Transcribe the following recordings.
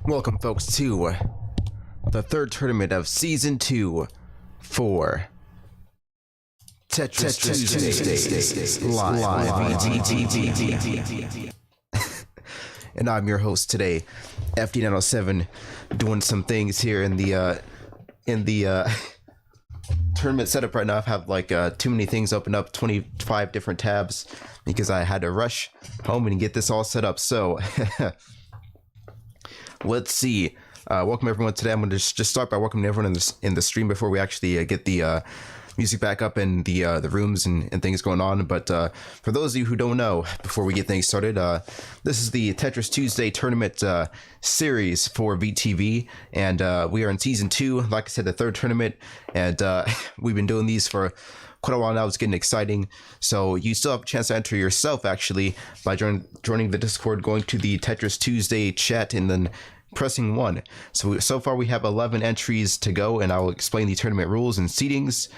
Welcome, folks, to the third tournament of Season 2 for Tetris Tuesday live VTV. And I'm your host today, FD907, doing some things here in the tournament setup right now. I have like too many things open up, 25 different tabs, because I had to rush home and get this all set up. So let's see. Welcome everyone today. I'm going to just start by welcoming everyone in the stream before we actually get the music back up in the rooms and things going on. But for those of you who don't know, before we get things started, this is the Tetris Tuesday tournament series for VTV, and we are in season 2. Like I said, the third tournament, and we've been doing these for quite a while now. It's getting exciting, so you still have a chance to enter yourself actually by joining the Discord, going to the Tetris Tuesday chat, and then pressing 1. So far we have 11 entries to go, and I'll explain the tournament rules and seedings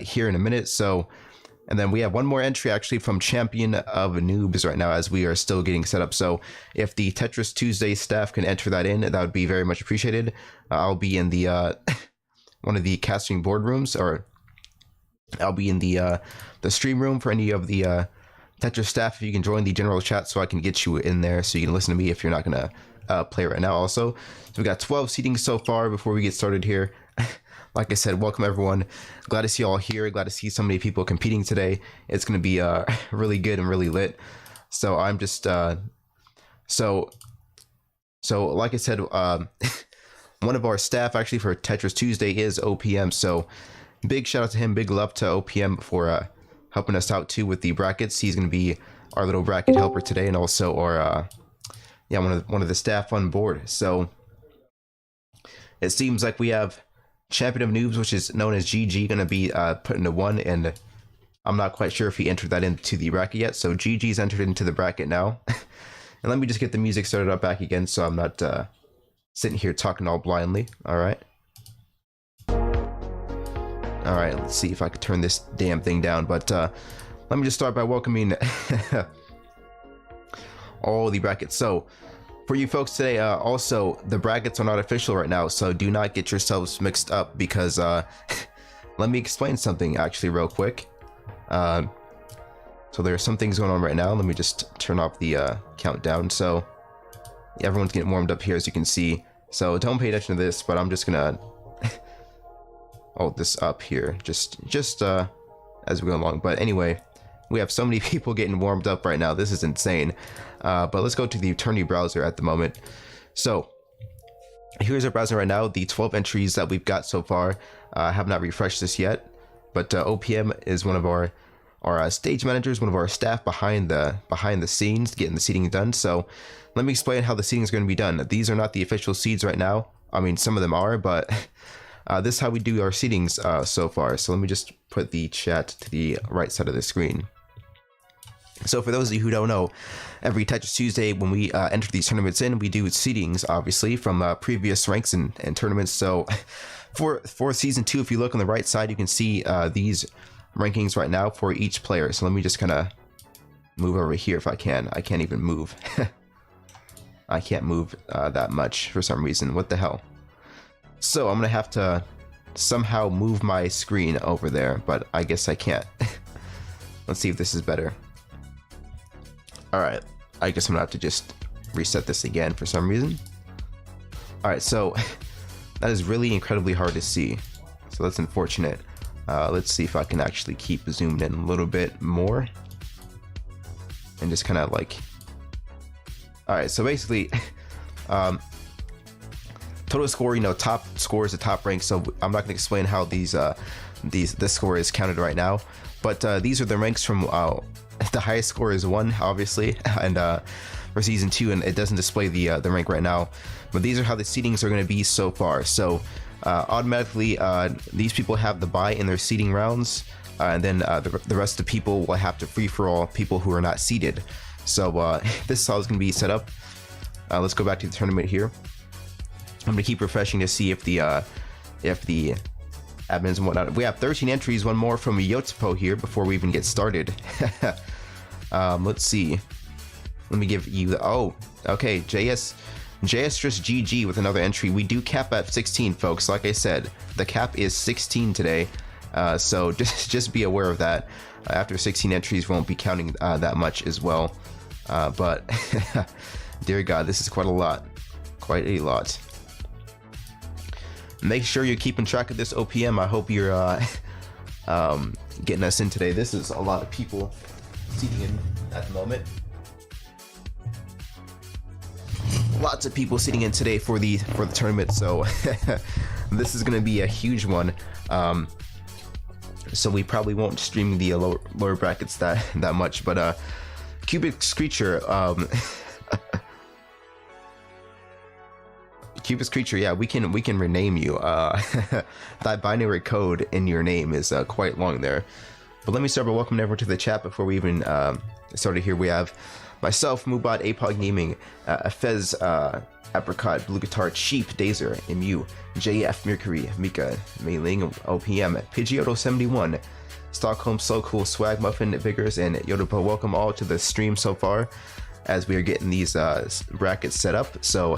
here in a minute. And then we have one more entry actually from Champion of Noobs right now, as we are still getting set up. So if the Tetris Tuesday staff can enter that in, that would be very much appreciated. I'll be in the one of the casting boardrooms, or I'll be in the stream room for any of the Tetris staff. If you can join the general chat, so I can get you in there so you can listen to me if you're not gonna play right now. Also, so we got 12 seatings so far before we get started here. Like I said, welcome everyone. Glad to see you all here. Glad to see so many people competing today. It's going to be really good and really lit. So I'm just so like I said, one of our staff actually for Tetris Tuesday is OPM. So big shout out to him. Big love to OPM for helping us out too with the brackets. He's going to be our little bracket helper today, and also our one of the staff on board. So it seems like we have Champion of Noobs, which is known as GG, going to be put into 1, and I'm not quite sure if he entered that into the bracket yet. So GG's entered into the bracket now. And let me just get the music started up back again, so I'm not sitting here talking all blindly. All right, let's see if I could turn this damn thing down. But let me just start by welcoming all the brackets. So for you folks today, also the brackets are not official right now, so do not get yourselves mixed up, because let me explain something actually real quick. So there are some things going on right now. Let me just turn off the countdown. So yeah, everyone's getting warmed up here, as you can see. So don't pay attention to this, but I'm just gonna hold this up here just as we go along. But anyway, we have so many people getting warmed up right now. This is insane. But let's go to the Eternity browser at the moment. So here's our browser right now. The 12 entries that we've got so far. I have not refreshed this yet, but OPM is one of our stage managers, one of our staff behind the scenes, getting the seeding done. So let me explain how the seeding is going to be done. These are not the official seeds right now. I mean, some of them are, but this is how we do our seedings so far. So let me just put the chat to the right side of the screen. So for those of you who don't know, every Tetris Tuesday when we enter these tournaments in, we do seedings, obviously, from previous ranks and tournaments. So for season 2, if you look on the right side, you can see these rankings right now for each player. So let me just kind of move over here if I can. I can't even move. I can't move that much for some reason. What the hell? So I'm going to have to somehow move my screen over there, but I guess I can't. Let's see if this is better. Alright, I guess I'm gonna have to just reset this again for some reason. Alright, so that is really incredibly hard to see, so that's unfortunate. Let's see if I can actually keep zoomed in a little bit more and just kind of like, alright, so basically total score, you know, top score is the top rank, so I'm not going to explain how this score is counted right now, but these are the ranks from the highest score is 1, obviously, and for season 2, and it doesn't display the rank right now, but these are how the seedings are going to be so far. So automatically these people have the bye in their seeding rounds, and then the rest of the people will have to free for all people who are not seeded. So this is how it's going to be set up. Let's go back to the tournament here. I'm going to keep refreshing to see if the admins and whatnot. We have 13 entries, one more from Yotsupo here before we even get started. Let's see. Let me give you the, oh, okay, JS Tetris GG with another entry. We do cap at 16, folks. Like I said, the cap is 16 today, so just be aware of that. After 16 entries, we won't be counting that much as well. But dear God, this is quite a lot. Quite a lot. Make sure you're keeping track of this OPM. I hope you're getting us in today. This is a lot of people seating in at the moment. Lots of people sitting in today for the tournament, so this is going to be a huge one. So we probably won't stream the lower brackets that much, but cubixcreature, cubixcreature, yeah, we can rename you. That binary code in your name is quite long there. But let me start by welcoming everyone to the chat before we even started here. We have myself, Mubot, Apog Gaming, Fez, Apricot, Blue Guitar, Cheap, Dazer, MU, JF, Mercury, Mika, Meiling, OPM, Pidgeotto71, Stockholm, So Cool, Swag, Muffin, Vigors, and Yodopo. Welcome all to the stream so far as we are getting these brackets set up. So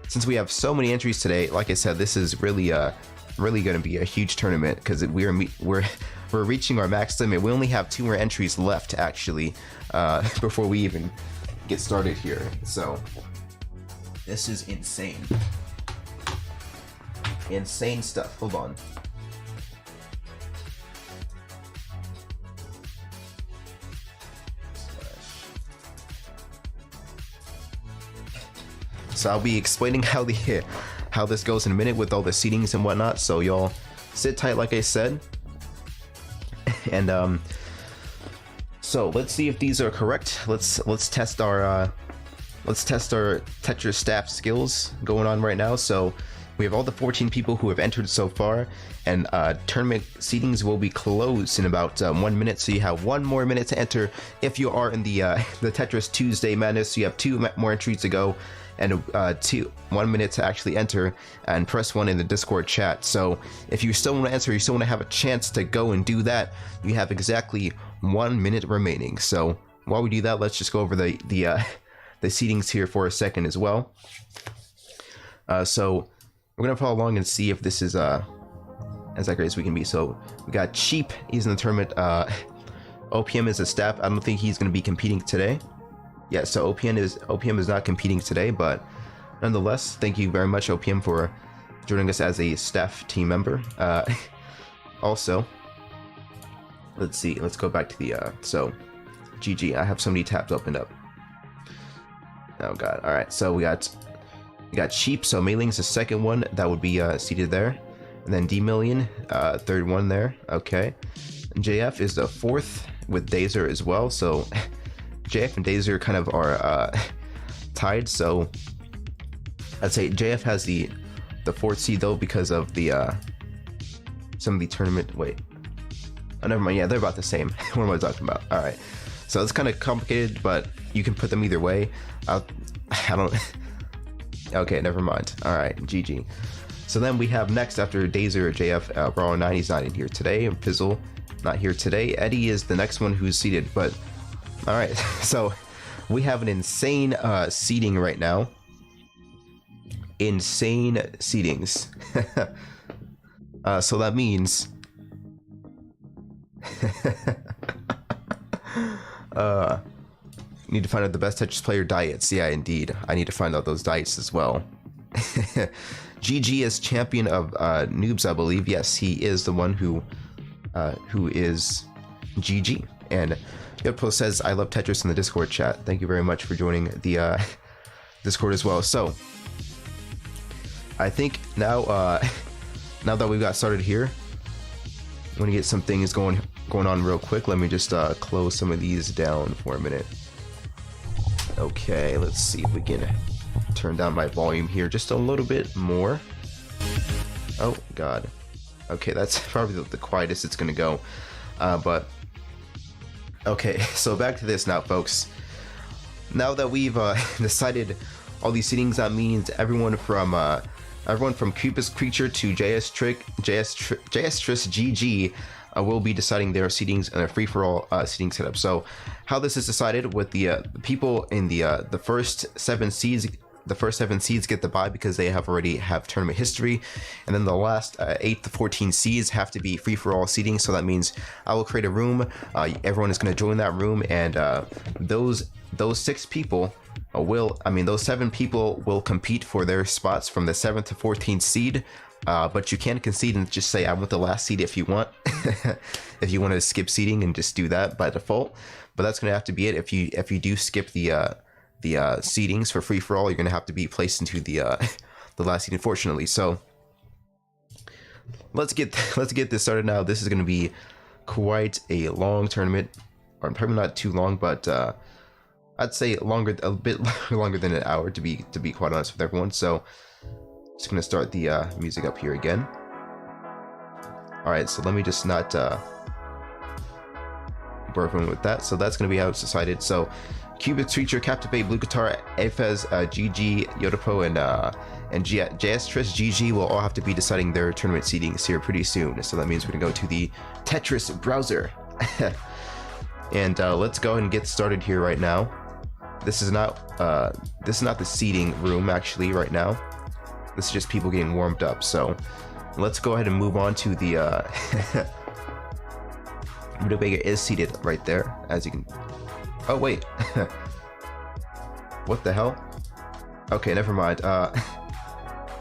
since we have so many entries today, like I said, this is really going to be a huge tournament because we're reaching our max limit. We only have 2 more entries left actually before we even get started here. So this is insane. Insane stuff. Hold on. So I'll be explaining how this goes in a minute with all the seatings and whatnot. So y'all sit tight, like I said. And so let's see if these are correct. Let's test our Tetris staff skills going on right now. So we have all the 14 people who have entered so far, and tournament seatings will be closed in about 1 minute. So you have 1 more minute to enter if you are in the Tetris Tuesday Madness. You have 2 more entries to go, and 1 minute to actually enter, and press 1 in the Discord chat. So if you still want to enter, you still want to have a chance to go and do that, you have exactly 1 minute remaining. So while we do that, let's just go over the seatings here for a second as well. So we're gonna follow along and see if this is as accurate as we can be. So we got Cheap, he's in the tournament. OPM is a staff. I don't think he's gonna be competing today. Yeah, so OPM is not competing today, but nonetheless, thank you very much, OPM, for joining us as a staff team member. Also, let's see, let's go back to the so GG. I have so many tabs opened up. Oh god. All right, so we got Cheap. So Mailing's the second one that would be seated there, and then D Million, third one there. Okay, and JF is the 4th with Dazer as well. So JF and Dazer kind of are tied. So I'd say JF has the 4th seed though because of the some of the tournament. Wait, oh never mind. Yeah, they're about the same. What am I talking about? All right, so it's kind of complicated, but you can put them either way. I don't. Okay, never mind. All right, GG. So then we have next after Dazer, JF, Brawl 9, he's not in here today. And Fizzle, not here today. Eddie is the next one who's seated. But all right, so we have an insane seating right now. Insane seatings. So that means need to find out the best Tetris player diets. Yeah, indeed. I need to find out those diets as well. GG is champion of noobs, I believe. Yes, he is the one who is GG. And Yodpo says, I love Tetris in the Discord chat. Thank you very much for joining the Discord as well. So I think now now that we've got started here, I'm gonna get some things going on real quick. Let me just close some of these down for a minute. Okay, let's see if we can turn down my volume here just a little bit more. Oh god. Okay, that's probably the quietest it's gonna go. But okay, so back to this now, folks. Now that we've decided all these seatings, that means everyone from cubixcreature to Tetris GG will be deciding their seatings and a free-for-all seating setup. So how this is decided with the people in the first 7 seeds the first 7 seeds get the bye because they already have tournament history, and then the last 8 to 14 seeds have to be free for all seeding. So that means I will create a room. Everyone is going to join that room, and those 6 people those 7 people will compete for their spots from the 7th to 14th seed. But you can concede and just say I want the last seed if you want. If you want to skip seeding and just do that by default. But that's going to have to be it. If you do skip the seedings for free for all, you're going to have to be placed into the last seed, unfortunately. So let's get this started now. This is going to be quite a long tournament, or probably not too long, but I'd say a bit longer than an hour to be quite honest with everyone. So just going to start the music up here again. All right, so let me just not bore everyone with that. So that's going to be how it's decided. So cubixcreature, Captivate, Blue Guitar, Efez, GG, Yodapo, and Tetris, GG will all have to be deciding their tournament seedings here pretty soon. So that means we're going to go to the Tetris browser. And let's go ahead and get started here right now. This is not the seeding room actually right now. This is just people getting warmed up. So let's go ahead and move on to the Rutabaga is seated right there, as you can. Oh wait. What the hell? Okay, never mind.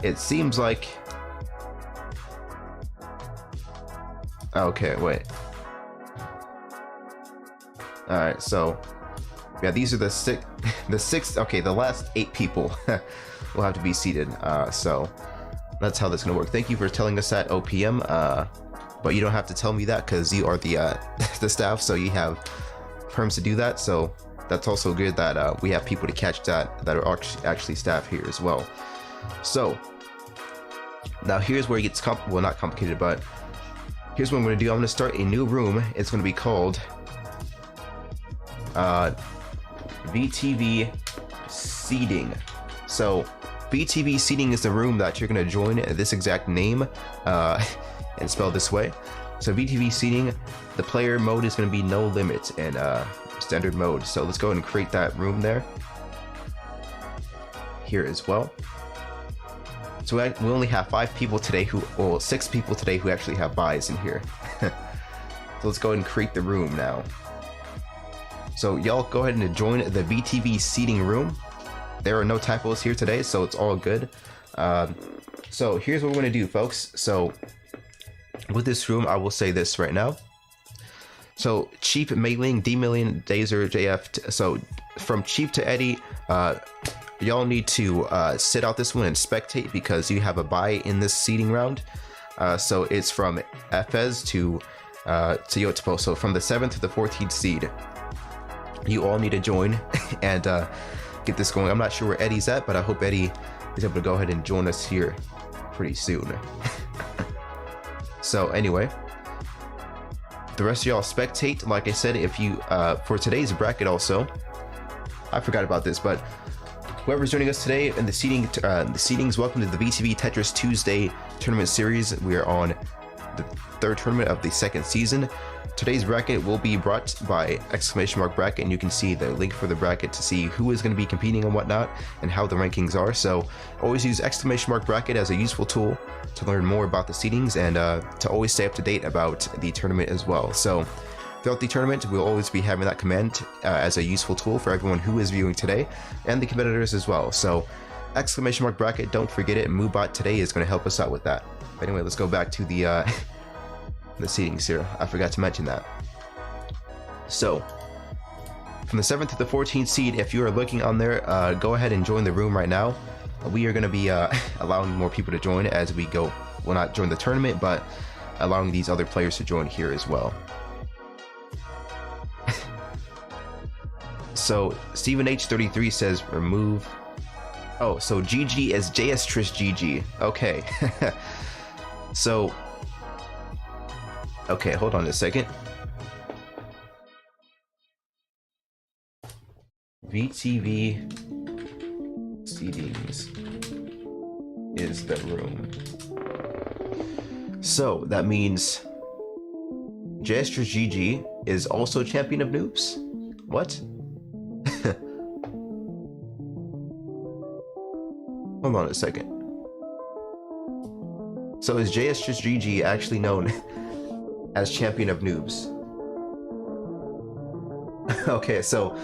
It seems like. Okay, wait. All right, so yeah, these are the six. Okay, the last 8 people will have to be seated. So that's how that's gonna work. Thank you for telling us that, OPM. But you don't have to tell me that because you are the the staff, so you have perms to do that. So that's also good that we have people to catch that are actually staff here as well. So now here's where it gets well, not complicated, but here's what I'm going to do. I'm going to start a new room. It's going to be called VTV seeding. So VTV seeding is the room that you're going to join, this exact name and spelled this way. So VTV seeding, the player mode is going to be no limit and standard mode. So let's go ahead and create that room there here as well. So we only have 5 people today well, 6 people today who actually have buys in here. So let's go ahead and create the room now. So y'all go ahead and join the VTV seating room. There are no typos here today, so it's all good. So here's what we're going to do, folks. So with this room, I will say this right now. So Chief, Mailing, D-Million, Dazer, JF. So from Chief to Eddie, y'all need to sit out this one and spectate because you have a bye in this seeding round. So it's from Efez to Yotapo. So from the 7th to the 14th seed, you all need to join and get this going. I'm not sure where Eddie's at, but I hope Eddie is able to go ahead and join us here pretty soon. So anyway, the rest of y'all spectate. Like I said, if you for today's bracket also, I forgot about this, but whoever's joining us today in the seedings, welcome to the VTV Tetris Tuesday tournament series. We are on the 3rd tournament of the 2nd season. Today's bracket will be brought by !bracket, and you can see the link for the bracket to see who is going to be competing and whatnot and how the rankings are. So always use !bracket as a useful tool to learn more about the seedings and to always stay up to date about the tournament as well. So throughout the tournament, we'll always be having that command as a useful tool for everyone who is viewing today and the competitors as well. So !bracket, don't forget it. Moobot today is going to help us out with that. But anyway, let's go back to the seedings here. I forgot to mention that. So from the 7th to the 14th seed, if you are looking on there, go ahead and join the room right now. We are going to be allowing more people to join as we go. Well, not join the tournament, but allowing these other players to join here as well. So Stephen H33 says remove. Oh, so GG is Tetris GG. Okay. So okay, hold on a second. VTV seedings is the room. So that means Tetris GG is also champion of noobs? What? Hold on a second. So is JS Just GG actually known as Champion of Noobs? Okay, so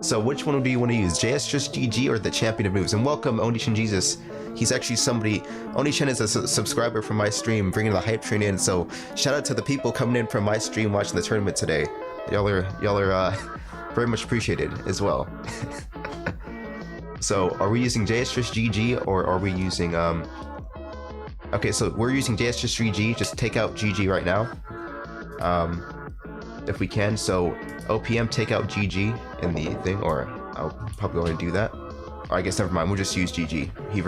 so which one do you want to use, JS Just GG or the Champion of Noobs? And welcome Onishin Jesus. He's actually somebody. Onishin is a subscriber from my stream, bringing the hype train in. So shout out to the people coming in from my stream watching the tournament today. Y'all are very much appreciated as well. So are we using JS Just GG or are we using okay, so we're using JS Just GG. Just take out GG right now, if we can. So OPM, take out GG in the thing, or I'll probably want to do that. Or I guess never mind. We'll just use GG. He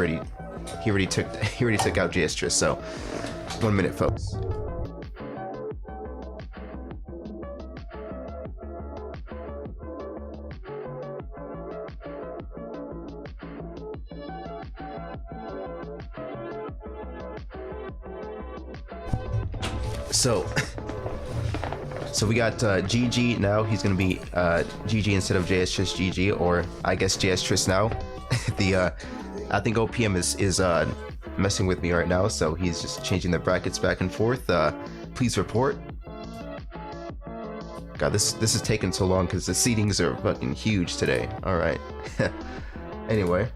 already took out JS Just. So 1 minute, folks. So we got GG now. He's gonna be GG instead of JS Just GG, or I guess JS Just now. I think OPM is messing with me right now, so he's just changing the brackets back and forth. Please report. God, this is taking so long because the seedings are fucking huge today. All right. Anyway,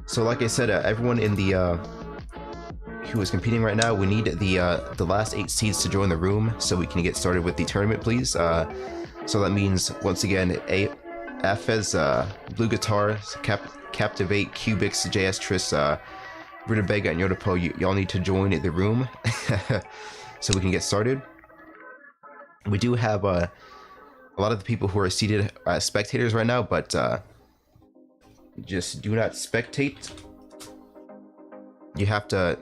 so like I said, everyone in the who is competing right now, we need the last 8 seeds to join the room so we can get started with the tournament, please. So that means, once again, Afez, Blue Guitar, Captivate, Cubix, JS Tris, Rutabaga, and Yodapo, y'all need to join the room so we can get started. We do have a lot of the people who are seated as spectators right now, but just do not spectate. You have to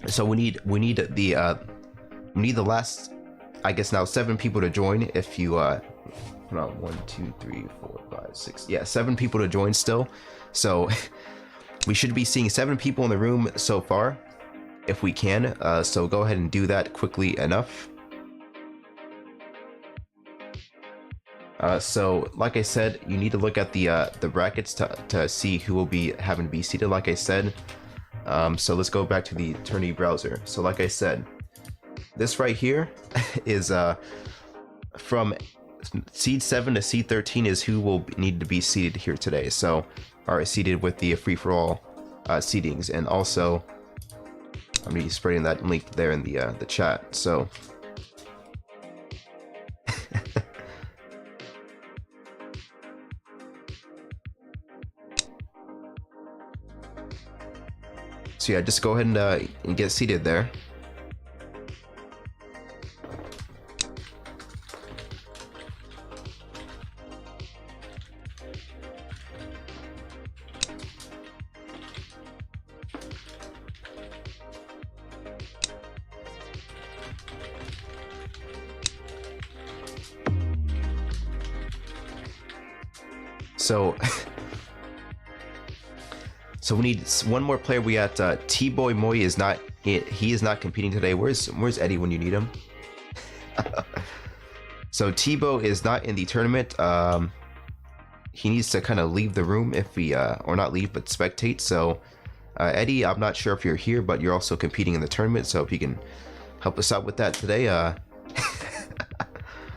so we need the last, I guess now, 7 people to join. If you hold on, 1 2 3 4 5 6, yeah, 7 people to join still. So we should be seeing 7 people in the room so far, if we can. So go ahead and do that quickly enough. So like I said, you need to look at the brackets to see who will be having to be seated, like I said. So let's go back to the tourney browser. So like I said, this right here is from seed 7 to seed 13 is who will need to be seated here today. So are seated with the free-for-all seedings, and also I'm gonna be spreading that link there in the chat. So so yeah, just go ahead and get seated there. So we need one more player. We got T-Boy Moy is not it. He is not competing today. Where's Eddie when you need him? So T-Bo is not in the tournament. He needs to kind of leave the room if we or not leave, but spectate. So Eddie, I'm not sure if you're here, but you're also competing in the tournament. So if you can help us out with that today.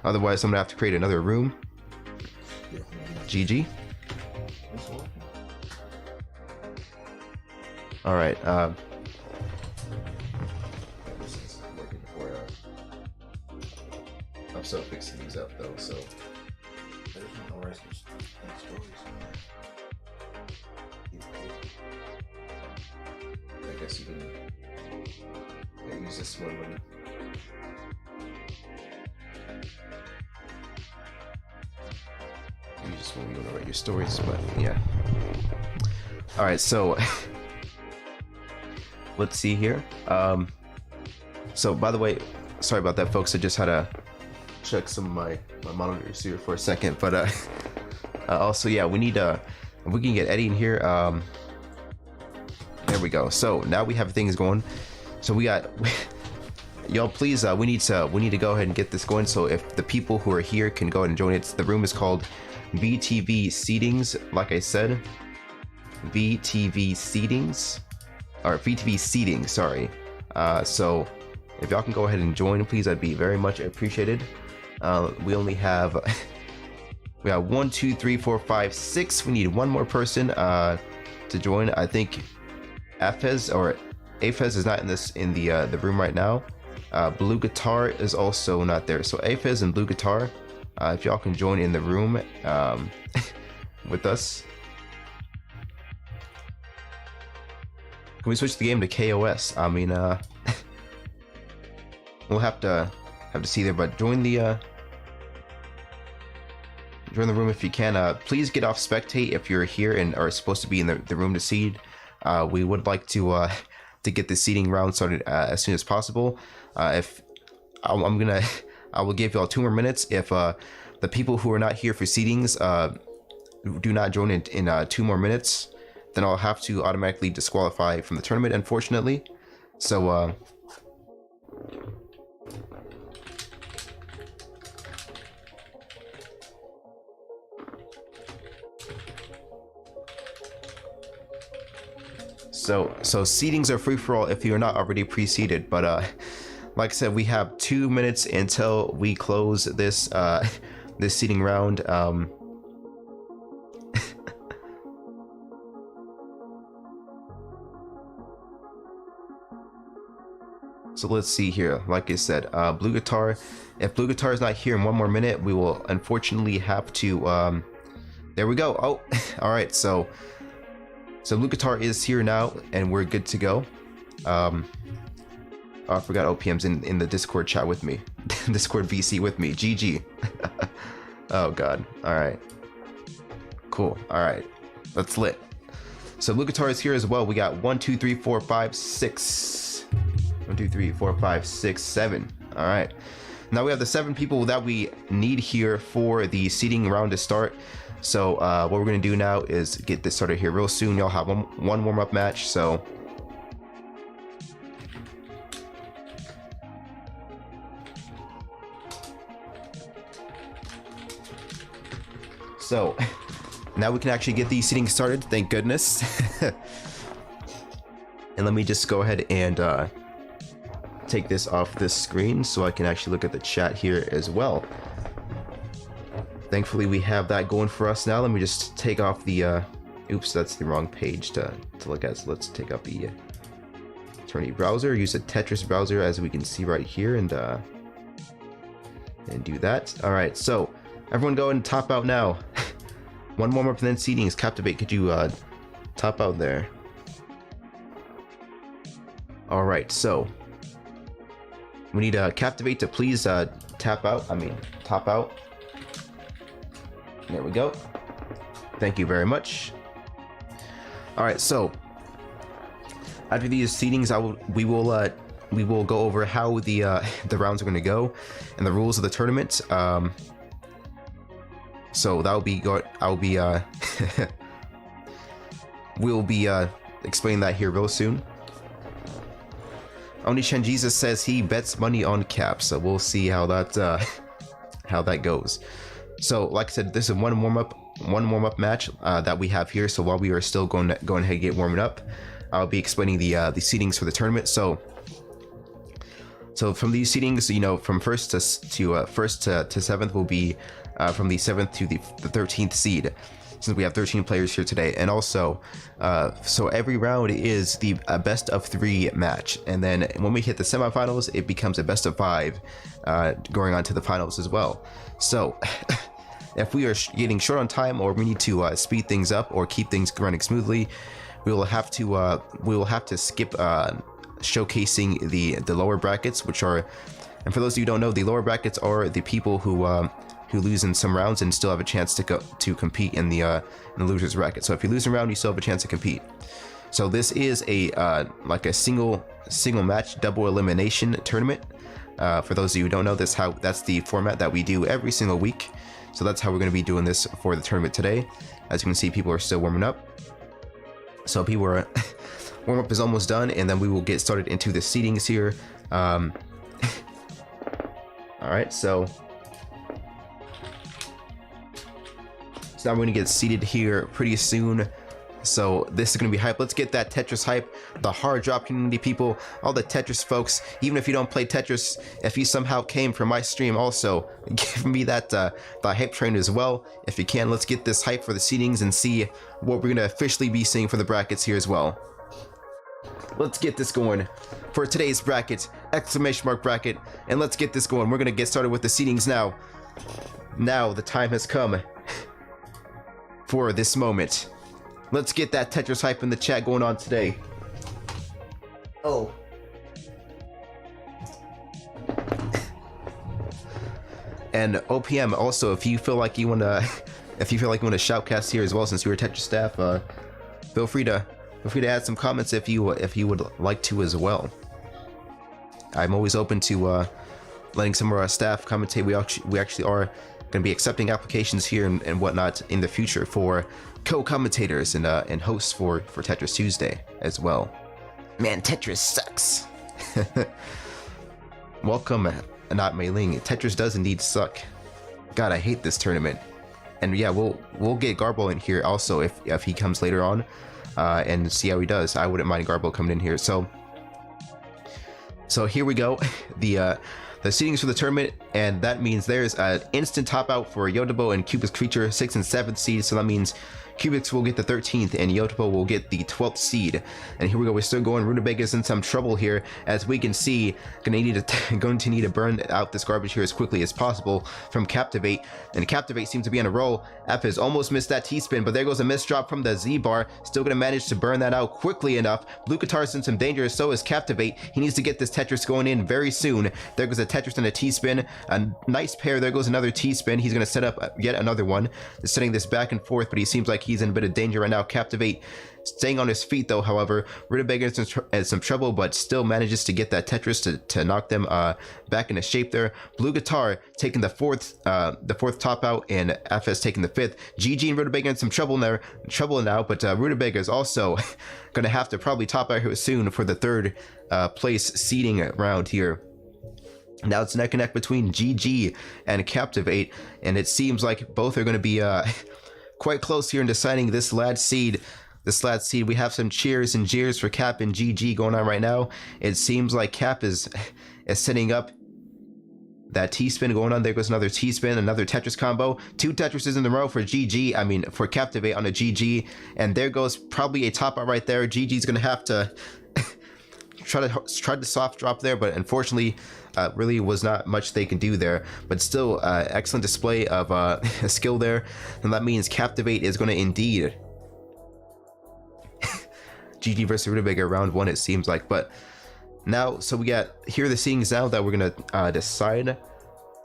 Otherwise, I'm gonna have to create another room. GG. All right. I'm still fixing these up though, so. I guess you can use this one when. You just want to write your stories, but yeah. All right, so. Let's see here. So by the way, sorry about that, folks. I just had to check some of my monitors here for a second, but also, yeah, we need if we can get Eddie in here. There we go. So now we have things going. So we got y'all please, we need to go ahead and get this going. So if the people who are here can go ahead and join it, the room is called VTV Seatings. Like I said, VTV Seatings, or VTV Seating, sorry. So if y'all can go ahead and join, please, I'd be very much appreciated. We only have we have 1, 2, 3, 4, 5, 6. We need one more person to join. I think Afez or Afez is not in the room right now. Blue Guitar is also not there. So Afez and Blue Guitar, if y'all can join in the room with us. Can we switch the game to KOS? I mean, we'll have to see there, but join the room if you can. Please get off spectate if you're here and are supposed to be in the room to seed. We would like to get the seeding round started as soon as possible. If I will give y'all 2 more minutes. If the people who are not here for seedings do not join in 2 more minutes, then I'll have to automatically disqualify from the tournament, unfortunately. So So seedings are free for all if you're not already pre-seeded, but like I said, we have 2 minutes until we close this this seeding round. So let's see here. Like I said, Blue Guitar. If Blue Guitar is not here in 1 more minute, we will unfortunately have to. There we go. Oh, all right. So Blue Guitar is here now, and we're good to go. Oh, I forgot OPM's in the Discord chat with me. Discord VC with me. GG. Oh god. All right. Cool. All right. That's lit. So Blue Guitar is here as well. We got 1, 2, 3, 4, 5, 6. 1, 2, 3, 4, 5, 6, 7. All right. Now we have the 7 people that we need here for the seeding round to start. So what we're going to do now is get this started here real soon. Y'all have one warm-up match. So now we can actually get the seating started. Thank goodness. And let me just go ahead and take this off this screen so I can actually look at the chat here as well. Thankfully, we have that going for us now. Let me just take off the, oops, that's the wrong page to look at. So let's take up the attorney browser, use the Tetris browser as we can see right here, and do that. All right, so everyone go and top out now. One warm up and then seedings. Captivate, could you top out there? All right, so we need Captivate to please top out. There we go. Thank you very much. All right, so after these seedings, we will go over how the rounds are going to go and the rules of the tournament. So that'll be we'll be explaining that here real soon. Only Shen Jesus says he bets money on Cap, so we'll see how that goes. So, like I said, this is one warm up match that we have here. So while we are still going ahead and get warming up, I'll be explaining the seedings for the tournament. So from these seedings, you know, from first to 7th will be from the 7th to the 13th seed, since we have 13 players here today. And also, so every round is the best of 3 match, and then when we hit the semifinals, it becomes a best of 5, going on to the finals as well. So if we are getting short on time, or we need to speed things up or keep things running smoothly, we will have to skip showcasing the lower brackets, which are, and for those of you who don't know, the lower brackets are the people who lose in some rounds and still have a chance to compete in the losers bracket. So if you lose a round, you still have a chance to compete. So this is a like a single match double elimination tournament. For those of you who don't know, that's the format that we do every single week. So that's how we're going to be doing this for the tournament today. As you can see, people are still warming up. So people are warm up is almost done, and then we will get started into the seedings here. right, so now we're gonna get seated here pretty soon. So this is gonna be hype. Let's get that Tetris hype. The hard drop community people, all the Tetris folks, even if you don't play Tetris, if you somehow came from my stream also, give me that the hype train as well. If you can, let's get this hype for the seedings and see what we're gonna officially be seeing for the brackets here as well. Let's get this going for today's bracket, exclamation mark bracket, and let's get this going. We're gonna get started with the seedings now. Now the time has come for this moment. Let's get that Tetris hype in the chat going on today. Oh. And OPM also, if you feel like you wanna shoutcast here as well, since you're a Tetris staff, feel free to add some comments if you would like to as well. I'm always open to letting some of our staff commentate. We actually are going to be accepting applications here and whatnot in the future for co-commentators and hosts for Tetris Tuesday as well. Man, Tetris sucks. Welcome, not Mei-Ling. Tetris does indeed suck. God, I hate this tournament. And yeah, we'll get Garbo in here also if he comes later on, and see how he does. I wouldn't mind Garbo coming in here. So here we go. The seedings for the tournament, and that means there's an instant top out for Yotobo and cubixcreature, 6th and 7th seed. So that means Cubix will get the 13th and Yotobo will get the 12th seed. And here we go, we're still going. Rutabaga's in some trouble here, as we can see. Going to need to burn out this garbage here as quickly as possible from Captivate. And Captivate seems to be on a roll. F has almost missed that T-spin, but there goes a miss drop from the Z-bar. Still going to manage to burn that out quickly enough. Blue Guitar's in some danger, so is Captivate. He needs to get this Tetris going in very soon. There goes a Tetris and a T-spin. A nice pair. There goes another T-spin. He's going to set up yet another one. Setting this back and forth, but he seems like he's in a bit of danger right now. Captivate staying on his feet though, however. Rutabaga has some trouble, but still manages to get that Tetris to knock them back into shape there. Blue Guitar taking the fourth top out, and FS taking the 5th. GG and Rutabaga in some trouble now, but Rutabaga is also gonna have to probably top out here soon for the 3rd place seeding round here. Now it's neck and neck between GG and Captivate, and it seems like both are going to be quite close here in deciding this last seed. We have some cheers and jeers for Cap and GG going on right now. It seems like Cap is setting up that T-spin going on. There goes another T-spin, another Tetris combo. 2 Tetrises in a row for GG. I mean, for Captivate on a GG. And there goes probably a top out right there. GG's going to have to try to soft drop there, but unfortunately really was not much they can do there. But still excellent display of skill there, and that means Captivate is going to indeed GG versus Rutabaga round 1, it seems like. But now, so we got here are the seedings now that we're gonna decide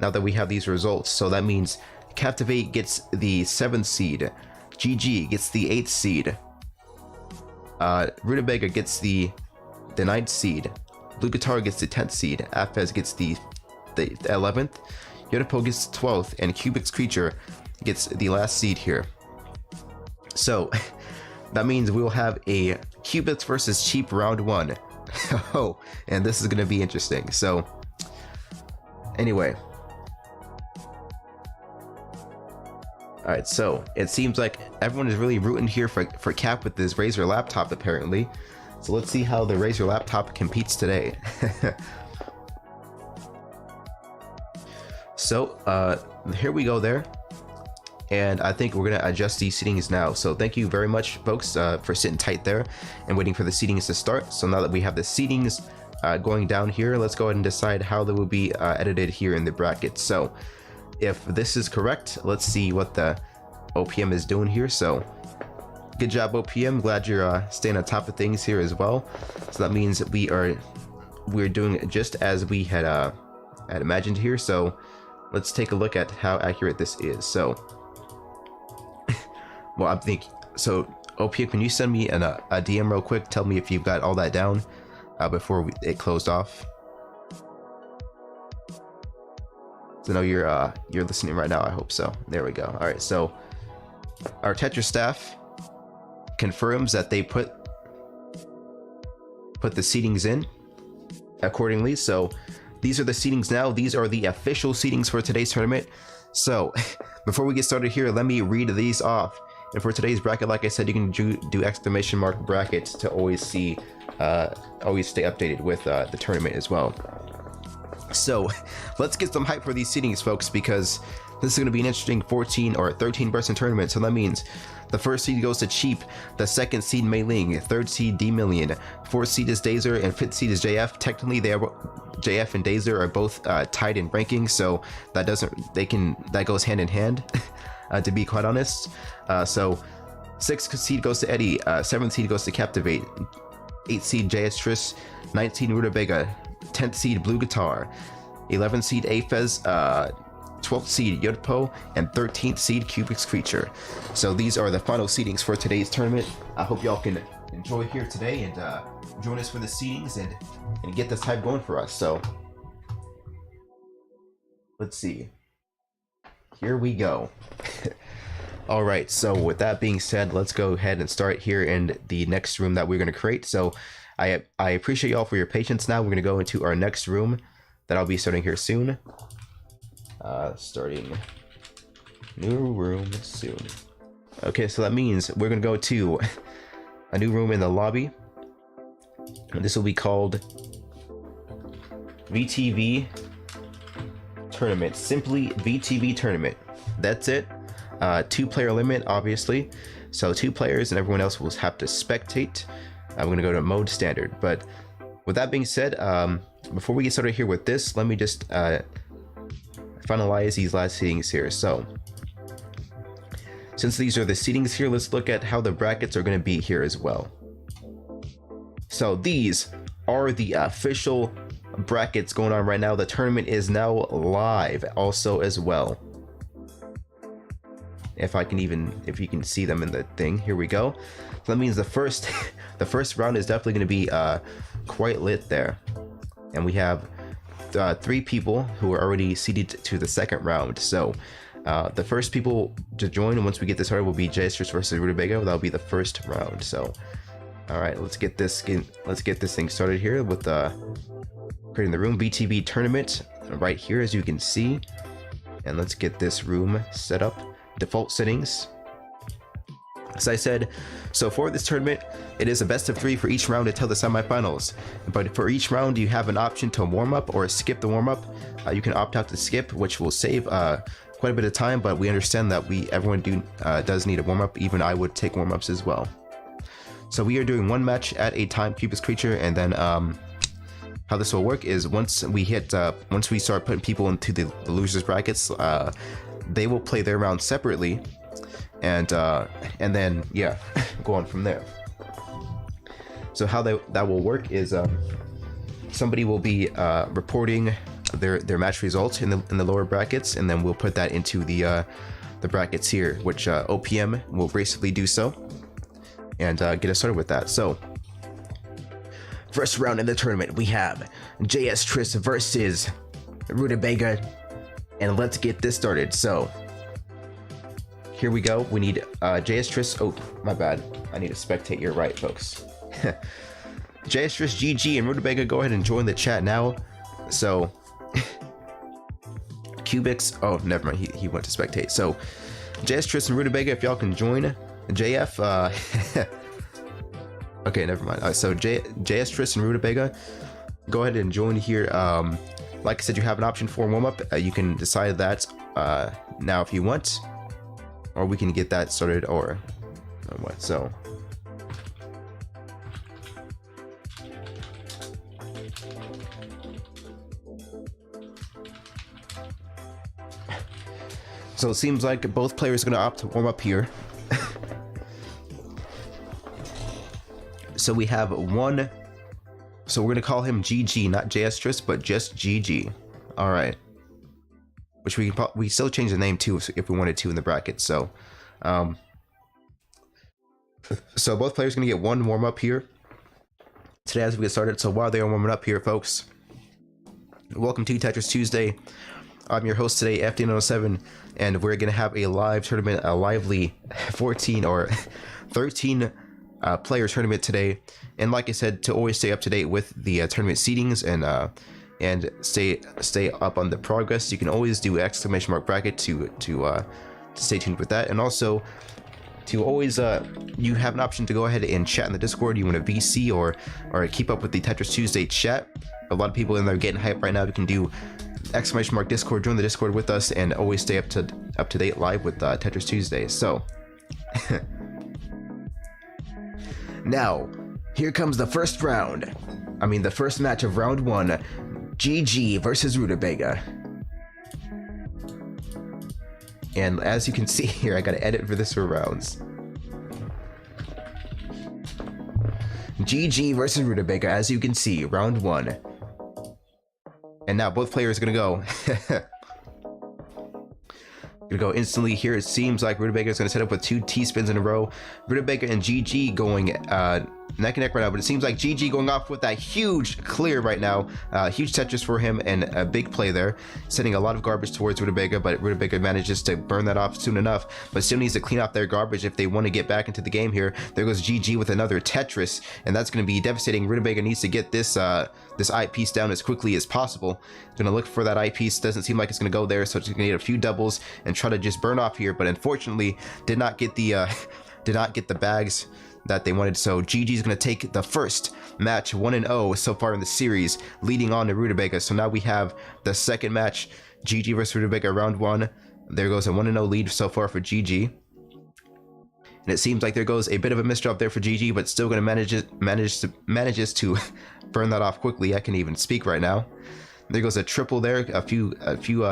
now that we have these results. So that means Captivate gets the 7th seed, GG gets the 8th seed, Rutabaga gets the 9th seed, Blue Guitar gets the 10th seed, Afez gets the 11th, Yotopo gets the 12th, and cubixcreature gets the last seed here. So that means we will have a Cubits versus Cheap round 1. Oh, and this is going to be interesting. So anyway, all right, so it seems like everyone is really rooting here for Cap with this Razer laptop apparently. So let's see how the Razer laptop competes today. So here we go there. And I think we're going to adjust these seedings now. So thank you very much, folks, for sitting tight there and waiting for the seedings to start. So now that we have the seedings going down here, let's go ahead and decide how they will be edited here in the bracket. So if this is correct, let's see what the OPM is doing here. So good job, OPM. Glad you're staying on top of things here as well. So that means we're doing just as we had imagined here. So let's take a look at how accurate this is. So well, I'm thinking, so OPM, can you send me a DM real quick? Tell me if you've got all that down before it closed off. So no, you're listening right now. I hope so. There we go. All right, so our Tetris staff confirms that they put the seedings in accordingly. So these are the seedings now. These are the official seedings for today's tournament. So before we get started here, let me read these off. And for today's bracket, like I said, you can do exclamation mark brackets to always see, always stay updated with the tournament as well. So let's get some hype for these seedings, folks, because this is going to be an interesting 14 or 13 person tournament. So that means the first seed goes to Cheap, the second seed Mei Ling, third seed D Million, fourth seed is Dazer, and fifth seed is JF. Technically, JF and Dazer are both tied in ranking, so that goes hand in hand. To be quite honest. So 6th seed goes to Eddie, 7th seed goes to Captivate, 8th seed Tetris, 9th seed Rutabaga, 10th seed Blue Guitar, 11th seed Aphez, 12th seed Yodpo, and 13th seed cubixcreature. So these are the final seedings for today's tournament. I hope y'all can enjoy here today and join us for the seedings and get this hype going for us. So let's see. Here we go. All right, so with that being said, let's go ahead and start here in the next room that we're going to create. So I appreciate y'all for your patience. Now we're going to go into our next room that I'll be starting here soon. Starting new room soon. Okay, so that means we're going to go to a new room in the lobby. This will be called VTV Tournament. Simply VTV Tournament. That's it. 2-player limit, obviously. So 2 players and everyone else will have to spectate. I'm going to go to mode standard. But with that being said, before we get started here with this, let me just finalize these last seedings here. So since these are the seedings here, let's look at how the brackets are going to be here as well. So these are the official brackets going on right now. The tournament is now live also as well. If you can see them in the thing, here we go. So that means the first round is definitely going to be quite lit there, and we have 3 people who are already seeded to the second round. So the first people to join once we get this started will be Tetris versus Rutabaga. That'll be the first round. So all right, let's get this thing started here with creating the room. VTV tournament right here, as you can see, and let's get this room set up. Default settings. As I said, so for this tournament, it is a best of 3 for each round until the semifinals. But for each round, you have an option to warm up or skip the warm up. You can opt out to skip, which will save quite a bit of time. But we understand that everyone does need a warm up. Even I would take warm ups as well. So we are doing 1 match at a time, cubixcreature, and then how this will work is once we start putting people into the losers brackets, they will play their round separately, and then yeah, go on from there. So how that will work is somebody will be reporting their match results in the lower brackets, and then we'll put that into the brackets here, which OPM will basically do so and get us started with that. So first round in the tournament, we have Tetris versus Rutabaga. And let's get this started. So here we go. We need Tetris. Oh, my bad. I need to spectate. You're right, folks. Tetris, GG, and Rutabaga, go ahead and join the chat now. So Cubix. Oh, never mind. He went to spectate. So Tetris and Rutabaga, if y'all can join. JF. Okay, never mind. So Tetris and Rutabaga, go ahead and join here. Like I said, you have an option for warm-up. You can decide that now if you want, or we can get that started or what. So it seems like both players are going to opt to warm up here. So we have one. So we're going to call him GG, not Tetris, but just GG. All right. Which we still change the name too if we wanted to in the bracket. So so both players are going to get 1 warm up here today as we get started. So while they are warming up here, folks, welcome to Tetris Tuesday. I'm your host today, FD907, and we're going to have a live tournament, a lively 14 or 13 player tournament today. And like I said, to always stay up to date with the tournament seedings and stay up on the progress. You can always do !bracket to stay tuned with that, and also to always you have an option to go ahead and chat in the Discord. You want to VC or keep up with the Tetris Tuesday chat. A lot of people in there getting hype right now. You can do !Discord, join the Discord with us, and always stay up to date live with Tetris Tuesday. So now here comes the first round. I mean the first match of round 1. GG versus Rutabaga. And as you can see here, I gotta edit for this for rounds. GG versus Rutabaga, as you can see, round 1. And now both players are gonna go. Gonna go instantly here. It seems like Rutabaga is gonna set up with 2 T-spins in a row. Rutabaga and GG going neck and neck right now, but it seems like GG going off with that huge clear right now. Huge Tetris for him and a big play there, sending a lot of garbage towards Rutabaga, but Rutabaga manages to burn that off soon enough, but still needs to clean off their garbage if they want to get back into the game here. There goes GG with another Tetris, and that's going to be devastating. Rutabaga needs to get this this eyepiece down as quickly as possible. Going to look for that eyepiece. Doesn't seem like it's going to go there, so it's going to need a few doubles and try to just burn off here, but unfortunately did not get the bags that they wanted. So GG is going to take the first match 1-0 so far in the series, leading on to Rutabaga. So now we have the second match, GG versus Rutabaga, round 1. There goes a 1-0 lead so far for GG. And it seems like there goes a bit of a misdrop there for GG, but still going to manages to burn that off quickly. I can't even speak right now. There goes a triple there, a few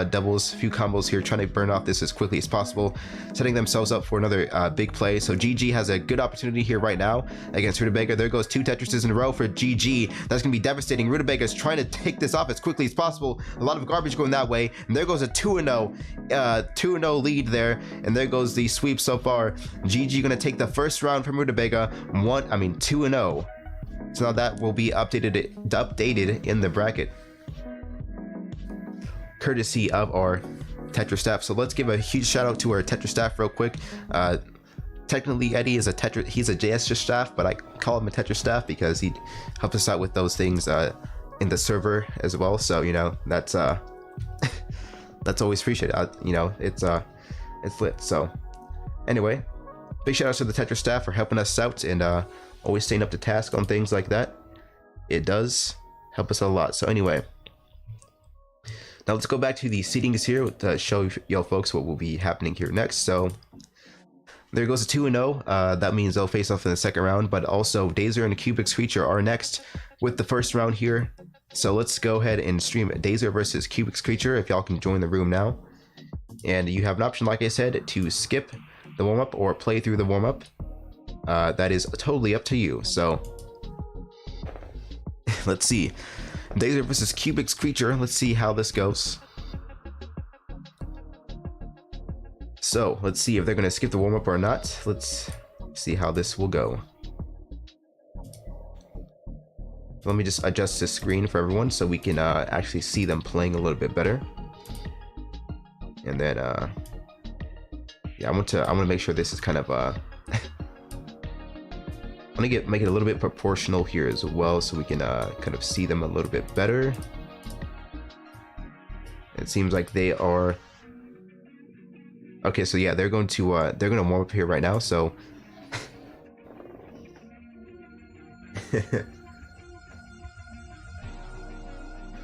doubles, a few combos here, trying to burn off this as quickly as possible, setting themselves up for another big play. So GG has a good opportunity here right now against Rutabaga. There goes 2 Tetrises in a row for GG. That's going to be devastating. Rutabaga is trying to take this off as quickly as possible. A lot of garbage going that way. And there goes a 2-0 lead there. And there goes the sweep so far. GG going to take the first round from Rutabaga. 2-0. So now that will be updated in the bracket, courtesy of our Tetris staff. So let's give a huge shout out to our Tetris staff real quick. Technically Eddie is he's a JS staff, but I call him a Tetris staff because he helps us out with those things in the server as well. So you know that's that's always appreciated. You know it's lit. So anyway, big shout out to the Tetris staff for helping us out and always staying up to task on things like that. It does help us a lot. So anyway, now let's go back to the seedings here to show y'all folks what will be happening here next. So there goes a 2-0. That means they'll face off in the second round, but also Dazer and cubixcreature are next with the first round here. So let's go ahead and stream Dazer versus cubixcreature if y'all can join the room now. And you have an option, like I said, to skip the warm-up or play through the warm-up. That is totally up to you. So let's see. Dazer versus cubixcreature. Let's see how this goes. So let's see if they're going to skip the warm-up or not. Let's see how this will go. Let me just adjust the screen for everyone so we can actually see them playing a little bit better. And then yeah, I want to make sure this is kind of I want to make it a little bit proportional here as well, so we can kind of see them a little bit better. It seems like they are okay. So yeah, they're going to warm up here right now. So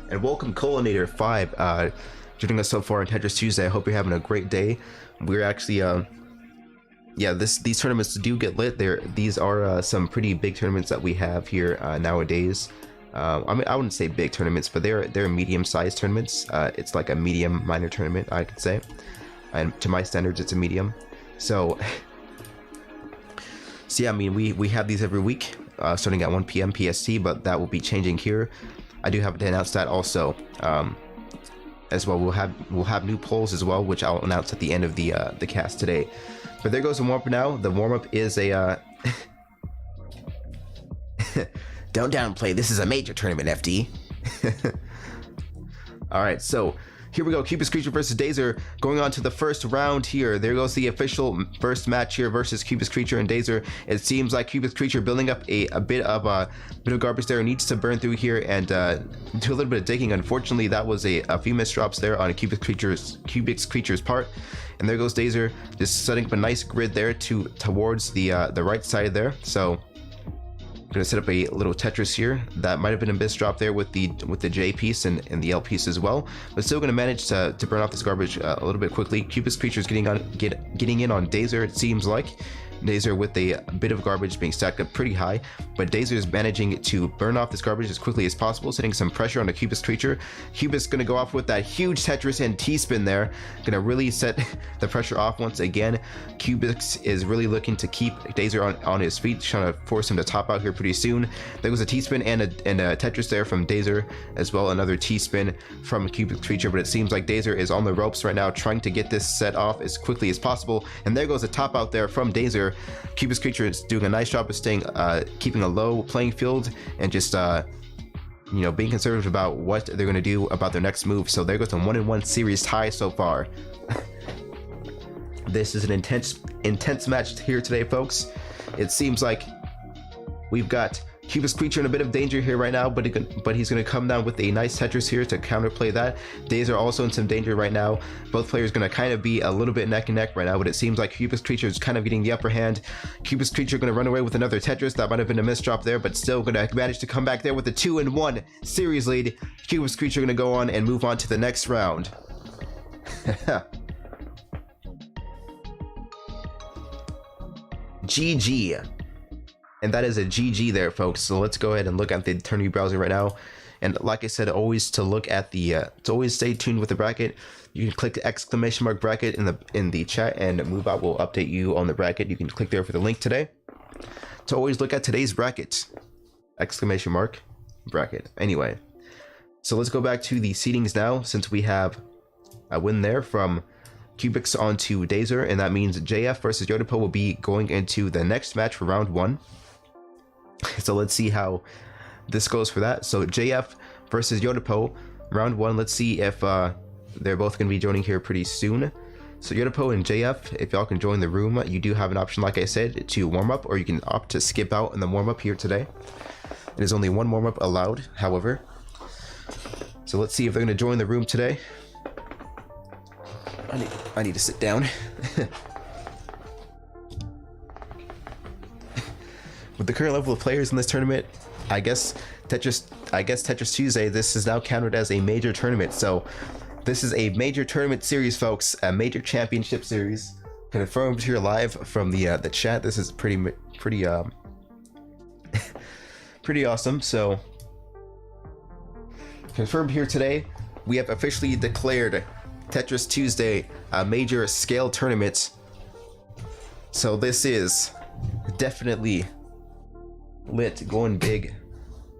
and welcome Colinator 5 joining us so far on Tetris Tuesday. I hope you're having a great day. We're actually yeah, these tournaments do get lit. These are some pretty big tournaments that we have here nowadays. I mean, I wouldn't say big tournaments, but they're medium-sized tournaments. It's like a medium minor tournament, I could say, and to my standards, it's a medium. So yeah, I mean, we have these every week, starting at 1 p.m. PST, but that will be changing here. I do have to announce that also. As well, we'll have new polls as well, which I'll announce at the end of the cast today. But there goes the warm-up now. The warm-up is a don't downplay. This is a major tournament, FD. All right, so here we go. Cubixcreature versus Dazer going on to the first round here. There goes the official first match here versus Cubixcreature and Dazer. It seems like Cubixcreature building up a bit of garbage there, needs to burn through here and do a little bit of digging. Unfortunately, that was a few missed drops there on Cubixcreature's part. And there goes Dazer, just setting up a nice grid there towards the right side there. So I'm gonna set up a little Tetris here. That might have been a missed drop there with the J piece and the L piece as well, but still gonna manage to burn off this garbage a little bit quickly. Cubixcreature is getting in on Dazer, it seems like. Dazer with a bit of garbage being stacked up pretty high, but Dazer is managing to burn off this garbage as quickly as possible, setting some pressure on the Cubixcreature. Cubix gonna go off with that huge Tetris and T-spin there, gonna really set the pressure off once again. Cubix is really looking to keep Dazer on his feet, trying to force him to top out here pretty soon. There was a T-spin and a Tetris there from Dazer, as well another T-spin from Cubixcreature, but it seems like Dazer is on the ropes right now, trying to get this set off as quickly as possible. And there goes a top out there from Dazer. Cubixcreature is doing a nice job of staying, keeping a low playing field and just, you know, being conservative about what they're going to do about their next move. So there goes a 1-1 series tie so far. This is an intense match here today, folks. It seems like we've got Cubixcreature in a bit of danger here right now, but he's going to come down with a nice Tetris here to counterplay that. Dazer also in some danger right now. Both players going to kind of be a little bit neck and neck right now, but it seems like Cubixcreature is kind of getting the upper hand. Cubixcreature going to run away with another Tetris. That might have been a missed drop there, but still going to manage to come back there with a 2-1 series lead. Cubixcreature going to go on and move on to the next round. GG. And that is a GG there, folks. So let's go ahead and look at the tourney browser right now. And like I said, always to look at the to always stay tuned with the bracket. You can click the ! bracket in the chat, and MoveOut will update you on the bracket. You can click there for the link today to always look at today's bracket! Bracket. Anyway, so let's go back to the seedings now, since we have a win there from Cubix onto Dazer, and that means JF versus Yodapo will be going into the next match for round 1. So let's see how this goes for that. So JF versus Yodapo, round 1. Let's see if they're both going to be joining here pretty soon. So Yodapo and JF, if y'all can join the room, you do have an option, like I said, to warm up, or you can opt to skip out in the warm up here today. It is only one warm up allowed, however. So let's see if they're going to join the room today. I need to sit down. With the current level of players in this tournament, I guess Tetris Tuesday, this is now counted as a major tournament. So this is a major tournament series, folks, a major championship series. Confirmed here live from the chat. This is pretty pretty awesome. So confirmed here today, we have officially declared Tetris Tuesday a major scale tournament. So this is definitely lit, going big.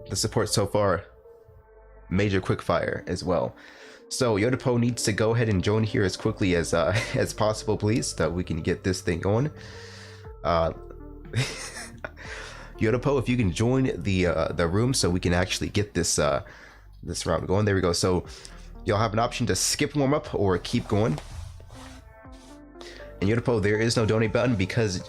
The support so far, major quickfire as well. So Yodapo needs to go ahead and join here as quickly as possible, please, so that we can get this thing going. Yodapo, if you can join the room so we can actually get this this round going. There we go. So you'll have an option to skip warm up or keep going. And Yodapo, there is no donate button because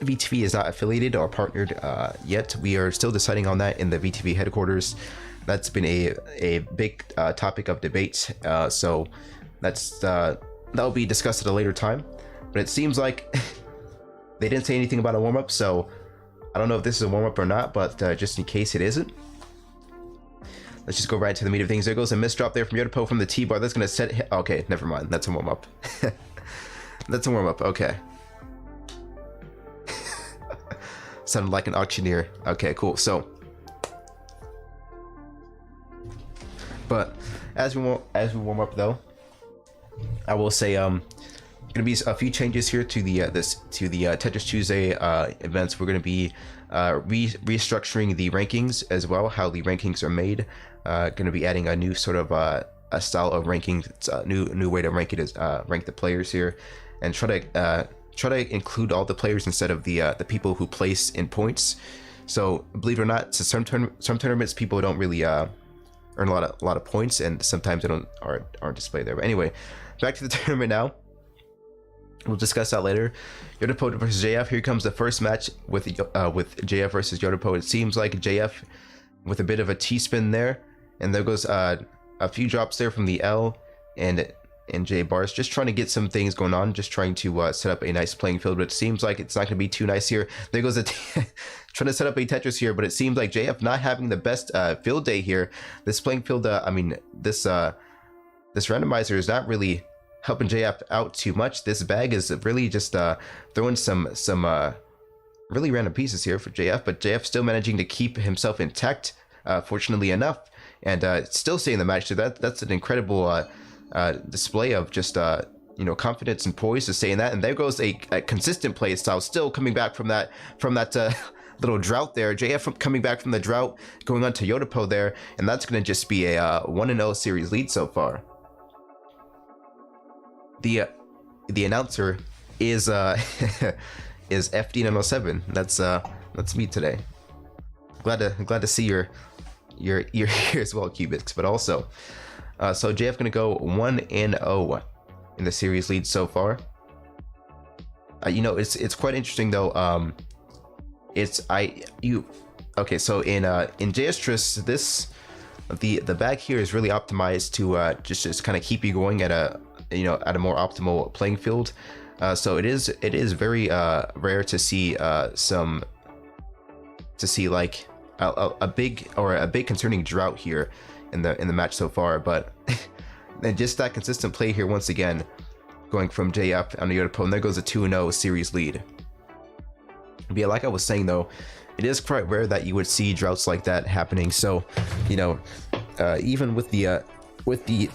VTV is not affiliated or partnered yet. We are still deciding on that in the VTV headquarters. That's been a big topic of debate. So that'll be discussed at a later time. But it seems like they didn't say anything about a warm up, so I don't know if this is a warm up or not. But just in case it isn't, let's just go right to the meat of things. There goes a missed drop there from Yodapo from the T-bar. That's gonna set. Okay, never mind. That's a warm up. That's a warm up. Okay. Sounded like an auctioneer. Okay, cool. So, but as we warm up though, I will say gonna be a few changes here to the Tetris Tuesday events. We're gonna be restructuring the rankings as well, how the rankings are made. Gonna be adding a new sort of a style of ranking. It's a new way to rank it is rank the players here, and try to include all the players instead of the people who place in points. So believe it or not, so some tournaments people don't really earn a lot of points, and sometimes they aren't displayed there. But anyway, back to the tournament now. We'll discuss that later. Yodapo versus JF. Here comes the first match with JF versus Yodapo. It seems like JF with a bit of a T-spin there, and there goes a few drops there from the L and J bars, just trying to get some things going on, just trying to set up a nice playing field. But it seems like it's not going to be too nice here. There goes trying to set up a Tetris here, but it seems like JF not having the best field day here. This playing field, this randomizer is not really helping JF out too much. This bag is really just throwing some really random pieces here for JF, but JF still managing to keep himself intact, fortunately enough, and still staying in the match. So that's an incredible display of just confidence and poise to stay in that. And there goes a consistent play style, still coming back from that little drought there. JF coming back from the drought, going on to Yodapo there, and that's going to just be a 1-0 series lead so far. The announcer is is FD907. That's me today. Glad to see you're here as well, Cubix. But also, so JF gonna go 1-0 in the series lead so far. It's quite interesting though. Okay, so in Tetris, the bag here is really optimized to just kind of keep you going at a more optimal playing field. So it is very rare to see like a big concerning drought here in the match so far. But and just that consistent play here once again, going from JF on the Yodapo, and there goes a 2-0 series lead. But yeah, like I was saying though, it is quite rare that you would see droughts like that happening. So even with the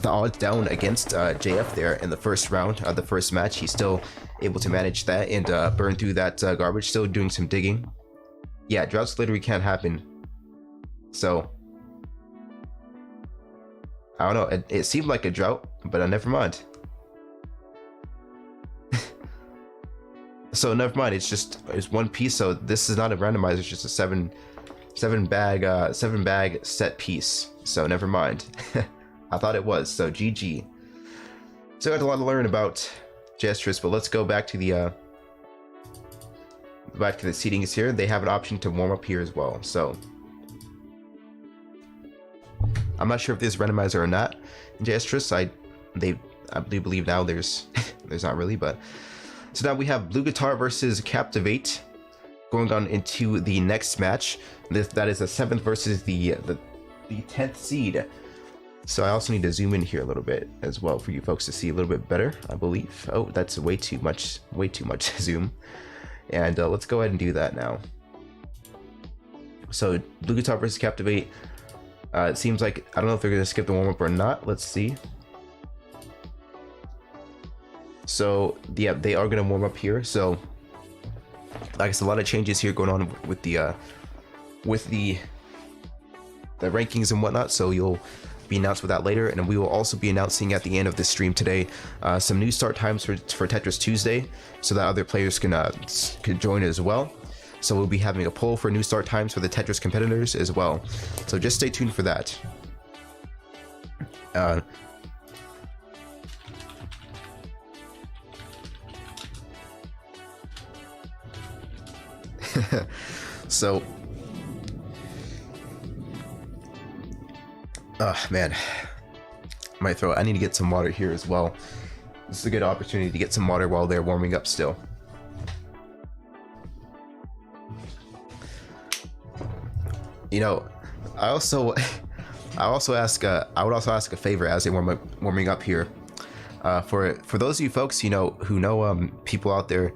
odds down against JF there in the first round, the first match, he's still able to manage that and burn through that garbage, still doing some digging. Yeah, droughts literally can't happen. So I don't know, it seemed like a drought, but never mind. So never mind, it's one piece. So this is not a randomizer, it's just a seven bag set piece. So never mind. I thought it was. So GG. Still got a lot to learn about Tetris, but let's go back to the seatings here. They have an option to warm up here as well. So I'm not sure if there's randomizer or not in Tetris. I do believe now there's not really, but so now we have Blue Guitar versus Captivate going on into the next match. That is the 7th versus the 10th seed. So I also need to zoom in here a little bit as well for you folks to see a little bit better, I believe. Oh, that's way too much zoom. And let's go ahead and do that now. So Blue Guitar versus Captivate. It seems like, I don't know if they're going to skip the warm-up or not. Let's see. So yeah, they are going to warm up here. So like I said, a lot of changes here going on with the rankings and whatnot. So you'll be announced with that later, and we will also be announcing at the end of this stream today some new start times for Tetris Tuesday, so that other players can join as well. So we'll be having a poll for new start times for the Tetris competitors as well. So just stay tuned for that. So man, my throat. I need to get some water here as well. This is a good opportunity to get some water while they're warming up still. I would also ask a favor as they're warming up here. For those of you folks who know people out there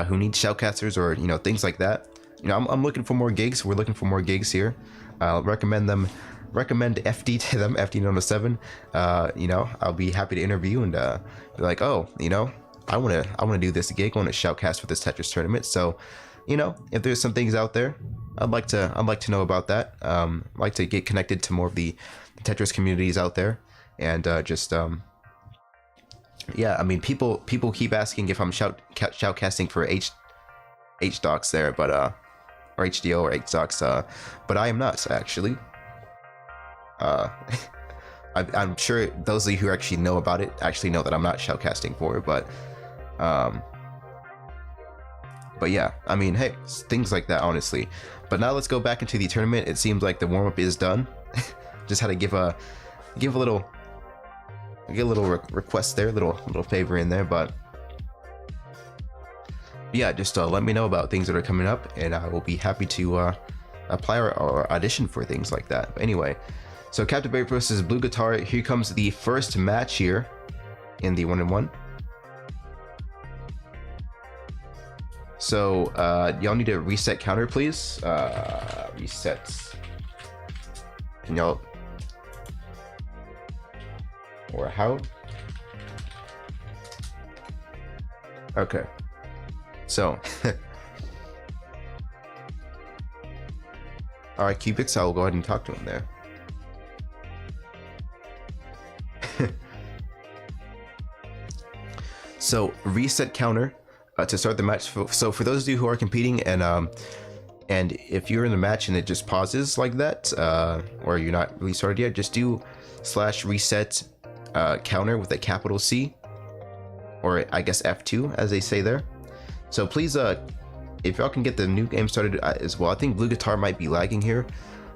who need shoutcasters or things like that. I'm looking for more gigs. We're looking for more gigs here. Recommend FD to them, FD907. I'll be happy to interview and be like, oh, I want to do this gig. I want to shoutcast for this Tetris tournament. So, if there's some things out there, I'd like to know about that. I'd like to get connected to more of the Tetris communities out there, and yeah, I mean, people keep asking if I'm shoutcasting for H-Docs there, but or HDO or H-Docs, but I am not actually. Uh, I'm sure those of you who actually know about it actually know that I'm not shoutcasting for it, but yeah, I mean, hey, things like that, honestly. But now let's go back into the tournament. It seems like the warm-up is done. Just had to give a little request there, little favor in there, but yeah, just let me know about things that are coming up, and I will be happy to apply or audition for things like that. But anyway, so Captivate versus Blue Guitar. Here comes the first match here in the 1-on-1. So y'all need to reset counter, please. Reset. Can y'all, or how? Okay. So, all right, Cubix, I'll go ahead and talk to him there. So reset counter to start the match. So for those of you who are competing, and if you're in the match and it just pauses like that, or you're not really started yet, just do /reset counter with a capital C, or I guess F2 as they say there. So please, if y'all can get the new game started as well. I think Blue Guitar might be lagging here.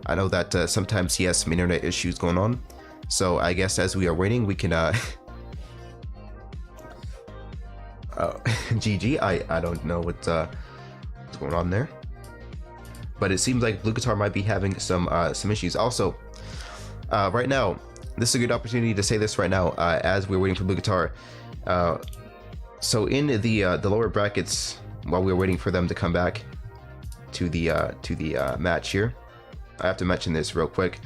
I know that sometimes he has some internet issues going on. So I guess as we are waiting, we can GG. I don't know what's going on there, but it seems like Blue Guitar might be having some issues. Also, right now, this is a good opportunity to say this right now as we're waiting for Blue Guitar. So in the lower brackets, while we're waiting for them to come back to the match here, I have to mention this real quick.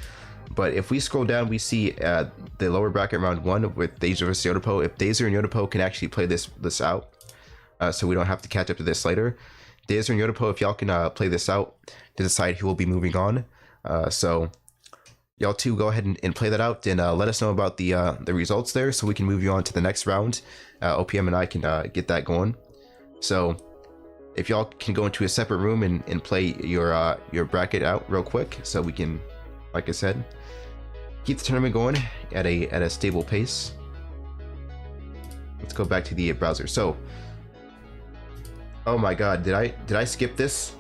But if we scroll down, we see the lower bracket round 1 with Dazer versus Yodapo. If Dazer and Yodapo can actually play this out, so we don't have to catch up to this later. Dazer and Yodapo, if y'all can play this out to decide who will be moving on. So y'all two go ahead and play that out, and let us know about the results there, so we can move you on to the next round. OPM and I can get that going. So if y'all can go into a separate room and play your bracket out real quick, so we can, like I said, keep the tournament going at a stable pace. Let's go back to the browser. So, oh my god, did I skip this?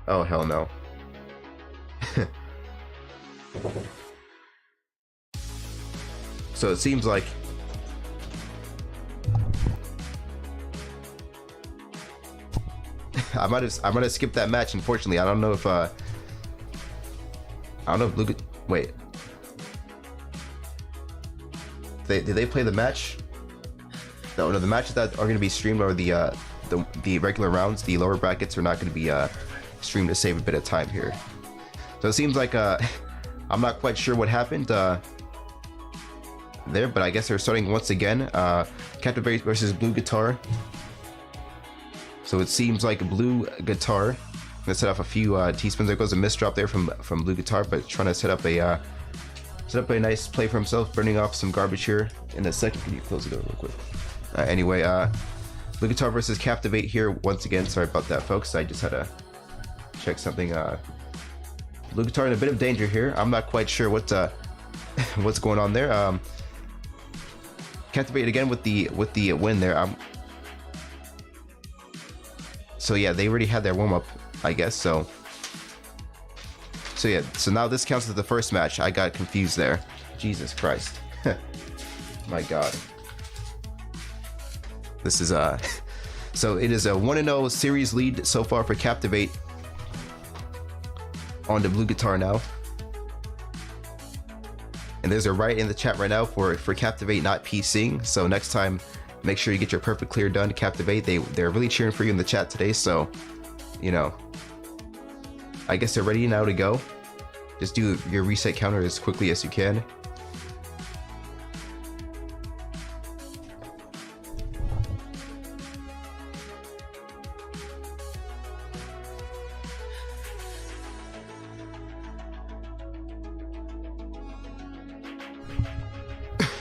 Oh hell no. So it seems like I might have skipped that match. Unfortunately, I don't know if Blue. Wait, did they play the match? No, the matches that are going to be streamed are the regular rounds. The lower brackets are not going to be streamed to save a bit of time here. So it seems like I'm not quite sure what happened there, but I guess they're starting once again. Captivate versus Blue Guitar. So it seems like Blue Guitar. I'm gonna set off a few teaspoons. There goes a misdrop there from Blue Guitar, but trying to set up a nice play for himself, burning off some garbage here in a second. Can you close the door real quick? Anyway, Blue Guitar versus Captivate here once again. Sorry about that, folks. I just had to check something. Blue Guitar in a bit of danger here. I'm not quite sure what what's going on there. Captivate again with the win there. So yeah, they already had their warm-up, I guess. So yeah, so now this counts as the first match. I got confused there. Jesus Christ. My god. This is so it is a 1-0 series lead so far for Captivate on the Blue Guitar now. And there's a right in the chat right now for Captivate not PCing. So next time, make sure you get your perfect clear done to Captivate. They're really cheering for you in the chat today. So, you know, I guess they're ready now to go. Just do your reset counter as quickly as you can.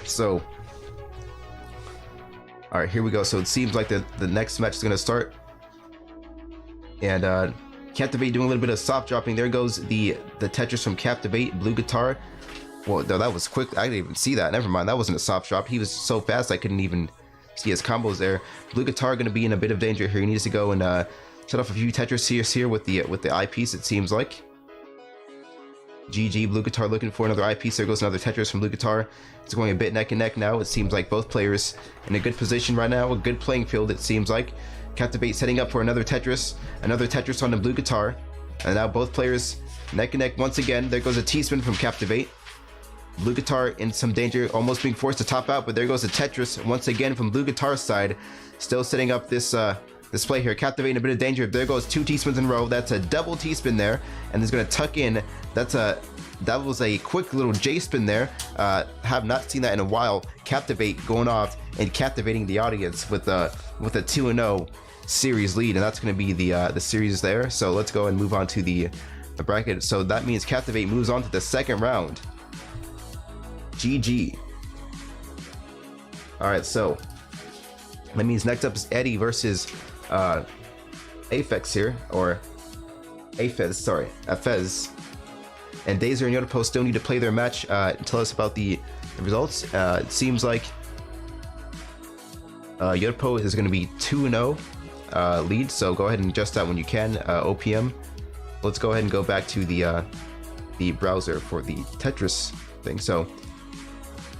So, all right, here we go. So it seems like the next match is going to start, and Captivate doing a little bit of soft dropping. There goes the Tetris from Captivate. Blue guitar. Well, no, that was quick. I didn't even see that. Never mind. That wasn't a soft drop. He was so fast I couldn't even see his combos there. Blue guitar going to be in a bit of danger here. He needs to go and set off a few Tetris here with the eyepiece, it seems like. GG, Blue guitar looking for another eyepiece. There goes another Tetris from Blue guitar. It's going a bit neck and neck now. It seems like both players in a good position right now. A good playing field, it seems like. Captivate setting up for another Tetris on the Blue guitar. And now both players neck and neck once again. There goes a T-spin from Captivate. Blue guitar in some danger, almost being forced to top out, but there goes a Tetris once again from Blue guitar's side. Still setting up this play here. Captivate in a bit of danger. There goes 2 T-spins in a row. That's a double T-spin there, and he's gonna tuck in. That was a quick little J-spin there. Have not seen that in a while. Captivate going off and captivating the audience with a 2-0 series lead, and that's gonna be the series there. So let's go and move on to the bracket. So that means Captivate moves on to the second round. GG. All right, so that means next up is Eddie versus Aphex here, or Aphez, sorry, Aphez. And Dazer and Yodapo still need to play their match. Tell us about the results. It seems like Yodapo is going to be 2-0 lead, so go ahead and adjust that when you can. OPM. Let's go ahead and go back to the browser for the Tetris thing. So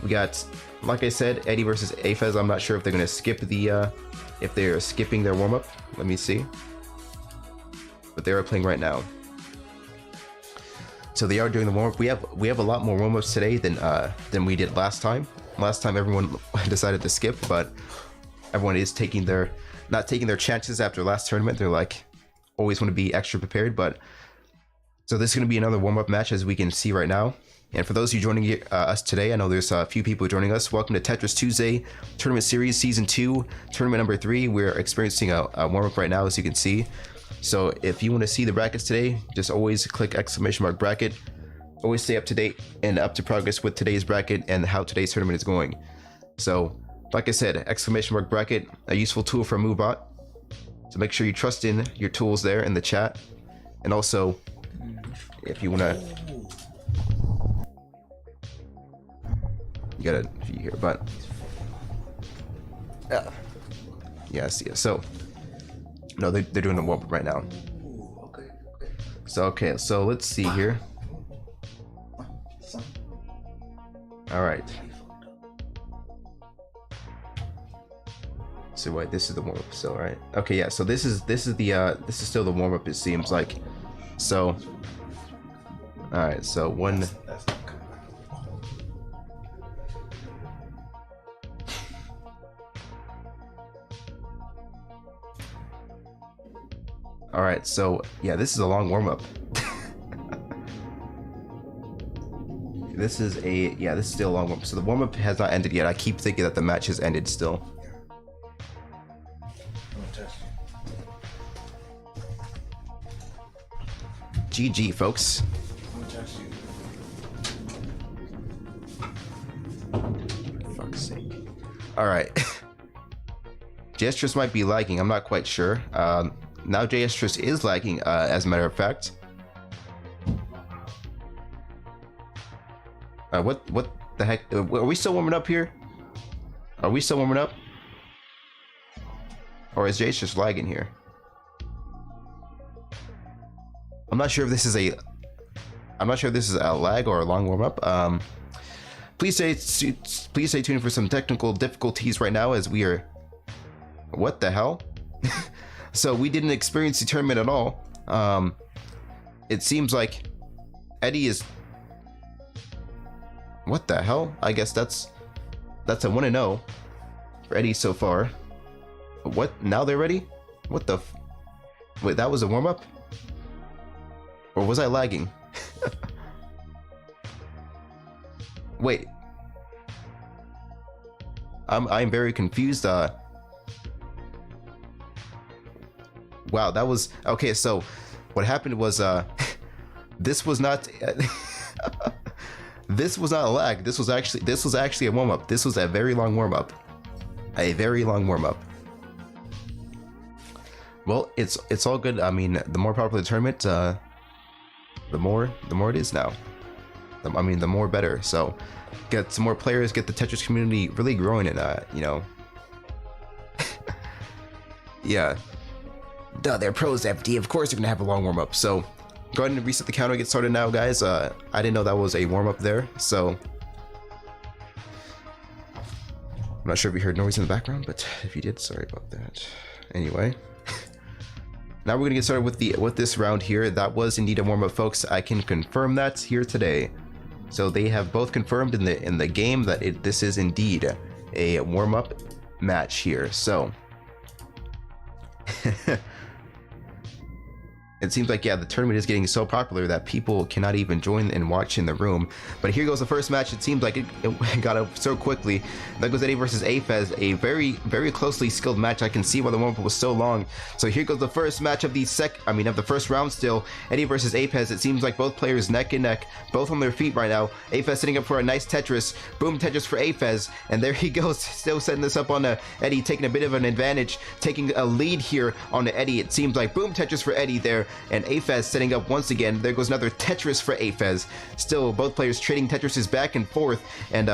we got, like I said, Eddie versus Aphez. I'm not sure if they're going to skip if they're skipping their warm-up. Let me see. But they are playing right now. So they are doing the warm-up. We have a lot more warm-ups today than we did last time. Last time everyone decided to skip, but everyone is not taking their chances after last tournament. They're like always want to be extra prepared. But so this is going to be another warm-up match, as we can see right now. And for those of you joining us today, I know there's a few people joining us. Welcome to Tetris Tuesday Tournament Series Season 2, Tournament number 3. We're experiencing a warm-up right now, as you can see. So if you want to see the brackets today, just always click ! bracket. Always stay up to date and up to progress with today's bracket and how today's tournament is going. So, like I said, ! bracket, a useful tool for MoveBot. So make sure you trust in your tools there in the chat. And also, if you want to... You got a few here, but yeah, I see it. So no, they're doing the warm up right now. So let's see here. All right. So wait, this is the warm up still, right? Okay, yeah. So this is still the warm up. It seems like. So, all right. So one. All right, so yeah, this is a long warm-up. This is still a long warm-up. So the warm-up has not ended yet. I keep thinking that the match has ended still. GG, folks. For fuck's sake. All right. Gestures might be lagging. I'm not quite sure. Now JS is lagging, as a matter of fact. What the heck? Are we still warming up here? Are we still warming up? Or is JS just lagging here? I'm not sure if this is a lag or a long warm up. Please stay tuned for some technical difficulties right now, as we are. What the hell? So we didn't experience the tournament at all. It seems like Eddie is... What the hell? I guess that's a 1-0 for Eddie so far. What? Now they're ready? What the... Wait, that was a warm-up? Or was I lagging? Wait. I'm very confused. Wow, that was okay. So what happened was this was not this was not a lag. This was actually a warm-up. This was a very long warm-up. Well, it's all good. I mean, the more popular the tournament, the more it is now. I mean, the more better. So, get some more players, get the Tetris community really growing, and you know, yeah. Duh, they're pros, FD. Of course, they're gonna have a long warm up. So, go ahead and reset the counter. Get started now, guys. I didn't know that was a warm up there, so I'm not sure if you heard noise in the background, but if you did, sorry about that. Anyway. Now we're gonna get started with this round here. That was indeed a warm-up, folks. I can confirm that here today. So they have both confirmed in the game that this is indeed a warm-up match here. So it seems like, yeah, the tournament is getting so popular that people cannot even join and watch in the room. But here goes the first match. It seems like it got up so quickly. That goes Eddie versus Afez, a very, very closely skilled match. I can see why the warm-up was so long. So here goes the first match of the first round still. Eddie versus Afez. It seems like both players neck and neck, both on their feet right now. Afez sitting up for a nice Tetris. Boom, Tetris for Afez. And there he goes, still setting this up on Eddie, taking a bit of an advantage, taking a lead here on Eddie. It seems like boom, Tetris for Eddie there. And Afez setting up once again. There goes another Tetris for Afez. Still, both players trading Tetrises back and forth. And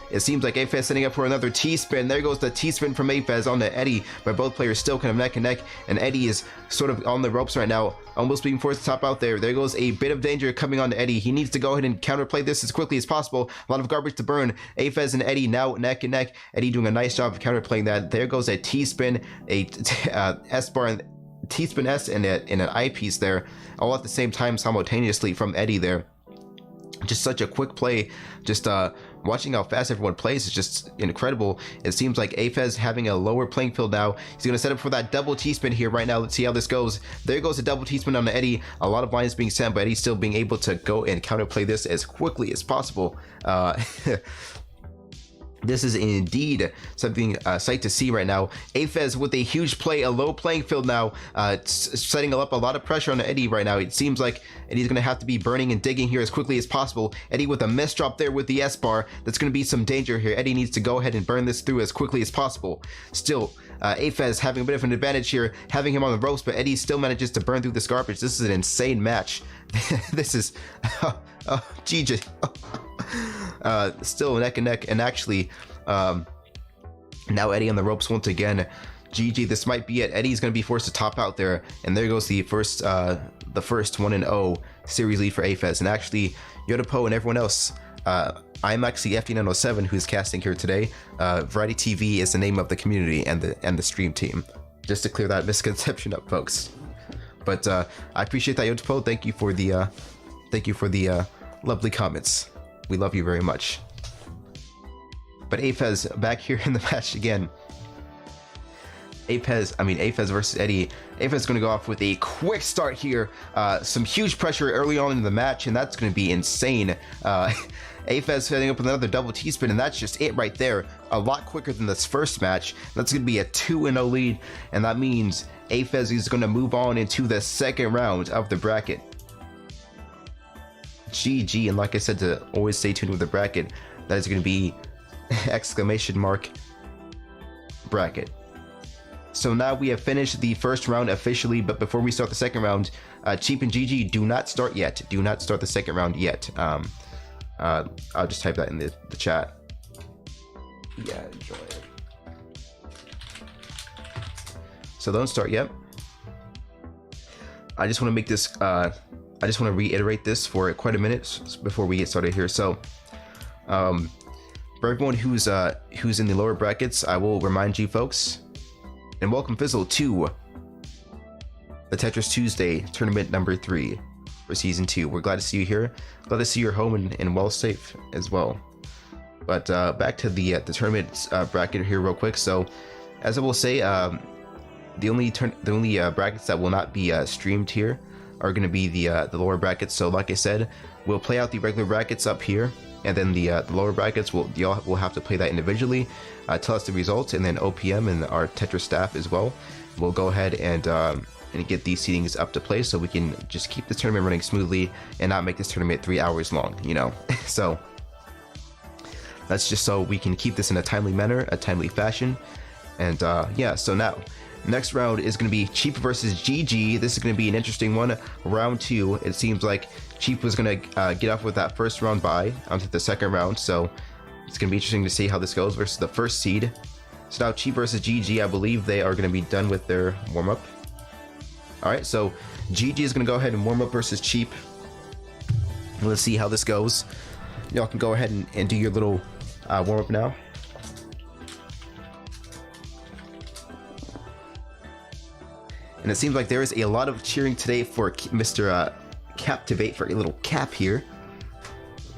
it seems like Afez setting up for another T-spin. There goes the T-spin from Afez on to Eddie. But both players still kind of neck and neck. And Eddie is sort of on the ropes right now, almost being forced to top out there. There goes a bit of danger coming on to Eddie. He needs to go ahead and counterplay this as quickly as possible. A lot of garbage to burn. Afez and Eddie now neck and neck. Eddie doing a nice job of counterplaying that. There goes a T-spin, a S-bar, and T-spin S and an eyepiece there, all at the same time simultaneously from Eddie there. Just such a quick play. Just watching how fast everyone plays is just incredible. It seems like Afez having a lower playing field now. He's going to set up for that double T-spin here right now. Let's see how this goes. There goes a double T-spin on Eddie. A lot of lines being sent, but Eddie still being able to go and counterplay this as quickly as possible. This is indeed something sight to see right now. Afez with a huge play, a low playing field now, setting up a lot of pressure on Eddie right now. It seems like Eddie's going to have to be burning and digging here as quickly as possible. Eddie with a miss drop there with the S-bar. That's going to be some danger here. Eddie needs to go ahead and burn this through as quickly as possible. Still, Afez having a bit of an advantage here, having him on the ropes, but Eddie still manages to burn through this garbage. This is an insane match. This is GG. Still neck and neck, and actually now Eddie on the ropes once again. GG, this might be it. Eddie's going to be forced to top out there, and there goes the first 1-0 series lead for Afez. And actually, Yodapo and everyone else, I'm actually FD907 who's casting here today. Variety TV is the name of the community and the stream team. Just to clear that misconception up, folks. But I appreciate that, Yodapo. Thank you for the lovely comments. We love you very much. But Afez back here in the match again. Afez versus Eddie. Afez going to go off with a quick start here. Some huge pressure early on in the match, and that's going to be insane. Afez setting up with another double T-spin, and that's just it right there. A lot quicker than this first match. That's going to be a 2-0 lead, and that means Afez is going to move on into the second round of the bracket. GG, and like I said, to always stay tuned with the bracket. That is going to be ! bracket. So now we have finished the first round officially, but before we start the second round, Cheap and GG, do not start yet. Do not start the second round yet. I'll just type that in the chat. Yeah, enjoy it. So don't start yet. I just want to make this I just want to reiterate this for quite a minute before we get started here. So, for everyone who's in the lower brackets, I will remind you folks, and welcome Fizzle to the Tetris Tuesday tournament number 3 for season 2. We're glad to see you here. Glad to see you're home and well safe as well. But back to the tournament bracket here real quick. So, as I will say, the only brackets that will not be streamed here are going to be the lower brackets. So like I said, we'll play out the regular brackets up here, and then the lower brackets will have to play that individually. Tell us the results, and then OPM and our Tetris staff as well will go ahead and get these seedings up to play, so we can just keep this tournament running smoothly and not make this tournament 3 hours long, you know. So that's just so we can keep this in a timely manner, a timely fashion. And yeah, so now Next round is going to be Cheap versus GG. This is going to be an interesting one. Round 2, it seems like Cheap was going to get off with that first round bye onto the second round, so it's going to be interesting to see how this goes versus the first seed. So now Cheap versus GG, I believe they are going to be done with their warm-up. Alright, so GG is going to go ahead and warm up versus Cheap. Let's see how this goes. Y'all can go ahead and do your little warm-up now. And it seems like there is a lot of cheering today for Mr. Captivate, for a little Cap here.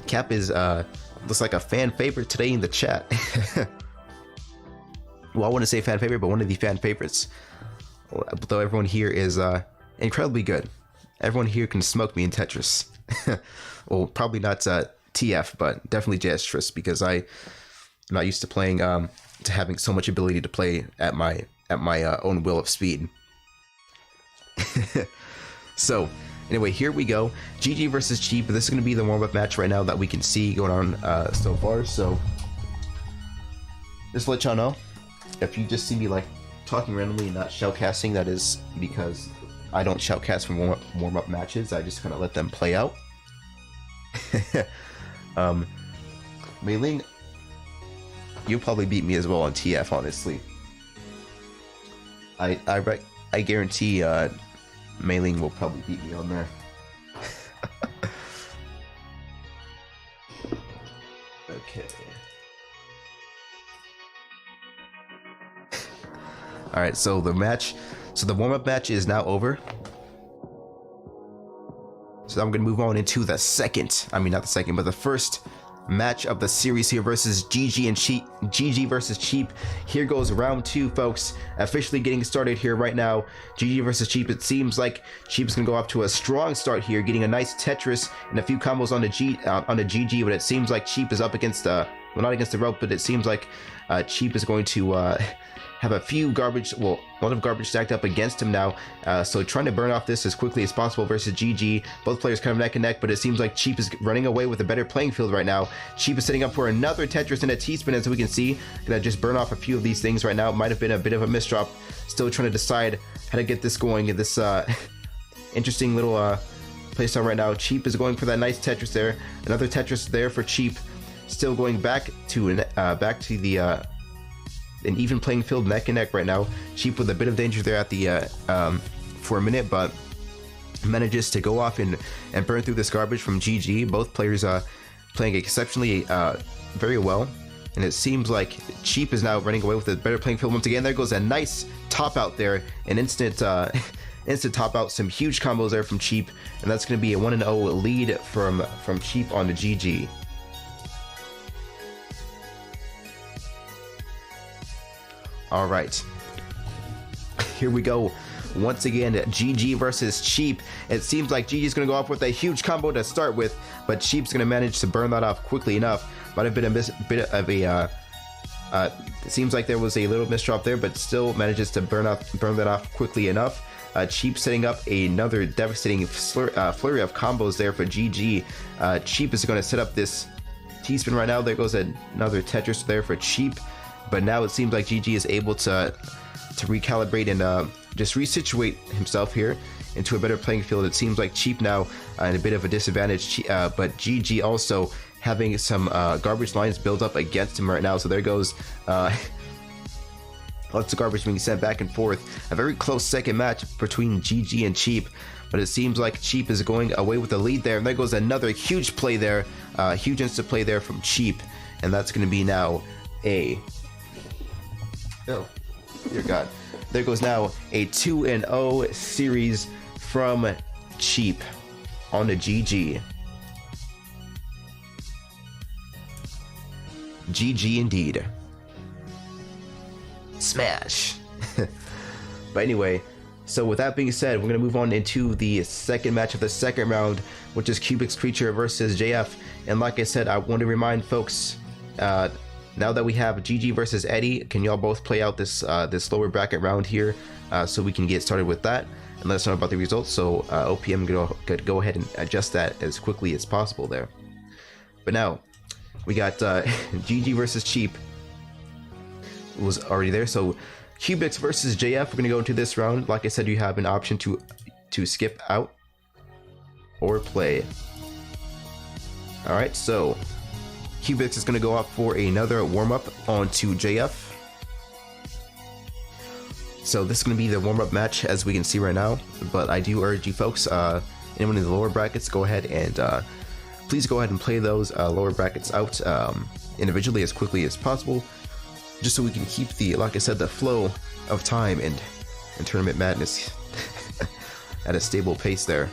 Cap is looks like a fan favorite today in the chat. Well, I wouldn't say fan favorite, but one of the fan favorites. Though everyone here is incredibly good. Everyone here can smoke me in Tetris. Well, probably not TF, but definitely Tetris, because I'm not used to playing to having so much ability to play at my own will of speed. So anyway, here we go. GG versus Cheap. This is going to be the warm-up match right now that we can see going on so far. So just to let y'all know, if you just see me like talking randomly and not shoutcasting, that is because I don't shoutcast from warm-up matches. I just kind of let them play out. Mei Ling, you'll probably beat me as well on TF, honestly. I guarantee Mei Ling will probably beat me on there. Okay. Alright, so the warm-up match is now over. So I'm going to move on into the first match of the series here versus GG and Cheap. GG versus Cheap. Here goes round 2, folks. Officially getting started here right now. GG versus Cheap. It seems like Cheap's going to go off to a strong start here, getting a nice Tetris and a few combos on the GG, but it seems like Cheap is up against well, not against the rope, but it seems like Cheap is going to have a lot of garbage stacked up against him now. So trying to burn off this as quickly as possible versus GG. Both players kind of neck and neck, but it seems like Cheap is running away with a better playing field right now. Cheap is setting up for another Tetris and a T-spin, as we can see. Gonna just burn off a few of these things right now. It might have been a bit of a misdrop. Still trying to decide how to get this going in this interesting little playstyle right now. Cheap is going for that nice Tetris there. Another Tetris there for Cheap. Still going back to the an even playing field, neck and neck right now. Cheap with a bit of danger there at the for a minute, but manages to go off and burn through this garbage from GG. Both players playing exceptionally very well, and it seems like Cheap is now running away with a better playing field once again. There goes a nice top out there, an instant top out, some huge combos there from Cheap, and that's going to be a 1-0 lead from Cheap on the GG. All right, here we go. Once again, GG versus Cheap. It seems like GG is going to go off with a huge combo to start with, but Cheap's going to manage to burn that off quickly enough. Might have been a bit of a. It seems like there was a little misdrop there, but still manages to burn that off quickly enough. Cheap setting up another devastating flurry of combos there for GG. Cheap is going to set up this T-spin right now. There goes another Tetris there for Cheap. But now it seems like GG is able to recalibrate and just resituate himself here into a better playing field. It seems like Cheap now in a bit of a disadvantage, but GG also having some garbage lines build up against him right now. So there goes lots of garbage being sent back and forth. A very close second match between GG and Cheap, but it seems like Cheap is going away with the lead there. And there goes another huge play there, huge instant play there from Cheap, and that's going to be now a... Oh, dear God. There goes now a 2-0 series from Cheap on the GG. GG indeed. Smash. But anyway, so with that being said, we're going to move on into the second match of the second round, which is cubixcreature versus JF. And like I said, I want to remind folks, now that we have GG versus Eddie, can y'all both play out this lower bracket round here, so we can get started with that and let us know about the results. So OPM could go ahead and adjust that as quickly as possible there. But now we got GG versus Cheap was already there. So Cubix versus JF. We're gonna go into this round. Like I said, you have an option to skip out or play. All right, so Cubix is gonna go up for another warm-up onto JF. So this is going to be the warm-up match, as we can see right now, but I do urge you folks, anyone in the lower brackets, go ahead and please go ahead and play those lower brackets out individually as quickly as possible, just so we can keep the, like I said, the flow of time and tournament madness at a stable pace there.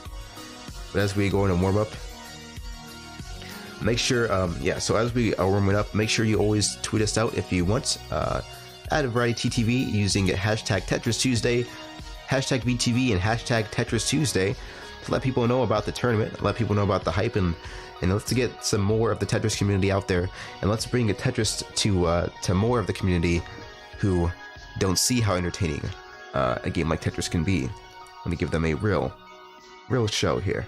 But as we go in and warm up, make sure, so as we are warming up, make sure you always tweet us out if you want. At Variety TTV using hashtag Tetris Tuesday, hashtag VTV, and hashtag Tetris Tuesday to let people know about the tournament, let people know about the hype, and let's get some more of the Tetris community out there, and let's bring a Tetris to more of the community who don't see how entertaining a game like Tetris can be. Let me give them a real show here.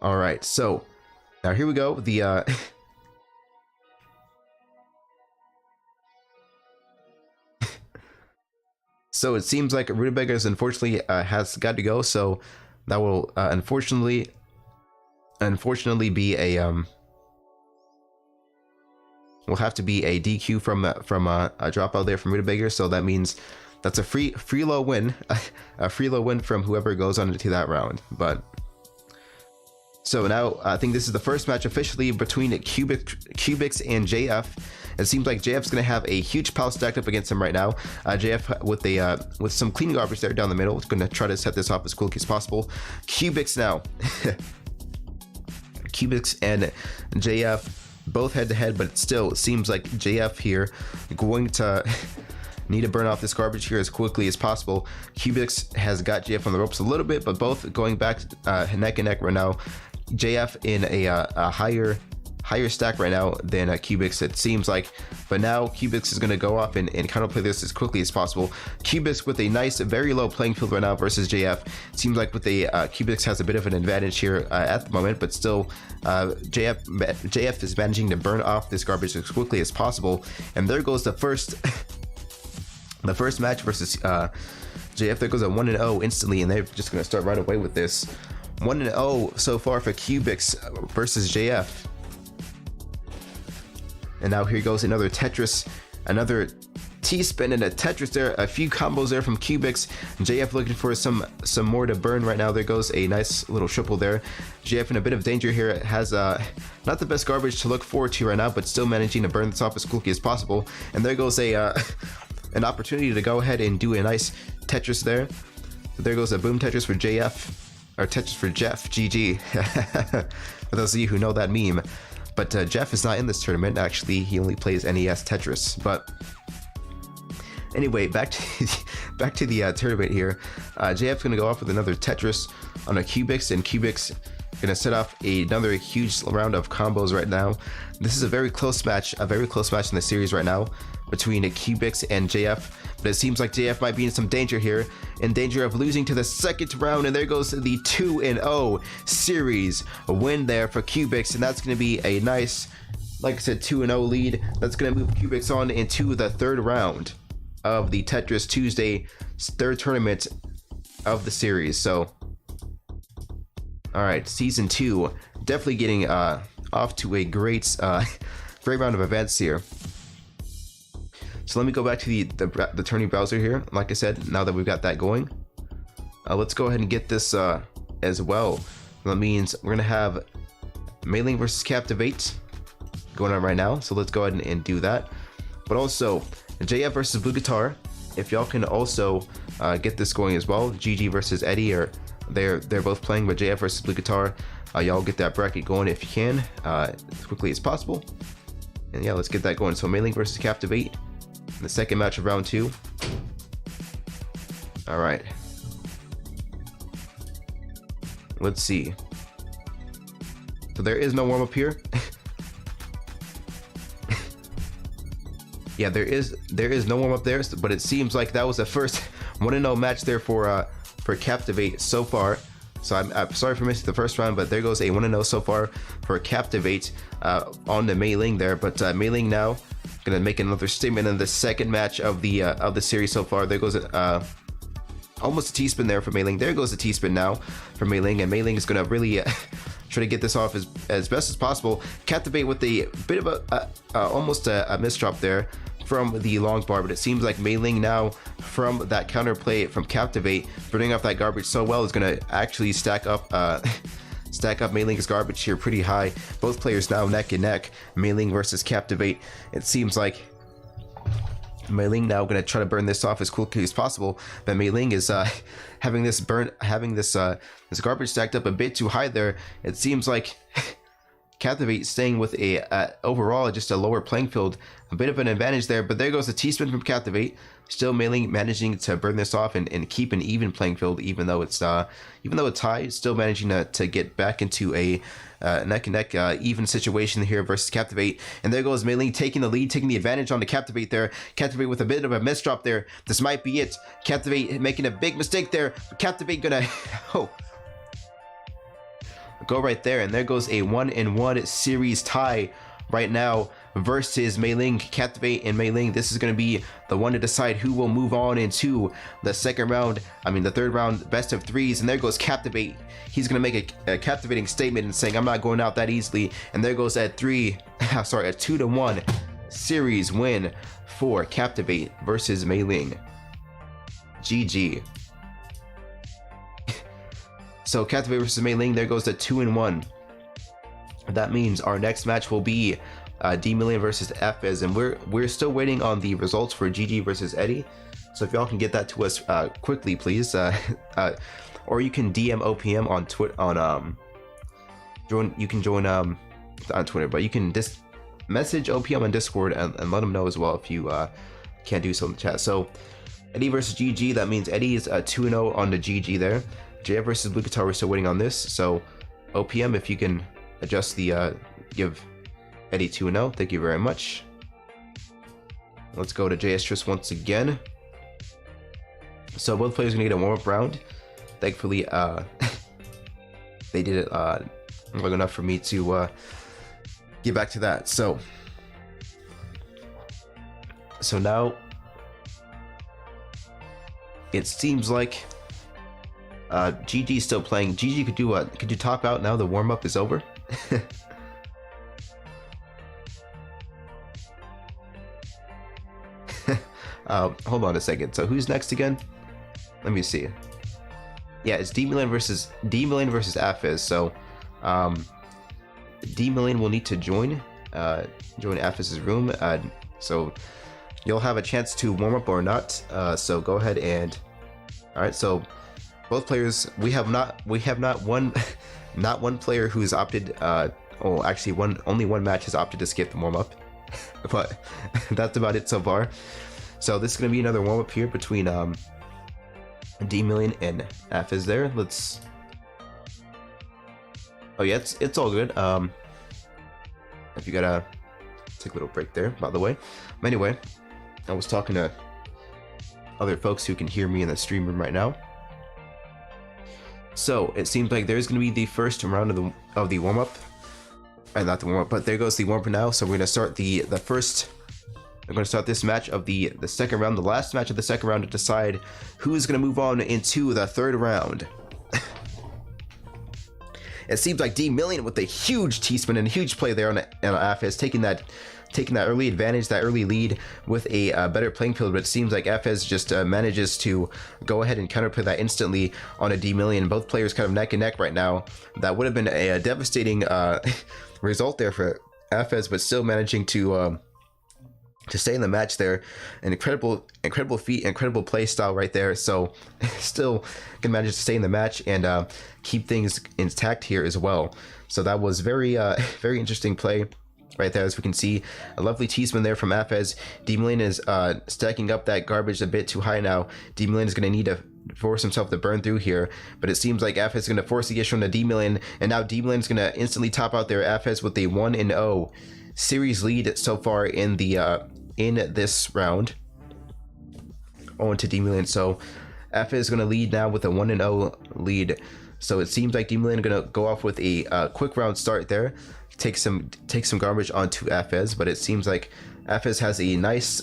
All right, so now here we go. The so it seems like Rutabagas unfortunately has got to go, so that will unfortunately be a will have to be a DQ from a dropout there from Rutabagas. So that means that's a free low win, a free low win from whoever goes on into that round. But so now I think this is the first match officially between Cubix and JF. It seems like JF's going to have a huge pile stacked up against him right now. JF with some clean garbage there down the middle. It's going to try to set this off as quickly as possible. Cubix now. Cubix and JF both head to head, but it still seems like JF here going to need to burn off this garbage here as quickly as possible. Cubix has got JF on the ropes a little bit, but both going back neck and neck right now. JF in a higher stack right now than Cubix, it seems like, but now Cubix is going to go up and counterplay this as quickly as possible. Cubix with a nice, very low playing field right now versus JF. It seems like with the Cubix has a bit of an advantage here at the moment, but still JF is managing to burn off this garbage as quickly as possible. And there goes the first match versus JF. There goes a 1-0 instantly, and they're just going to start right away with this 1-0 so far for Cubix versus JF. And now here goes another Tetris, another T-spin and a Tetris there. A few combos there from Cubix. JF looking for some more to burn right now. There goes a nice little triple there. JF in a bit of danger here. Has not the best garbage to look forward to right now, but still managing to burn this off as quickly as possible. And there goes a an opportunity to go ahead and do a nice Tetris there. So there goes a boom Tetris for JF, or Tetris for Jeff. GG. For those of you who know that meme. But Jeff is not in this tournament. Actually, he only plays NES Tetris. But anyway, back to the tournament here. JF's gonna go off with another Tetris on a Cubix, and Cubix gonna set off another huge round of combos right now. This is a very close match in the series right now between Cubix and JF. But it seems like JF might be in some danger here, in danger of losing to the second round, and there goes the 2-0 series win there for Cubix, and that's going to be a nice, like I said, 2-0 lead. That's going to move Cubix on into the third round of the Tetris Tuesday third tournament of the series. So, all right, season 2 definitely getting off to a great round of events here. So let me go back to the tourney browser here. Like I said, now that we've got that going, let's go ahead and get this as well. That means we're gonna have Mailing versus Captivate going on right now. So let's go ahead and do that. But also JF versus Blue Guitar. If y'all can also get this going as well. GG versus Eddie, or they're both playing, but JF versus Blue Guitar. Y'all get that bracket going if you can, as quickly as possible. And yeah, let's get that going. So Mailing versus Captivate. The second match of round 2. All right. Let's see. So there is no warm up here. Yeah, there is no warm up there, but it seems like that was the first 1-0 match there for Captivate so far. So I'm sorry for missing the first round, but there goes a 1-0 so far for Captivate on the Mei Ling there. But Mei Ling now gonna make another statement in the second match of the series so far. There goes almost a T-spin there for Mei Ling. There goes a T-spin now for Mei Ling, and Mei Ling is gonna really try to get this off as best as possible. Captivate with a bit of almost a misdrop there from the long bar, but it seems like Mei Ling now, from that counterplay from Captivate, burning off that garbage so well, is gonna actually stack up Mei Ling's garbage here pretty high. Both players now neck and neck. Mei Ling versus Captivate. It seems like Mei Ling now going to try to burn this off as quickly as possible, but Mei Ling is having this garbage stacked up a bit too high there. It seems like Captivate staying with a overall just a lower playing field, a bit of an advantage there. But there goes the T-spin from Captivate. Still Mei Ling managing to burn this off and keep an even playing field, even though it's tied. Still managing to get back into a neck and neck even situation here versus Captivate. And there goes Mei Ling taking the lead, taking the advantage on the Captivate there. Captivate with a bit of a misdrop there. This might be it. Captivate making a big mistake there. Captivate gonna go right there, and there goes a 1-1 series tie right now versus Mei Ling. Captivate and Mei Ling, this is going to be the one to decide who will move on into the third round best of threes. And there goes Captivate. He's going to make a captivating statement and saying, I'm not going out that easily. And there goes a 2-1 series win for Captivate versus Mei Ling. GG. So Captivate versus Mei Ling, there goes the 2-1. That means our next match will be D-Million versus FS, and we're still waiting on the results for GG versus Eddie. So if y'all can get that to us quickly, please, or you can DM OPM on Twitter you can join on Twitter, but you can message OPM on Discord and let them know as well if you can't do so in the chat. So Eddie versus GG, that means Eddie is 2-0 on the GG there. JF versus Blue Guitar, we're still waiting on this. So OPM, if you can adjust the give Eddie 2-0, thank you very much. Let's go to JS once again. So both players are gonna get a warm-up round. Thankfully, they did it long enough for me to get back to that. So now it seems like GG is still playing. GG, could you top out now? The warm-up is over. Hold on a second. So who's next again? Let me see. Yeah, it's D-Million versus Afiz. So D-Million will need to join Afiz's room. So you'll have a chance to warm up or not. So go ahead and all right. So both players, we have not one player who's opted. Actually, only one match has opted to skip the warm up, but that's about it so far. So this is gonna be another warm up here between D-Million and Afiz there. Let's. Oh yeah, it's all good. If you gotta take a little break there, by the way. Anyway, I was talking to other folks who can hear me in the stream room right now. So it seems like there's going to be the first round of the warm up, not the warm up, but there goes the warm up now. So we're going to start we're going to start this match of the second round, the last match of the second round, to decide who's going to move on into the third round. It seems like D-Million with a huge T-spin and a huge play there on Afiz, taking that early advantage, that early lead with a better playing field. But it seems like Afiz just manages to go ahead and counterplay that instantly on a D-Million. Both players kind of neck and neck right now. That would have been a devastating result there for Afiz, but still managing to stay in the match there. An incredible feat, incredible play style right there. So still can manage to stay in the match and keep things intact here as well. So that was very interesting play right there. As we can see, a lovely T-spin there from Afiz. D-Million is stacking up that garbage a bit too high now. D-Million is going to need to force himself to burn through here, but it seems like Afiz is going to force the issue on the D-Million, and now D-Million is going to instantly top out there. Afiz with a 1-0 series lead so far in this round. On to D-Million. So Afiz is going to lead now with a 1-0 lead. So it seems like D-Million going to go off with a quick round start there. Take some garbage onto Afiz, but it seems like FS has a nice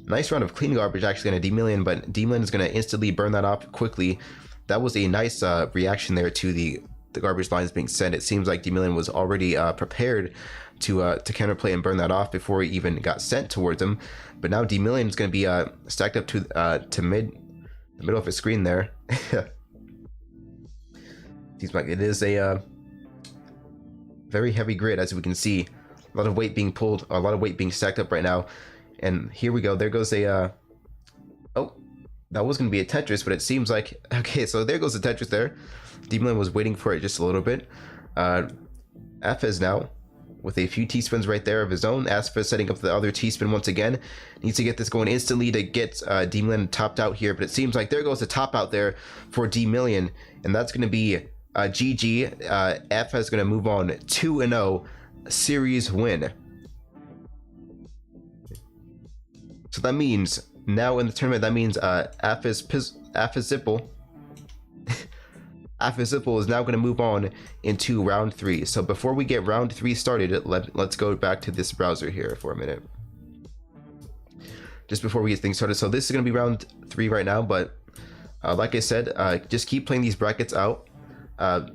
nice round of clean garbage actually on a D-Million, but D-Million is going to instantly burn that off quickly. That was a nice reaction there to the garbage lines being sent. It seems like D-Million was already prepared to counterplay and burn that off before it even got sent towards him. But now D-Million is going to be stacked up to the middle of his screen there. Seems like it is a very heavy grid, as we can see. A lot of weight being pulled, a lot of weight being stacked up right now. And here we go. There goes a oh, that was going to be a Tetris, but it seems like, okay, so there goes the Tetris there. D-Million was waiting for it just a little bit. Afez now with a few teaspoons right there of his own. Afez setting up the other teaspoon once again. Needs to get this going instantly to get D-Million topped out here, but it seems like there goes the top out there for D-Million, and that's going to be GG. Afez is going to move on 2-0 series win. So that means now in the tournament, that means Afizipple is now going to move on into round 3. So before we get round 3 started, let's go back to this browser here for a minute. Just before we get things started. So this is going to be round 3 right now, but like I said, just keep playing these brackets out.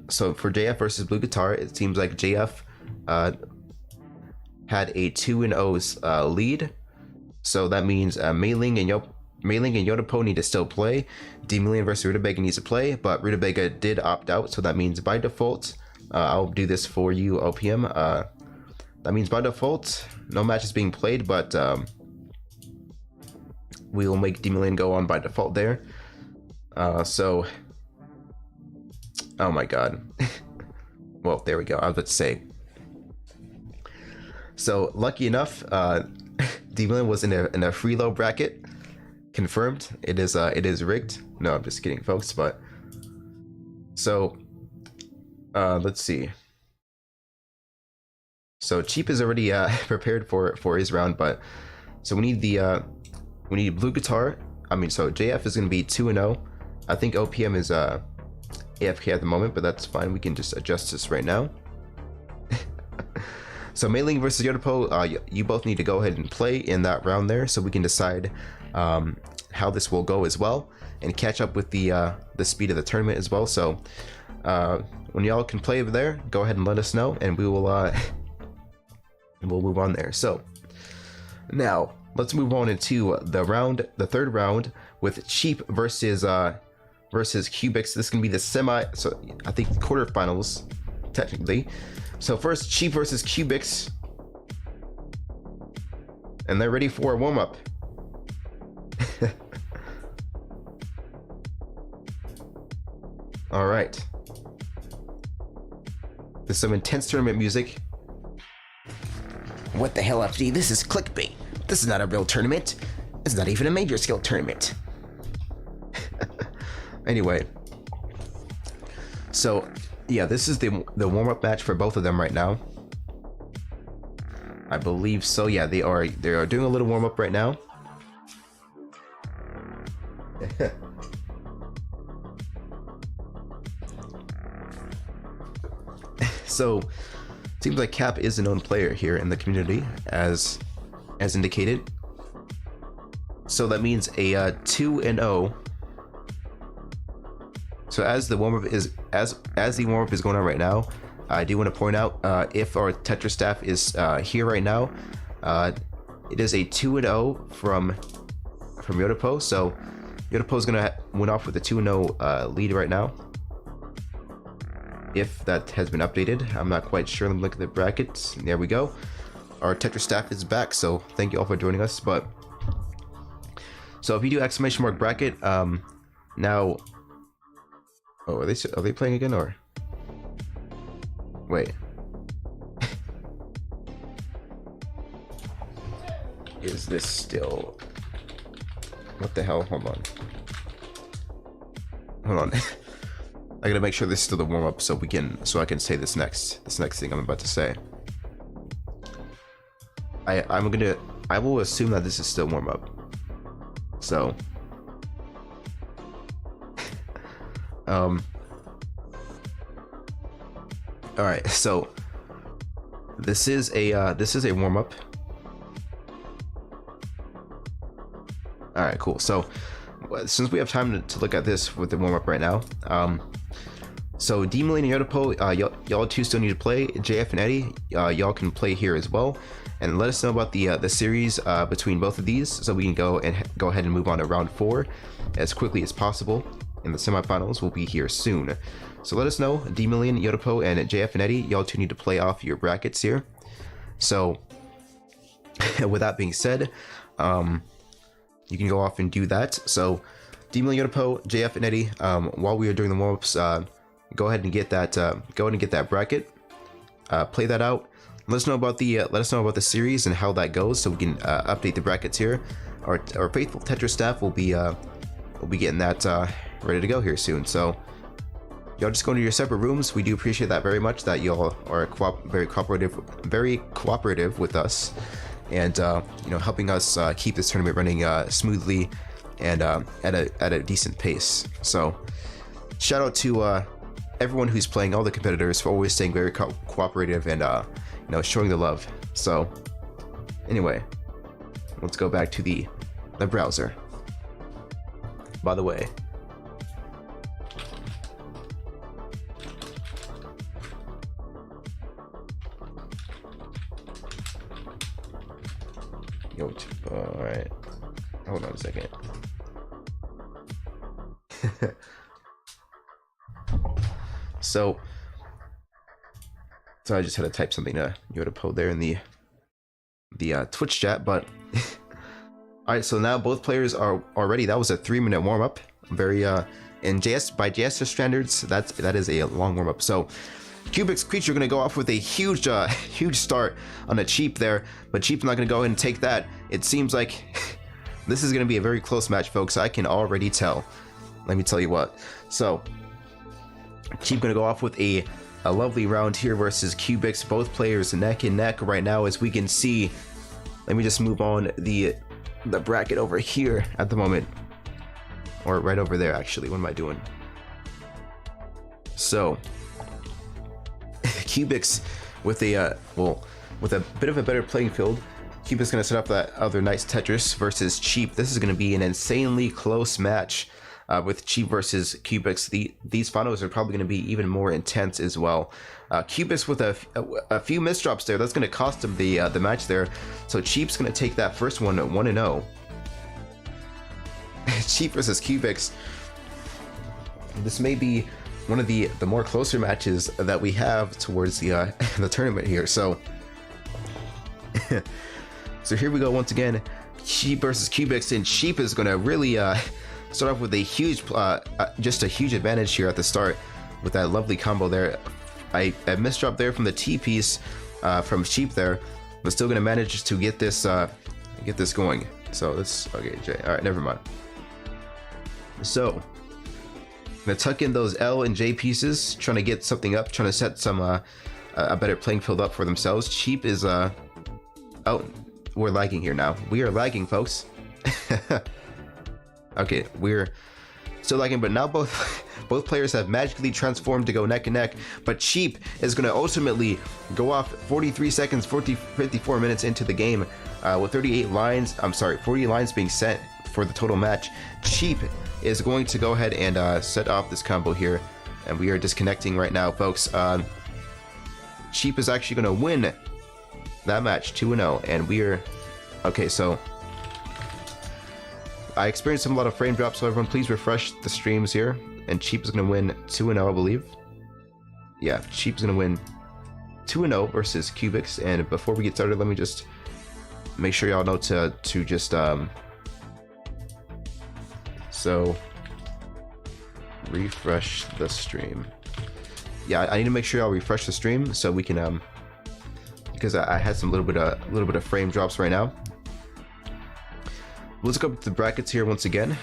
So for JF versus Blue Guitar, it seems like JF had a 2-0 lead. So that means Mei-Ling and Yodapo need to still play. D-Million versus Rutabaga needs to play, but Rutabaga did opt out, so that means by default, I'll do this for you, OPM. That means by default, no match is being played, but we will make D-Million go on by default there. So, oh my god. Well, there we go. I was about to say. So, lucky enough, D-Million was in a freeload bracket. Confirmed. It is rigged. No, I'm just kidding, folks. But so let's see. So Cheap is already prepared for his round, but so we need Blue Guitar. I mean, so JF is gonna be 2-0. I think OPM is AFK at the moment, but that's fine. We can just adjust this right now. So Mei-Ling versus Yodapo, you both need to go ahead and play in that round there, so we can decide how this will go as well, and catch up with the speed of the tournament as well. So when y'all can play over there, go ahead and let us know, and we will we'll move on there. So now let's move on into the third round with Cheap versus Cubix. This is gonna be the so I think quarterfinals technically. So first, Cheap versus Cubix, and they're ready for a warm-up. All right. There's some intense tournament music. What the hell, FD? This is clickbait. This is not a real tournament. It's not even a major skill tournament. Anyway. So, yeah, this is the warm-up match for both of them right now. I believe so. Yeah, they are doing a little warm-up right now. So, seems like Cap is a known player here in the community, as indicated. So that means a 2-0. So as the warm-up is going on right now, I do want to point out if our Tetris staff is here right now, it is a 2-0 from Yodapo. So Yodapo is gonna win off with a 2-0 lead right now. If that has been updated, I'm not quite sure. Let me look at the brackets. There we go. Our Tetris staff is back. So thank you all for joining us. But so if you do exclamation mark bracket, now. Oh, are they playing again, or wait? Is this still? What the hell? Hold on. I gotta make sure this is still the warm up, so I can say this next thing I'm about to say. I will assume that this is still warm up. So. All right, so this is a warm-up. All right, cool. So since we have time to look at this with the warm-up right now, so D-Million and Yodapo, y'all two still need to play. JF and Eddie, y'all can play here as well, and let us know about the series between both of these, so we can go ahead and move on to round 4 as quickly as possible. And the semifinals will be here soon. So let us know, D-Million, Yodapo, and JF and Eddie, y'all two need to play off your brackets here. So with that being said, you can go off and do that. So D-Million, Yodapo, JF and Eddie, while we are doing the warm-ups, go ahead and get that bracket, play that out. Let us know about the series and how that goes, so we can update the brackets here. Our faithful Tetris staff will be getting that ready to go here soon. So y'all just go into your separate rooms. We do appreciate that very much, that y'all are very cooperative with us, and helping us keep this tournament running smoothly and at a decent pace. So shout out to everyone who's playing, all the competitors, for always staying very cooperative and showing the love. So anyway, let's go back to the browser. By the way, all right, hold on a second. So I just had to type something to Yodapo there in the Twitch chat, but all right. So now both players are ready. That was a 3-minute warm up. Very in by JS standards, that is a long warm up. So cubixcreature gonna go off with a huge start on a Cheap there, but Cheap's not gonna go ahead and take that. It seems like this is gonna be a very close match, folks. I can already tell. Let me tell you what. So Cheap gonna go off with a lovely round here versus Cubix. Both players neck and neck right now, as we can see. Let me just move on the bracket over here at the moment, or right over there actually. What am I doing? So Cubix with a bit of a better playing field. Cubix gonna set up that other nice Tetris versus Cheap. This is gonna be an insanely close match with Cheap versus Cubix. These finals are probably gonna be even more intense as well. Cubix with a few misdrops there, that's gonna cost him the match there. So Cheap's gonna take that first one 1-0. Cheap versus Cubix. This may be one of the more closer matches that we have towards the the tournament here. So so here we go once again. Cheap versus Cubix, and Cheap is gonna really start off with a huge just a huge advantage here at the start with that lovely combo there. I misdropped there from the T piece from Cheap there, but still gonna manage to get this going. So that's okay, Jay. All right, never mind. So I'm gonna tuck in those L and J pieces, trying to get something up, trying to set some a better playing field up for themselves. Cheap is oh, we're lagging here now. We are lagging, folks. Okay, we're still lagging, but now both players have magically transformed to go neck and neck. But Cheap is going to ultimately go off 43 seconds, 54 minutes into the game with 40 lines being sent for the total match. Cheap is going to go ahead and set off this combo here, and we are disconnecting right now, folks. Cheap is actually going to win that match 2-0, and we are okay. So I experienced a lot of frame drops, so everyone please refresh the streams here. And Cheap is going to win 2-0, I believe. Yeah, Cheap is going to win 2-0 versus Cubix. And before we get started, let me just make sure y'all know to just so refresh the stream. Yeah, I need to make sure y'all refresh the stream so we can because I had some little bit of frame drops right now. Let's go up to the brackets here once again.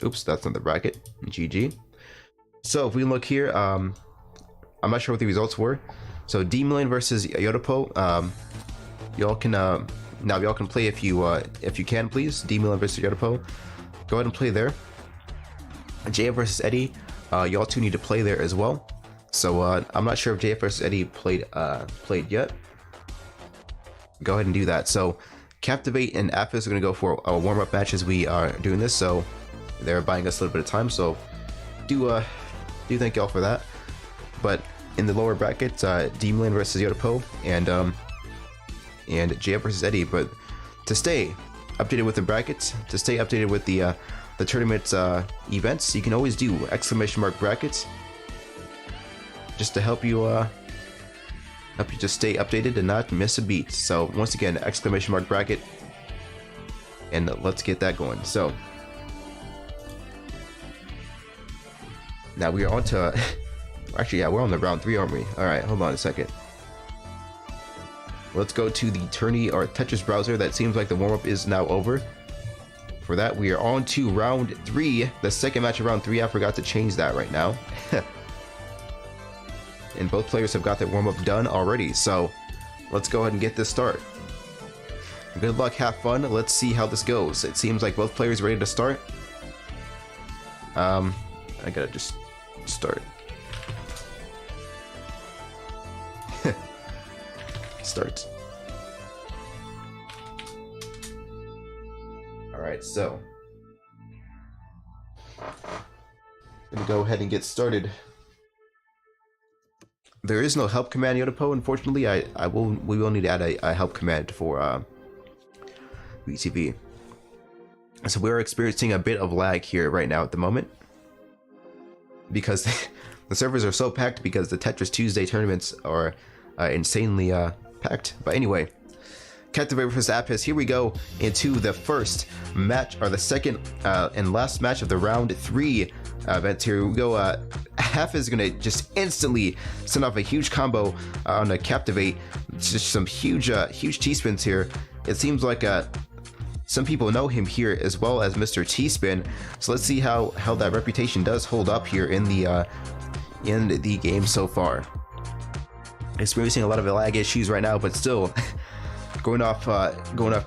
Oops, that's not the bracket. GG. So if we look here, I'm not sure what the results were. So D-Million versus Yodapo. Y'all can play if you can, please. D-Million versus Yodapo. Go ahead and play there. JF versus Eddie. Y'all two need to play there as well. So I'm not sure if JF versus Eddie played yet. Go ahead and do that. So Captivate and Aphis are going to go for a warm-up match as we are doing this, so they're buying us a little bit of time, so do thank y'all for that. But in the lower bracket, Demon versus Yodapo and JF versus Eddie. But to stay updated with the brackets, to stay updated with the tournament events, you can always do !brackets just to help you just stay updated and not miss a beat. So once again, !bracket, and let's get that going. So now we are on to actually, yeah, we're on the round 3, aren't we? All right, hold on a second. Let's go to the tourney or Tetris browser. That seems like the warm-up is now over. For that, we are on to round 3, the second match of round 3. I forgot to change that right now. And both players have got their warm-up done already, so let's go ahead and get this start. Good luck, have fun. Let's see how this goes. It seems like both players are ready to start. I gotta just start. Start. Alright, so I'm gonna go ahead and get started. There is no help command Yodapo, unfortunately. We will need to add a help command for VTV. So we're experiencing a bit of lag here right now at the moment, because the servers are so packed because the Tetris Tuesday tournaments are insanely packed. But anyway, Captivate vs. Aphis, here we go into the first match, or the second and last match of the round 3 events. Here we go. Aphis is gonna just instantly send off a huge combo on a Captivate. It's just some huge T-spins here. It seems like some people know him here as well as Mr. T-spin. So let's see how that reputation does hold up here in the game so far. Experiencing a lot of lag issues right now, but still going off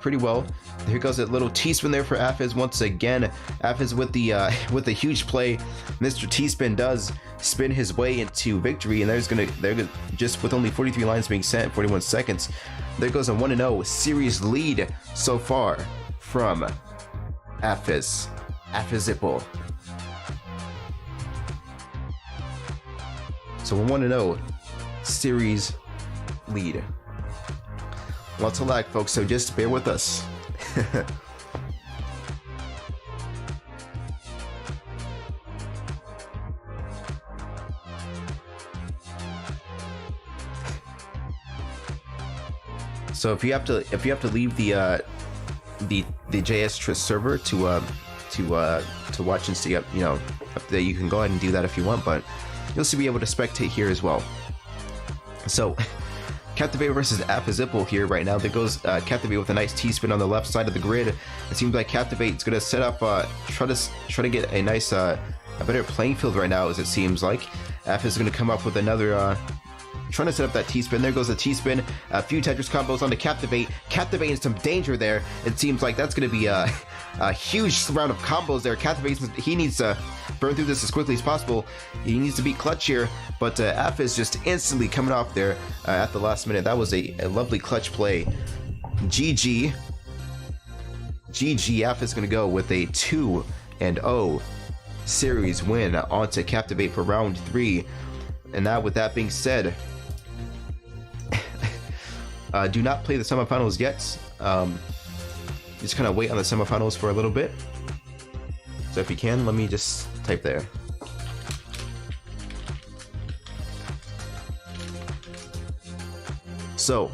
pretty well. Here goes a little T-spin there for Aphis once again. Aphis with the huge play. Mr. T-spin does spin his way into victory, and they're just with only 43 lines being sent, 41 seconds. There goes a 1-0 series lead so far from Aphis. Aphisiple. So a 1-0 series lead. Lots of lag, folks, so just bear with us. So if you have to leave the JS server to watch and see up there, you can go ahead and do that if you want, but you'll still be able to spectate here as well. So Captivate versus Aphisiple here right now. There goes Captivate with a nice T-spin on the left side of the grid. It seems like Captivate's gonna set up try to get a nice a better playing field right now, as it seems like. Aphis is gonna come up with another trying to set up that T-spin. There goes the T-spin. A few Tetris combos on the Captivate. Captivate in some danger there. It seems like that's going to be a huge round of combos there. Captivate, he needs to burn through this as quickly as possible. He needs to be clutch here. But Aphis just instantly coming off there at the last minute. That was a lovely clutch play. GG. Aphis is going to go with a 2-0 series win onto Captivate for round 3. And now, with that being said, do not play the semifinals yet. Just kind of wait on the semifinals for a little bit. So if you can, let me just type there. So,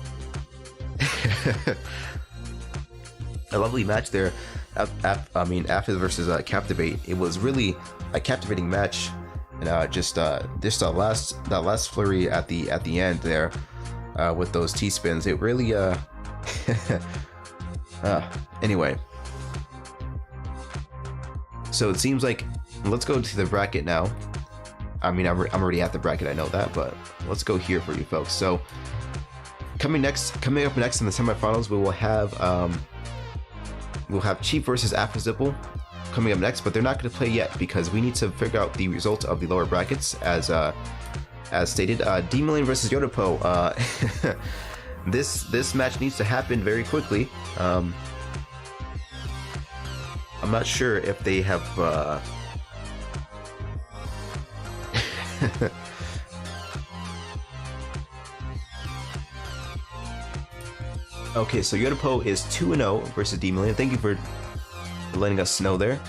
a lovely match there. Aphis versus Captivate. It was really a captivating match. And just that last flurry at the end there with those T-spins, it really anyway. So it seems like, let's go to the bracket now. I mean, I'm already at the bracket, I know that, but let's go here for you folks. So coming up next in the semifinals, we will have Chief versus Aphisiple coming up next, but they're not going to play yet because we need to figure out the result of the lower brackets as stated. D-Million versus Yodapo. this match needs to happen very quickly. I'm not sure if they have okay, so Yodapo is 2-0 versus D-Million. Thank you for letting us know there.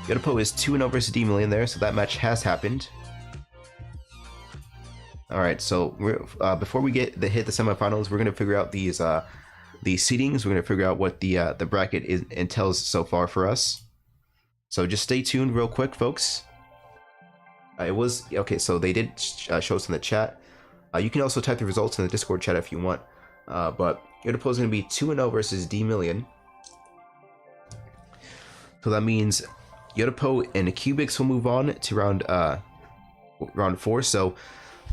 Yodapo is 2-0 versus D-Million there, so that match has happened. Alright, so before we hit the semifinals, we're going to figure out these seedings. We're going to figure out what the bracket entails so far for us. So just stay tuned real quick, folks. It was... Okay, so they did show us in the chat. You can also type the results in the Discord chat if you want. But Yodapo is going to be 2-0 versus D-Million. So that means Yodapo and Cubix will move on to round 4. So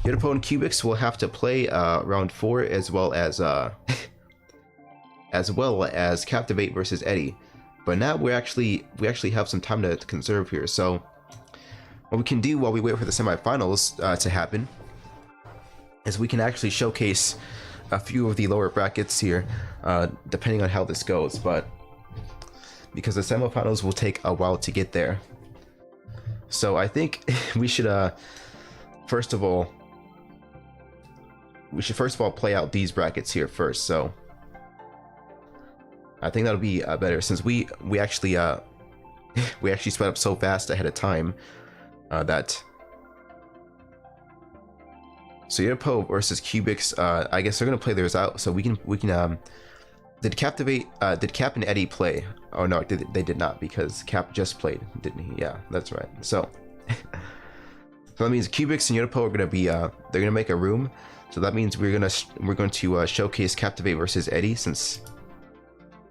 Yodapo and Cubix will have to play round 4 as well as Captivate versus Eddie. But now we actually have some time to conserve here. So what we can do while we wait for the semifinals to happen is we can actually showcase a few of the lower brackets here, depending on how this goes, but because the semifinals will take a while to get there. So I think we should first of all play out these brackets here first. So I think that'll be better, since we actually sped up so fast ahead of time that. So Yodapo versus Cubix, I guess they're gonna play theirs out. So we can did Cap and Eddie play? Oh no, they did not, because Cap just played, didn't he? Yeah, that's right. So so that means Cubix and Yodapo are gonna be they're gonna make a room. So that means we're going to showcase Captivate versus Eddie, since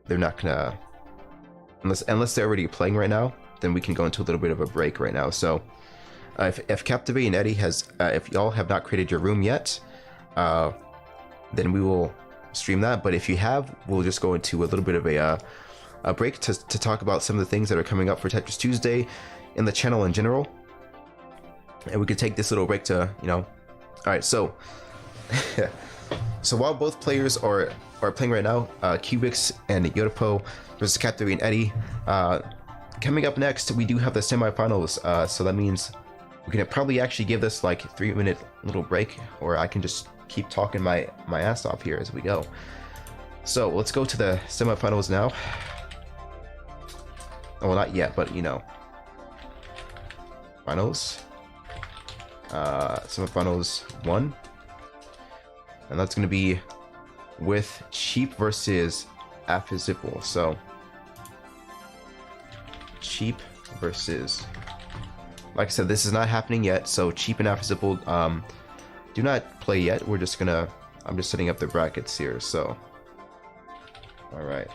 they're not gonna, unless they're already playing right now, then we can go into a little bit of a break right now. So if Captivate and Eddie if y'all have not created your room yet, then we will stream that. But if you have, we'll just go into a little bit of a break to talk about some of the things that are coming up for Tetris Tuesday in the channel in general. And we could take this little break to, all right, so so while both players are playing right now, Cubix and Yodapo versus Captivate and Eddie, coming up next, we do have the semifinals, so that means we can probably actually give this like 3-minute little break, or I can just keep talking my ass off here as we go. So let's go to the semifinals now. Oh, well, not yet, but finals. Semifinals 1, and that's going to be with Cheap versus Affizipple. So Cheap versus, like I said, this is not happening yet, so Cheap and Affizipple do not play yet. I'm just setting up the brackets here. So all right,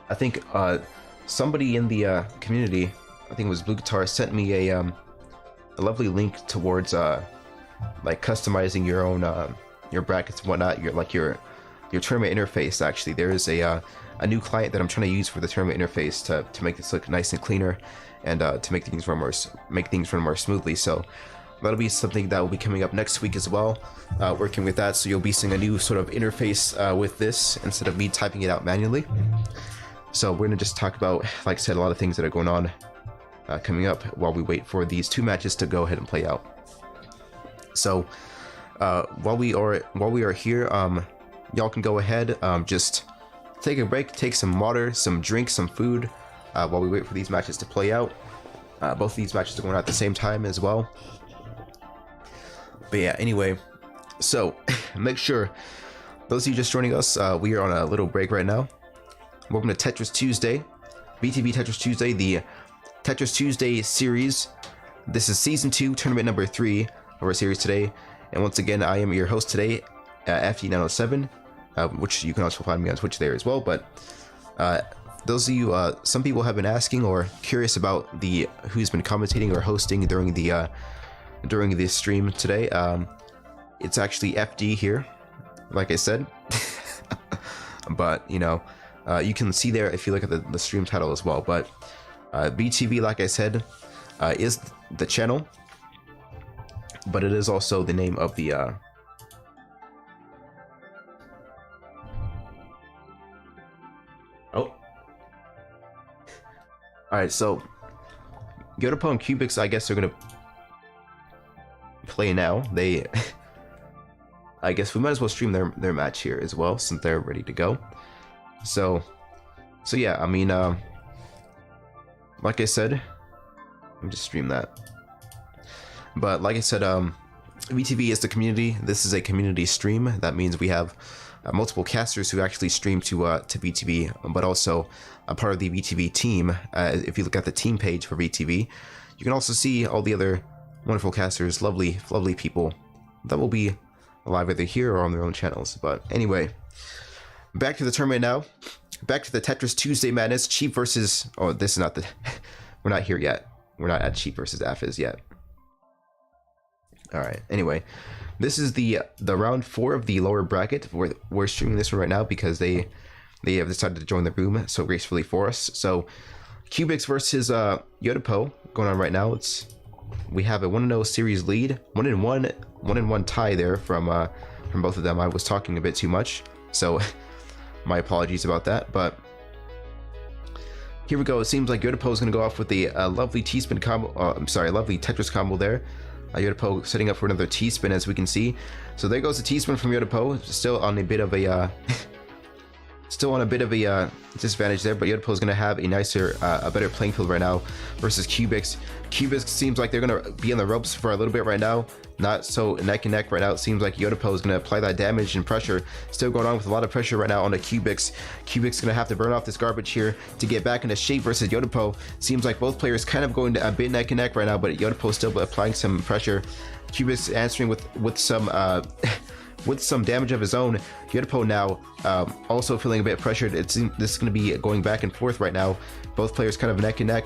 I think somebody in the community, I think it was Blue Guitar, sent me a lovely link towards like customizing your own your brackets and whatnot, your tournament interface. Actually, there is a new client that I'm trying to use for the tournament interface to make this look nice and cleaner, and to make things run more smoothly. So that'll be something that will be coming up next week as well, working with that. So you'll be seeing a new sort of interface with this, instead of me typing it out manually. So we're gonna just talk about, like I said, a lot of things that are going on coming up while we wait for these two matches to go ahead and play out. So while we are here, y'all can go ahead, just take a break, take some water, some drink, some food, while we wait for these matches to play out. Both of these matches are going out at the same time as well. But yeah, anyway, so make sure, those of you just joining us, we are on a little break right now. Welcome to Tetris Tuesday, VTV Tetris Tuesday, the Tetris Tuesday series. This is season 2, tournament number 3 of our series today. And once again, I am your host today, FD907, which you can also find me on Twitch there as well. But those of you, some people have been asking or curious about who's been commentating or hosting during the stream today. It's actually FD here, like I said. But you can see there if you look at the stream title as well. But VTV, like I said, is the channel, but it is also the name of the All right, so Yodapo and Cubix, I guess they're gonna play now. They, I guess we might as well stream their match here as well since they're ready to go. So yeah, I mean, like I said, let me just stream that. But like I said, VTV is the community. This is a community stream. That means we have multiple casters who actually stream to VTV, but also a part of the VTV team. If you look at the team page for VTV, you can also see all the other wonderful casters, lovely people that will be live either here or on their own channels. But anyway, back to the tournament now. Back to the Tetris Tuesday Madness. Cheap versus... Oh, this is not the... We're not here yet. We're not at Cheap versus Affiz yet. Alright, anyway. This is the round 4 of the lower bracket. We're streaming this one right now because they have decided to join the room so gracefully for us. So, Cubix versus Yodapo going on right now. We have a 1-0 series lead. 1-1 tie there from both of them. I was talking a bit too much, so my apologies about that. But here we go. It seems like Yodapo is going to go off with the lovely T-spin combo. Lovely Tetris combo there. Yodapo setting up for another T-spin, as we can see. So there goes the T-spin from Yodapo. Still on a bit of a disadvantage there, but Yodapo is going to have a nicer, a better playing field right now versus Cubix. Cubix seems like they're going to be on the ropes for a little bit right now. Not so neck and neck right now. It seems like Yodapo is going to apply that damage and pressure. Still going on with a lot of pressure right now on the Cubix. Cubix is going to have to burn off this garbage here to get back into shape versus Yodapo. Seems like both players kind of going to a bit neck and neck right now, but Yodapo is still applying some pressure. Cubix answering with some with some damage of his own. Yodapo now also feeling a bit pressured. This is going to be going back and forth right now. Both players kind of neck and neck.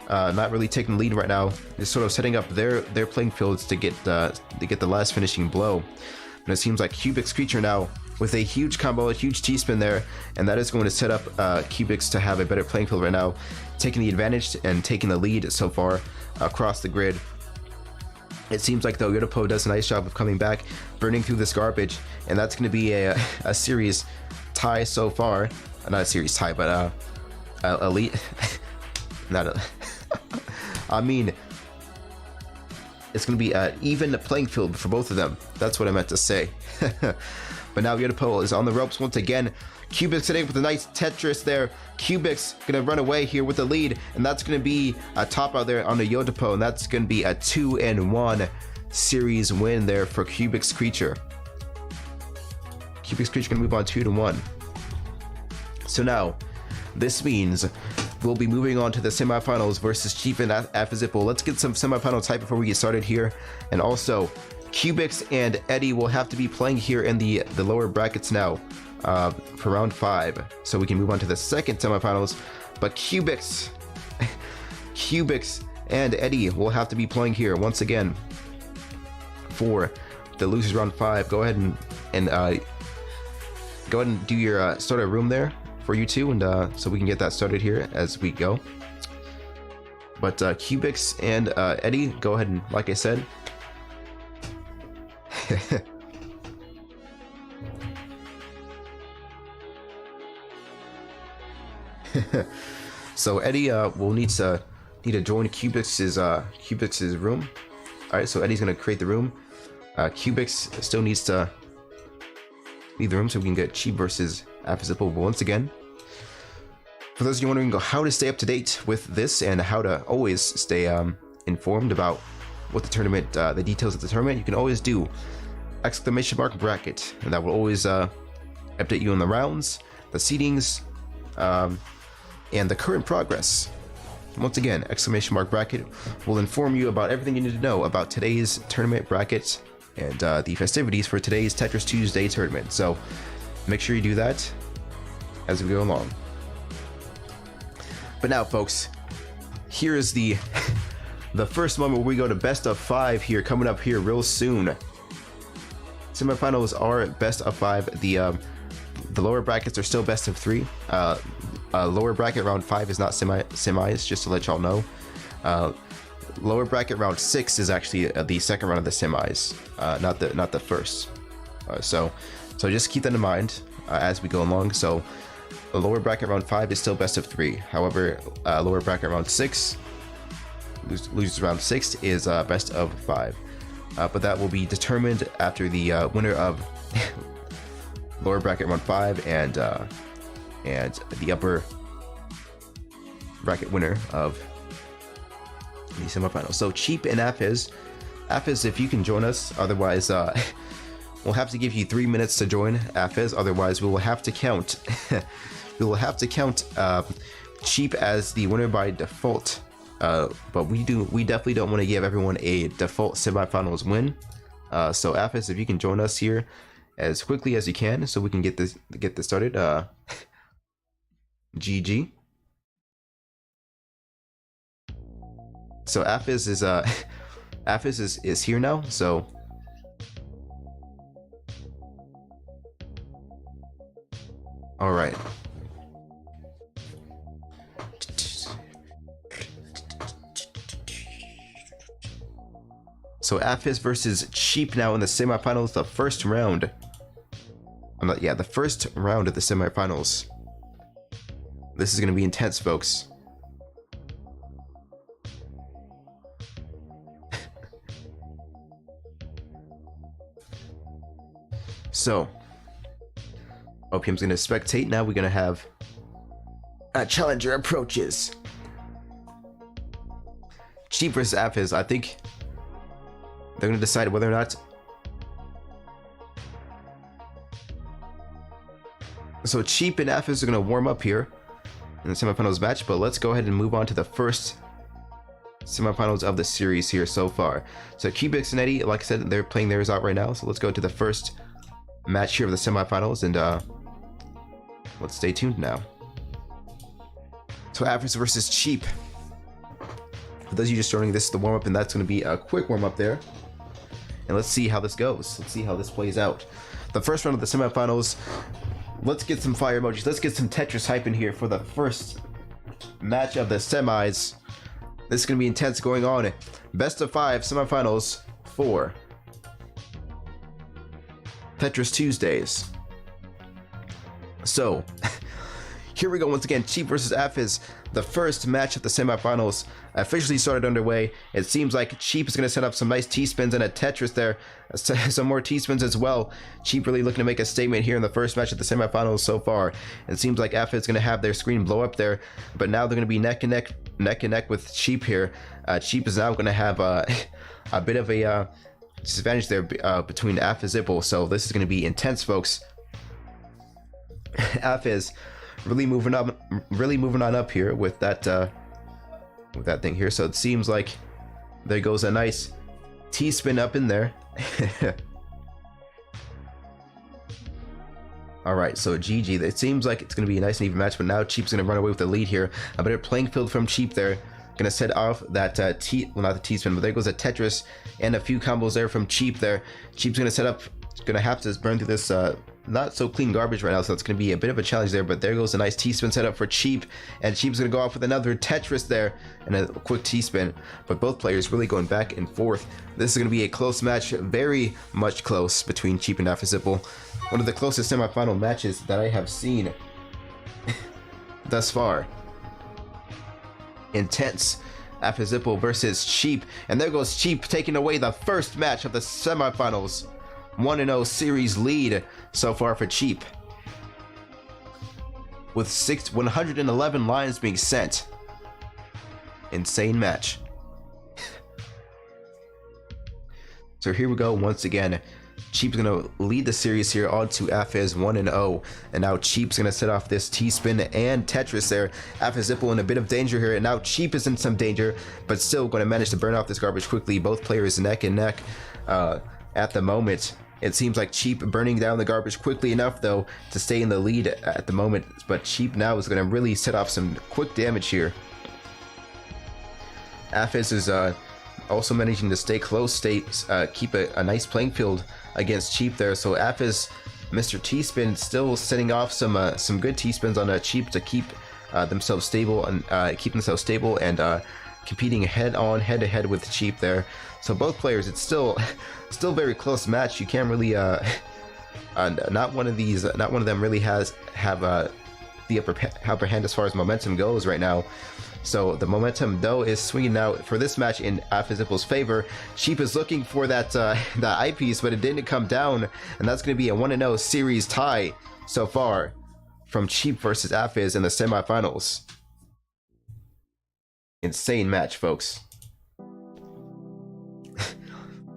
Not really taking the lead right now. Just sort of setting up their playing fields to get the last finishing blow. And it seems like cubixcreature now with a huge combo, a huge T-spin there, and that is going to set up Cubix to have a better playing field right now, taking the advantage and taking the lead so far across the grid. It seems like though Yodapo does a nice job of coming back, burning through this garbage, and that's going to be a series tie so far. Not a series tie, but elite. Not a. I mean, it's going to be an even playing field for both of them. That's what I meant to say. But now Yodapo is on the ropes once again. Cubix hitting with a nice Tetris there. Cubix going to run away here with the lead, and that's going to be a top out there on the Yodapo, and that's going to be a 2-1 series win there for Cubixcreature. Cubixcreature going to move on 2-1. So now, this means we'll be moving on to the semifinals versus Chief and Afizipple. Let's get some semifinal type before we get started here. And also, Cubix and Eddie will have to be playing here in the lower brackets now for round 5. So we can move on to the second semifinals. But Cubix and Eddie will have to be playing here once again for the losers round 5. Go ahead and do your start a room there for you two, and so we can get that started here as we go. But Cubix and Eddie, go ahead and, like I said, so Eddie will need to join Cubix's room. All right, so Eddie's gonna create the room. Cubix still needs to leave the room so we can get Cheap versus Afizipple once again. For those of you wondering how to stay up to date with this and how to always stay informed about what the tournament, the details of the tournament, you can always do !bracket, and that will always update you on the rounds, the seedings, and the current progress. Once again, !bracket will inform you about everything you need to know about today's tournament bracket and the festivities for today's Tetris Tuesday tournament. So make sure you do that as we go along. But now, folks, here is the first moment where we go to best of 5 here, coming up here real soon. Semifinals are best of 5. The lower brackets are still best of 3. Lower bracket round 5 is not semis, just to let y'all know. Lower bracket round 6 is actually the second round of the semis, not the first. So just keep that in mind as we go along. So A lower bracket round 5 is still best of 3. However, lower bracket round 6, losers round 6 is best of 5. But that will be determined after the winner of lower bracket round 5 and the upper bracket winner of the semifinals. So Cheap and Aphiz, if you can join us, otherwise we'll have to give you 3 minutes to join Aphiz. Otherwise, we will have to count. We will have to count Cheap as the winner by default. But we definitely don't want to give everyone a default semifinals win. So Aphiz, if you can join us here as quickly as you can, so we can get this started. GG. So Aphiz is here now. So all right. So Aphiz versus Cheap now in the semifinals, the first round. The first round of the semifinals. This is going to be intense, folks. So, OPM's going to spectate. Now we're going to have a challenger approaches. Cheap versus Aphiz. I think they're going to decide whether or not. So Cheap and Aphiz are going to warm up here in the semifinals match, but let's go ahead and move on to the first semifinals of the series here so far. So Cubix and Eddie, like I said, they're playing theirs out right now. So let's go to the first match here of the semifinals, and let's stay tuned now. So Aphiz versus Cheap. For those of you just joining, this is the warm-up, and that's going to be a quick warm-up there. And let's see how this goes. Let's see how this plays out. The first round of the semifinals. Let's get some fire emojis. Let's get some Tetris hype in here for the first match of the semis. This is going to be intense going on. Best of 5 semifinals for Tetris Tuesdays. So, here we go once again. Cheap versus Aphiz. The first match of the semifinals officially started underway. It seems like Cheap is going to set up some nice T-spins and a Tetris there. Some more T-spins as well. Cheap really looking to make a statement here in the first match of the semifinals so far. It seems like Aphiz is going to have their screen blow up there, but now they're going to be neck and neck with Cheap here. Cheap is now going to have a bit of a disadvantage there between Aphiz. So this is going to be intense, folks. Aphiz really moving on up here with that thing here. So it seems like there goes a nice T-spin up in there. All right, so GG. It seems like it's going to be a nice and even match, but now Cheap's going to run away with the lead here. A better playing field from Cheap there. Going to set off that not the T-spin, but there goes a Tetris and a few combos there from Cheap there. Cheap's going to set up, going to have to burn through this not so clean garbage right now, so it's going to be a bit of a challenge there, but there goes a nice T-spin setup for Cheap, and Cheap's going to go off with another Tetris there and a quick T-spin, but both players really going back and forth. This is going to be a close match, very much close between Cheap and Aphiz. One of the closest semifinal matches that I have seen thus far. Intense. Aphiz versus Cheap, and there goes Cheap taking away the first match of the semifinals. 1-0 series lead so far for Cheap, with 111 lines being sent. Insane match. So here we go once again. Cheap's gonna lead the series here on to Aphiz 1-0, and now Cheap's gonna set off this T-spin and Tetris there. Aphiz in a bit of danger here, and now Cheap is in some danger, but still gonna manage to burn off this garbage quickly. Both players neck and neck at the moment. It seems like Cheap burning down the garbage quickly enough though to stay in the lead at the moment, but Cheap now is gonna really set off some quick damage here. Aphiz is also managing to stay close, keep a nice playing field against Cheap there. So Aphiz, Mr. T-spin, still setting off some good T-spins on Cheap to keep themselves stable and competing head to head with Cheap there. So both players, it's still very close match. You can't really not one of them really have the upper hand as far as momentum goes right now. So the momentum though is swinging now for this match in AlphaZipple's favor. Cheap is looking for that that eyepiece, but it didn't come down, and that's going to be a 1-0 series tie so far from Cheap versus Aphiz in the semifinals. Insane match, folks.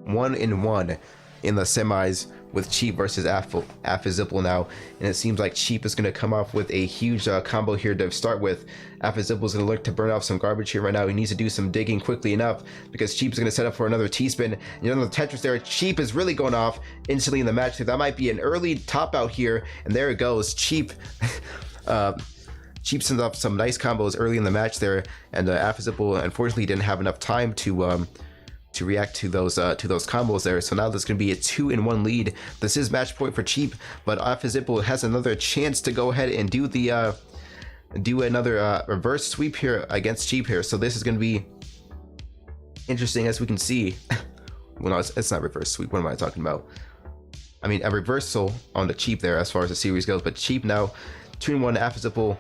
1-1 in the semis with Cheap versus AlphaZipple now, and it seems like Cheap is going to come off with a huge combo here to start with. AlphaZipple is going to look to burn off some garbage here right now. He needs to do some digging quickly enough because Cheap is going to set up for another T-spin. You know, the Tetris there, Cheap is really going off instantly in the match. That might be an early top out here, and there it goes. Cheap Cheap sends off some nice combos early in the match there, and AlphaZipple unfortunately didn't have enough time to react to those combos there. So now there's going to be a 2-1 lead. This is match point for Cheap, but AlphaZipple has another chance to go ahead and do the another reverse sweep here against Cheap here. So this is going to be interesting, as we can see. Well, no, it's not reverse sweep. What am I talking about? I mean, a reversal on the Cheap there as far as the series goes, but Cheap now 2-1. AlphaZipple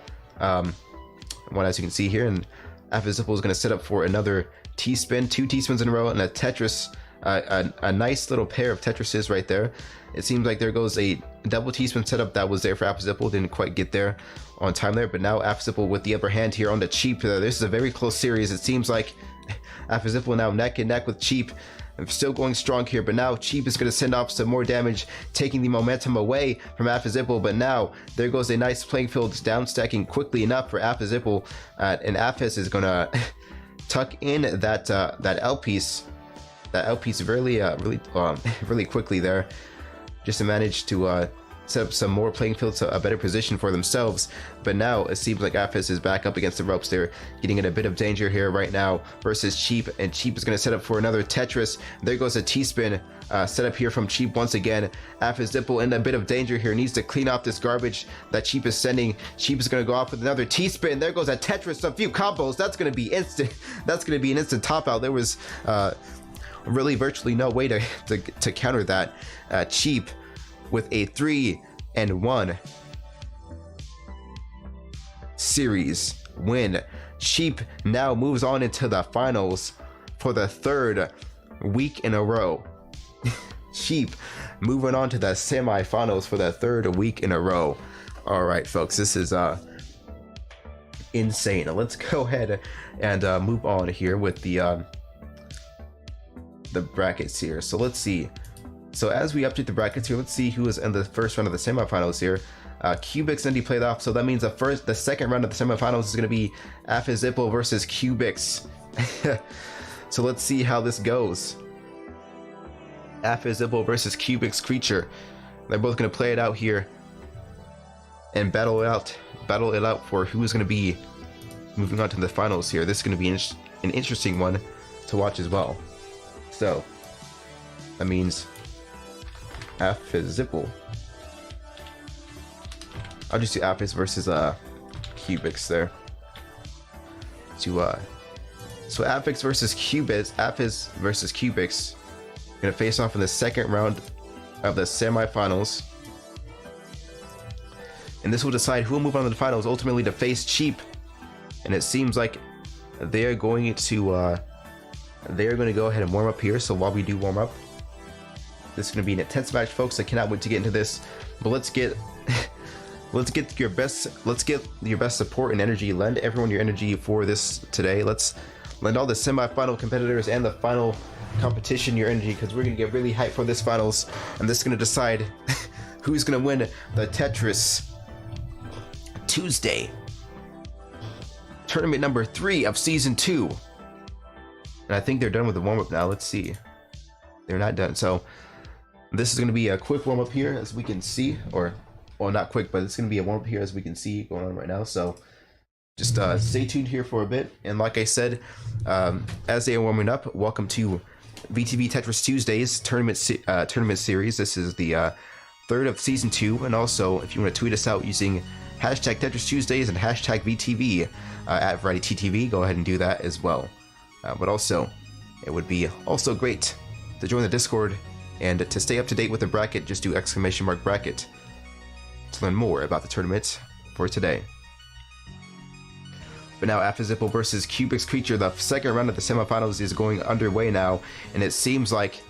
one, as you can see here, and AlphaZipple is going to set up for another T-spin, 2 T-spins in a row, and a Tetris, a nice little pair of Tetrises right there. It seems like there goes a double T-spin setup that was there for AlphaZipple, didn't quite get there on time there, but now AlphaZipple with the upper hand here on the Cheap. This is a very close series. It seems like AlphaZipple now neck and neck with Cheap. Still going strong here, but now Cheap is going to send off some more damage, taking the momentum away from AlphaZipple. But now there goes a nice playing field down stacking quickly enough for AlphaZipple, and Aphiz is going to tuck in that L piece, really quickly there, just to manage to set up some more playing field, so a better position for themselves. But now it seems like Aphiz is back up against the ropes. They're getting in a bit of danger here right now versus Cheap, and Cheap is going to set up for another Tetris. There goes a T-spin set up here from Cheap once again. AlphaZipple in a bit of danger here, needs to clean off this garbage that Cheap is sending. Cheap is going to go off with another T-spin. There goes a Tetris, a few combos. That's going to be instant. That's going to be an instant top out. There was really virtually no way to counter that. Cheap with a 3-1 series win. Cheap now moves on into the finals for the 3rd week in a row. Cheap moving on to the semifinals for the 3rd week in a row. All right, folks, this is insane. Let's go ahead and move on here with the brackets here. So let's see. So as we update the brackets here, let's see who is in the first round of the semifinals here. Cubix Indy played off, so that means the second round of the semifinals is going to be AlphaZipple versus Cubix. So let's see how this goes. AlphaZipple versus cubixcreature. They're both going to play it out here and battle it out for who's going to be moving on to the finals here. This is going to be an interesting one to watch as well. So that means AlphaZipple. I'll just do Aphiz versus Cubix there. So Aphiz versus Cubix gonna face off in the second round of the semifinals, and this will decide who will move on to the finals ultimately to face Cheap. And it seems like they're going to go ahead and warm up here. So while we do warm up, this is going to be an intense match, folks. I cannot wait to get into this. But let's get your best support and energy. Lend everyone your energy for this today. Let's lend all the semifinal competitors and the final competition your energy, because we're going to get really hyped for this finals, and this is going to decide who's going to win the Tetris Tuesday tournament number 3 of season 2. And I think they're done with the warm-up now. Let's see. They're not done. So this is going to be a quick warm-up here, as we can see, or well, not quick, but it's going to be a warm-up here as we can see going on right now. So just stay tuned here for a bit. And like I said, as they are warming up, welcome to VTV Tetris Tuesdays tournament series. This is the 3rd of season 2. And also, if you want to tweet us out using hashtag Tetris Tuesdays and hashtag VTV at VarietyTTV, go ahead and do that as well. But also, it would be also great to join the Discord, and to stay up to date with the bracket, just do !bracket to learn more about the tournament for today. But now Affizipple versus cubixcreature, the second round of the semifinals is going underway now, and it seems like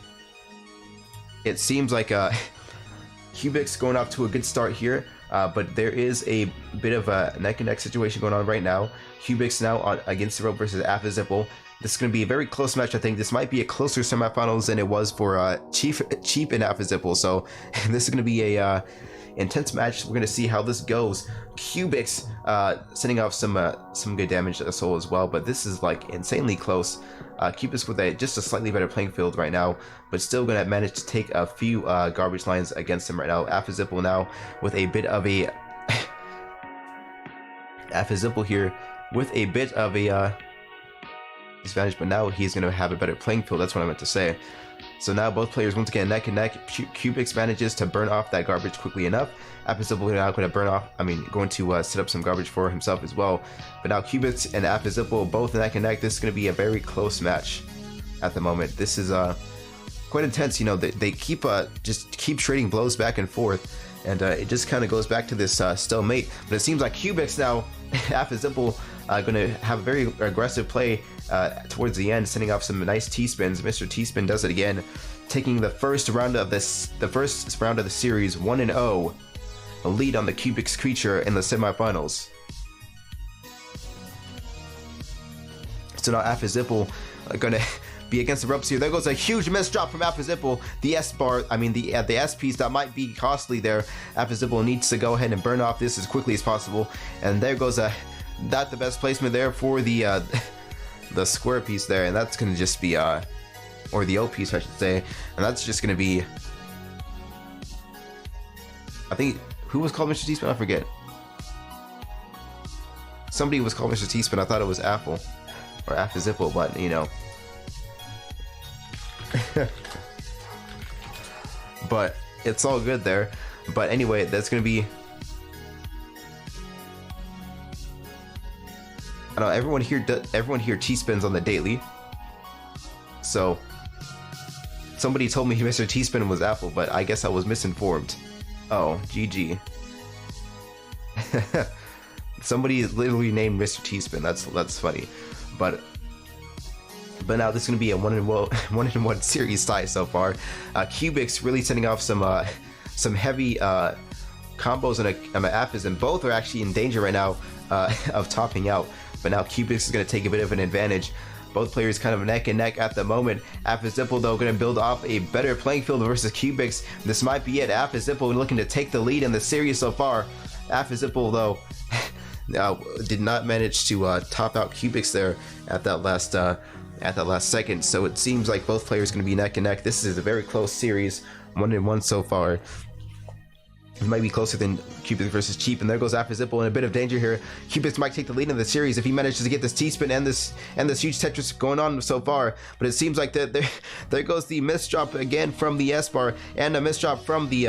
Cubix going off to a good start here, but there is a bit of a neck and neck situation going on right now. Cubix now against the rope versus Affizipple. This is going to be a very close match. I think this might be a closer semifinals than it was for Cheap and Affizipple. So this is going to be a intense match. We're going to see how this goes. Cubix sending off some good damage to the soul as well, but this is like insanely close. Cubix with just a slightly better playing field right now, but still going to manage to take a few garbage lines against him right now. Affizipple now with a bit of a Affizipple here with a bit of a disadvantage, but now he's going to have a better playing field. That's what I meant to say. So now both players once again neck and neck. Cubix manages to burn off that garbage quickly enough. Affizipple now going to set up some garbage for himself as well. But now Cubix and Affizipple both neck and neck. This is going to be a very close match at the moment. This is quite intense. You know, they keep just keep trading blows back and forth, and it just kind of goes back to this stalemate. But it seems like Cubix now, Affizipple going to have a very aggressive play towards the end, sending off some nice T-spins. Mr. T-spin does it again, taking the first round of the series 1-0, a lead on the cubixcreature in the semifinals. So now Affizipple going to be against the ropes here. There goes a huge miss drop from Affizipple. The the S piece that might be costly there. Affizipple needs to go ahead and burn off this as quickly as possible. And there goes not the best placement there for the square piece there, and that's gonna just be or the O piece I should say, and that's just gonna be, I think, who was called Mr. T-spin? I forget. Somebody was called Mr. T-spin. I thought it was Apple or Affizipple, but you know. But it's all good there. But anyway, that's gonna be, I know everyone here T-spins on the daily. So somebody told me Mr. T-spin was Apple, but I guess I was misinformed. Oh, GG. Somebody literally named Mr. T-spin. That's funny. But now this is gonna be a 1-1 series tie so far. Cubix really sending off some heavy combos and an Aphiz, and both are actually in danger right now of topping out. But now Cubix is going to take a bit of an advantage. Both players kind of neck and neck at the moment. Affizipple though going to build off a better playing field versus Cubix. This might be it. Affizipple looking to take the lead in the series so far. Affizipple though did not manage to top out Cubix there at that last second. So it seems like both players going to be neck and neck. This is a very close series, 1-1 so far. It might be closer than Cubix versus Cheap, and there goes Affizipple in a bit of danger here. Cubix might take the lead in the series if he manages to get this T-spin and this huge Tetris going on so far. But it seems like there goes the miss drop again from the S bar and a miss drop from the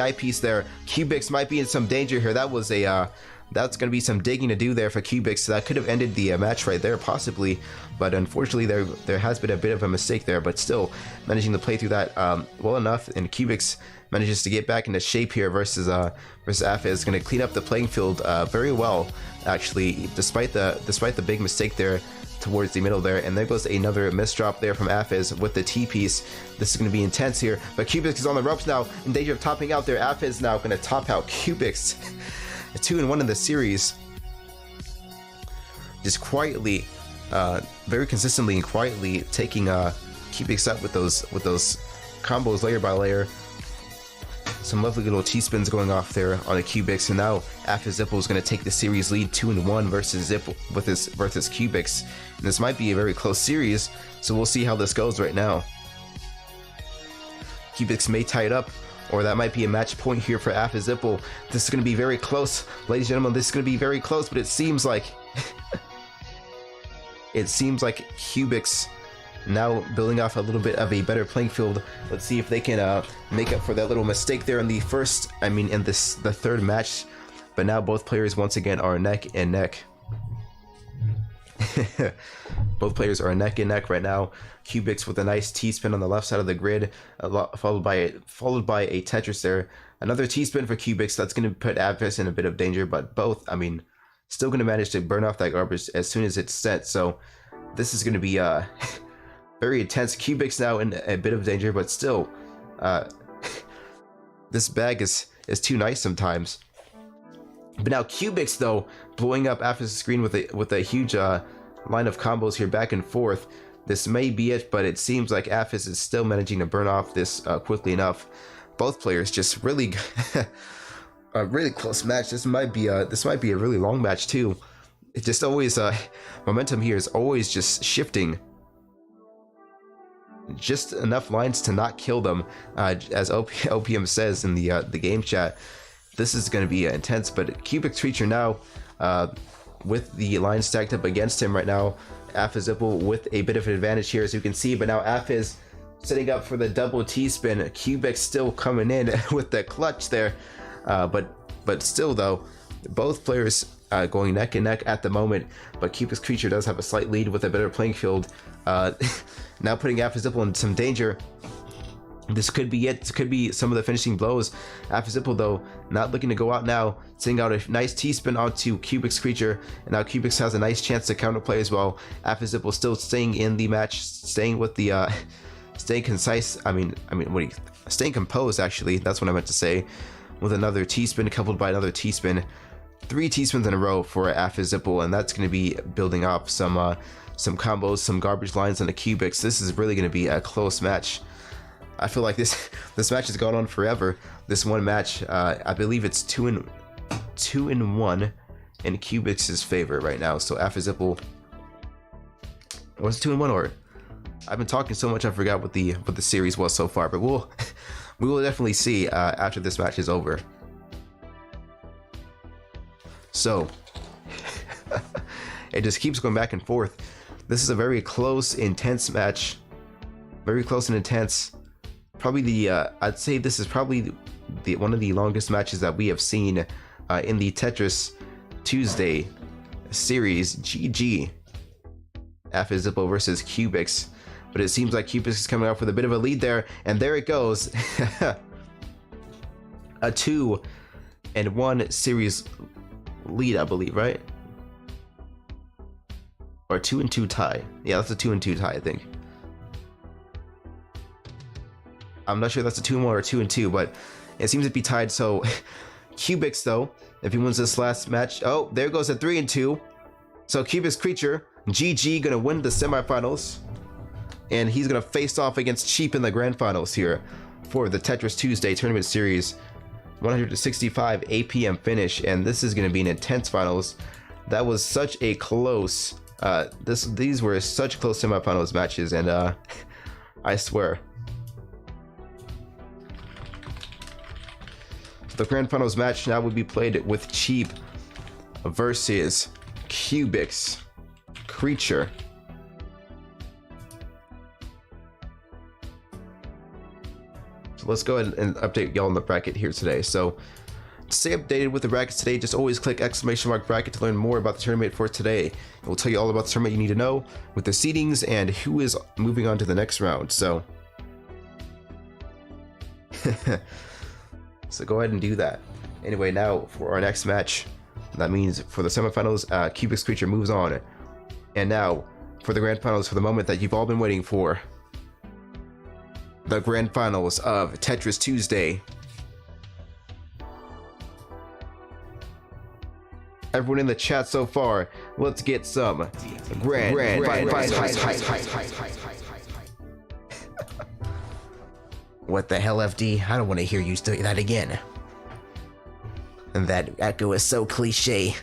eyepiece there. Cubix might be in some danger here. That's going to be some digging to do there for Cubix. So that could have ended the match right there, possibly. But unfortunately, there has been a bit of a mistake there. But still, managing to play through that well enough, and Cubix manages to get back into shape here versus Affizipple. Is going to clean up the playing field very well, actually, despite the big mistake there towards the middle there. And there goes another miss drop there from Affizipple with the T piece. This is going to be intense here. But Cubix is on the ropes now, in danger of topping out there. Affizipple now going to top out Cubix. 2-1 in the series. Just quietly, very consistently and quietly taking Cubix up with those combos layer by layer. Some lovely little T-spins going off there on a Cubix, and now Affizipple is going to take the series lead 2-1 versus Cubix. And this might be a very close series, so we'll see how this goes right now. Cubix may tie it up, or that might be a match point here for Affizipple. This is going to be very close, ladies and gentlemen. This is going to be very close, but it seems like Cubix now building off a little bit of a better playing field. Let's see if they can make up for that little mistake there in the third match. But now both players once again are neck and neck. Both players are neck and neck right now. Cubix with a nice T-spin on the left side of the grid, followed by a Tetris there. Another T-spin for Cubix. That's going to put Affizipple in a bit of danger, but both, still going to manage to burn off that garbage as soon as it's set. So this is going to be very intense. Cubix now in a bit of danger, but still, this bag is too nice sometimes. But now Cubix though blowing up after the screen with a huge line of combos here back and forth. This may be it, but it seems like Aphis is still managing to burn off this quickly enough. Both players just really a really close match. This might be a really long match too. It just always momentum here is always just shifting. Just enough lines to not kill them, as OPM says in the game chat. This is going to be intense, but cubixcreature now with the line stacked up against him right now. Aphis with a bit of an advantage here, as you can see, but now Aphis setting up for the double T-spin. Cubix still coming in with the clutch there, but still though, both players going neck and neck at the moment, but cubixcreature does have a slight lead with a better playing field. Now putting Aphis in some danger. This could be it. This could be some of the finishing blows. Aphis though not looking to go out now, sending out a nice T-spin onto cubixcreature, and now Cubix has a nice chance to counterplay as well. Aphis still staying in the match, staying with the staying concise. Staying composed, actually, that's what I meant to say, with another T-spin coupled by another T-spin. 3 T-spins in a row for Aphis, and that's going to be building up some combos, some garbage lines on the Cubix. This is really going to be a close match. I feel like this match has gone on forever. This one match, I believe it's 2-1 in Cubix's favor right now. So Aphis, was it 2-1, or I've been talking so much I forgot what the series was so far. But we will definitely see after this match is over. So it just keeps going back and forth. This is a very close, intense match. Very close and intense. Probably I'd say this is probably one of the longest matches that we have seen in the Tetris Tuesday series. GG. Aphis versus Cubix. But it seems like Cubix is coming up with a bit of a lead there, and there it goes. A 2-1 series lead, I believe, right? Or 2-2 tie. Yeah, that's a 2-2 tie, I think. I'm not sure that's a 2-1 or 2-2, but it seems to be tied. So Cubix though, if he wins this last match, oh, there goes a 3-2. So cubixcreature, GG, gonna win the semifinals, and he's gonna face off against Cheap in the grand finals here for the Tetris Tuesday tournament series. 165 APM finish, and this is gonna be an intense finals. That was such a close. These were such close semifinals matches, and I swear. The grand finals match now would be played with Cheap versus cubixcreature. So let's go ahead and update y'all on the bracket here today. So to stay updated with the brackets today, just always click !bracket to learn more about the tournament for today. It will tell you all about the tournament you need to know with the seedings and who is moving on to the next round. So so go ahead and do that. Anyway, now for our next match, that means for the semifinals, cubixcreature moves on. And now for the grand finals, for the moment that you've all been waiting for, the grand finals of Tetris Tuesday. Everyone in the chat so far, let's get some grand What the hell, FD? I don't want to hear you say that again. And that echo is so cliche.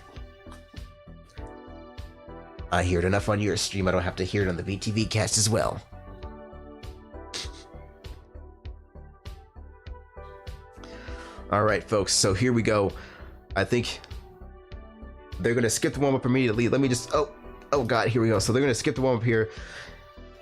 I hear it enough on your stream, I don't have to hear it on the VTV cast as well. Alright folks, so here we go. I think they're gonna skip the warm-up immediately. Let me just, oh god, here we go. So they're gonna skip the warm-up here.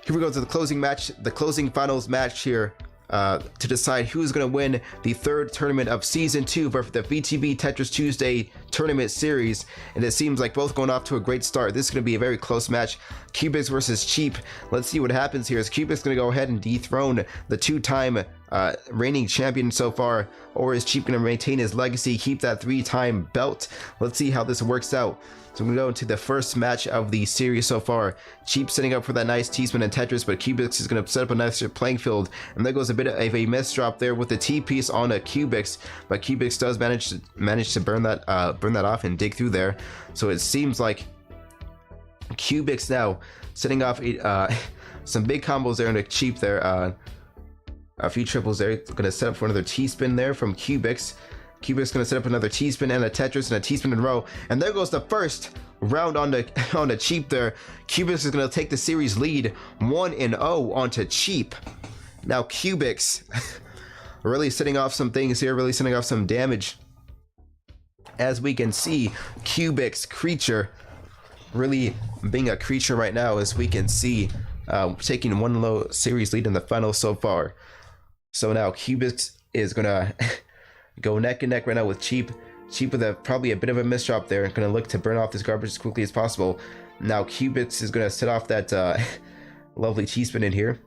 Here we go to the closing match, the closing finals match here. To decide who's going to win the third tournament of Season 2 for the VTV Tetris Tuesday tournament series, and it seems like both going off to a great start. This is going to be a very close match. Cubix versus Cheap. Let's see what happens here. Is Cubix going to go ahead and dethrone the two-time reigning champion so far, or is Cheap going to maintain his legacy, keep that 3-time belt? Let's see how this works out. So we're going to go into the first match of the series so far. Cheap setting up for that nice T-spin and Tetris, but Cubix is going to set up a nice playing field, and there goes a bit of a miss drop there with the T-piece on a Cubix, but Cubix does manage to burn that off and dig through there. So it seems like Cubix now setting off some big combos there into Cheap there. A few triples there. Going to set up for another T-spin there from Cubix. Cubix going to set up another T-spin and a Tetris and a T-spin in a row. And there goes the first round on the Cheap there. Cubix is going to take the series lead 1-0 onto Cheap. Now Cubix really setting off some things here, really setting off some damage. As we can see, cubixcreature really being a creature right now, as we can see, taking one low series lead in the final so far. So now Cubix is going to go neck and neck right now with Cheap. Cheap with probably a bit of a miss drop there, and going to look to burn off this garbage as quickly as possible. Now Cubix is going to set off that lovely T-spin in here.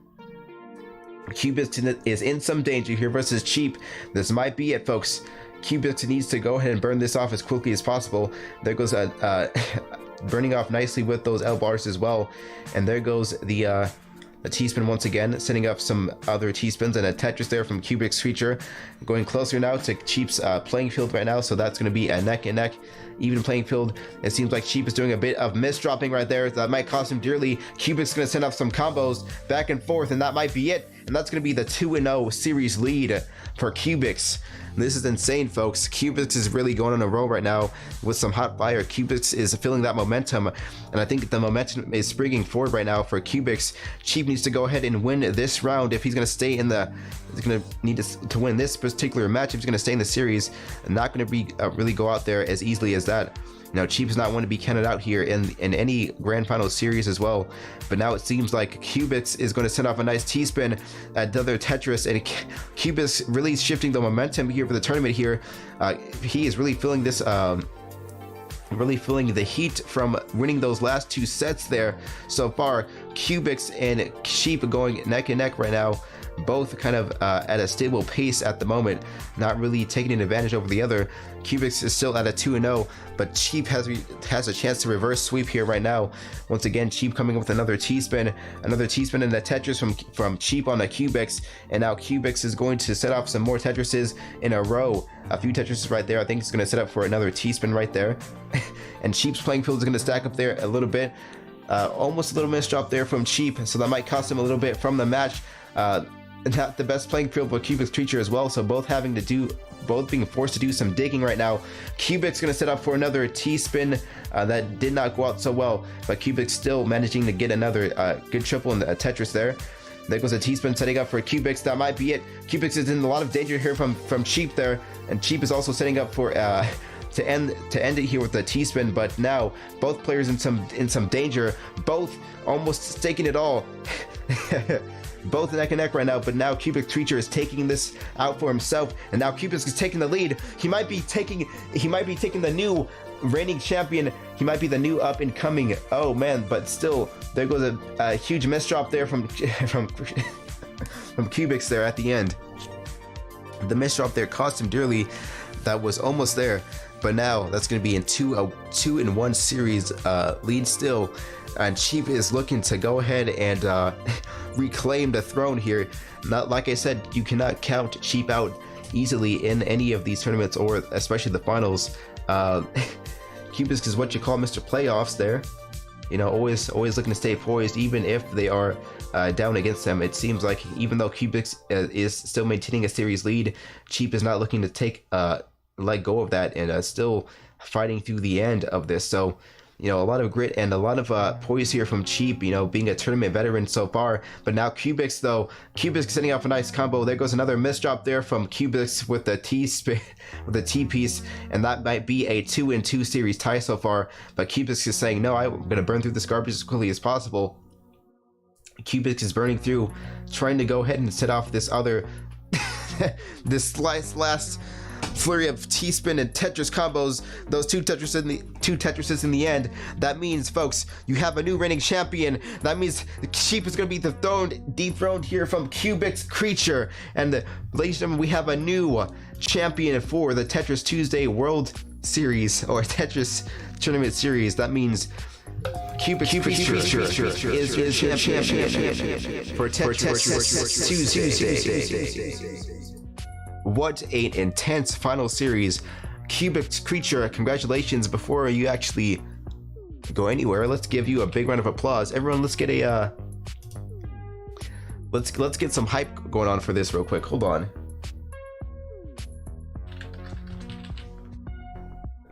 Cubix is in some danger here versus Cheap. This might be it, folks. Cubix needs to go ahead and burn this off as quickly as possible. There goes burning off nicely with those L bars as well. And there goes the T-spin once again, setting up some other T-spins and a Tetris there from cubixcreature. Going closer now to Cheap's playing field right now, so that's going to be a neck and neck even playing field. It seems like Cheap is doing a bit of miss dropping right there. That might cost him dearly. Cubix is going to send off some combos back and forth, and that might be it. And that's going to be the 2-0 series lead for Cubix. This is insane, folks. Cubix is really going on a roll right now with some hot fire. Cubix is feeling that momentum, and I think the momentum is springing forward right now for Cubix. Cheap needs to go ahead and win this round if he's going to stay in the. He's going to need to win this particular match if he's going to stay in the series, and not going to be really go out there as easily as that. Now, Cheap is not one to be counted out here in any grand final series as well. But now it seems like Cubix is going to send off a nice T-spin at the other Tetris, and Cubix really shifting the momentum here for the tournament here. He is really feeling this, really feeling the heat from winning those last two sets there so far. Cubix and Cheap going neck and neck right now, both kind of at a stable pace at the moment, not really taking an advantage over the other. Cubix is still at a 2-0, but Cheap has a chance to reverse sweep here right now. Once again, Cheap coming up with another T-spin and a Tetris from Cheap on a Cubix, and now Cubix is going to set off some more Tetrises in a row. A few Tetrises right there. I think it's going to set up for another T-spin right there. And Cheap's playing field is going to stack up there a little bit. Almost a little miss drop there from Cheap, so that might cost him a little bit from the match. Not the best playing field, but cubixcreature as well, so both being forced to do some digging right now. Cubix going to set up for another T-spin that did not go out so well, but Cubix still managing to get another good triple in the Tetris there. There goes a T-spin setting up for Cubix. That might be it. Cubix is in a lot of danger here from Cheap there, and Cheap is also setting up for to end it here with the T-spin. But now both players in some danger, both almost taking it all. Both neck and neck right now, but now cubixcreature is taking this out for himself, and now Cubix is taking the lead. He might be taking the new reigning champion. He might be the new up and coming. Oh man, but still, there goes a huge miss drop there from Cubix there at the end. The miss drop there cost him dearly. That was almost there, but now that's going to be in a 2-1 series lead still. And Cheap is looking to go ahead and reclaim the throne here. Not like I said, you cannot count Cheap out easily in any of these tournaments, or especially the finals. Cubix is what you call Mr. Playoffs there. You know, always looking to stay poised, even if they are down against them. It seems like even though Cubix is still maintaining a series lead, Cheap is not looking to let go of that, and still fighting through the end of this. So, you know, a lot of grit and a lot of poise here from Cheap, you know, being a tournament veteran so far. But now Cubix, though, Cubix setting off a nice combo. There goes another miss drop there from Cubix with the T-spin, with the T-piece, and that might be a 2-2 series tie so far. But Cubix is saying, no, I'm going to burn through this garbage as quickly as possible. Cubix is burning through, trying to go ahead and set off this other, this last flurry of T-spin and Tetris combos, those two Tetrises in the end. That means, folks, you have a new reigning champion. That means the Sheep is going to be dethroned here from cubixcreature. And ladies and gentlemen, we have a new champion for the Tetris Tuesday World Series, or Tetris Tournament Series. That means cubixcreature is champion for Tetris Tuesday. What an intense final series. cubixcreature, congratulations. Before you actually go anywhere, let's give you a big round of applause. Everyone, let's get a let's get some hype going on for this real quick. Hold on.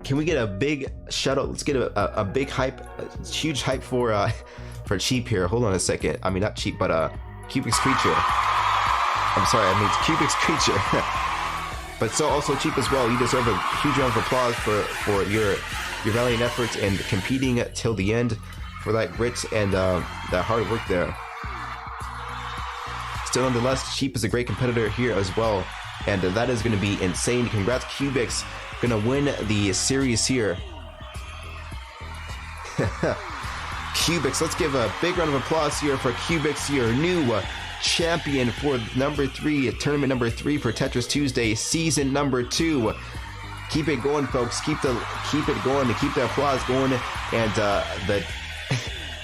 Can we get a big shout out? Let's get a big hype, a huge hype for Cheap here. Hold on a second. I mean, not Cheap, but cubixcreature. I'm sorry, I mean cubixcreature. But so also Cheap as well. You deserve a huge round of applause for your valiant efforts and competing till the end, for that grit and that hard work there. Still, nonetheless, Cheap is a great competitor here as well, and that is going to be insane. Congrats, Cubix. Gonna win the series here. Cubix, let's give a big round of applause here for Cubix, your new champion for tournament number 3 for Tetris Tuesday, season number 2. Keep it going, folks. Keep it going, to keep the applause going, and the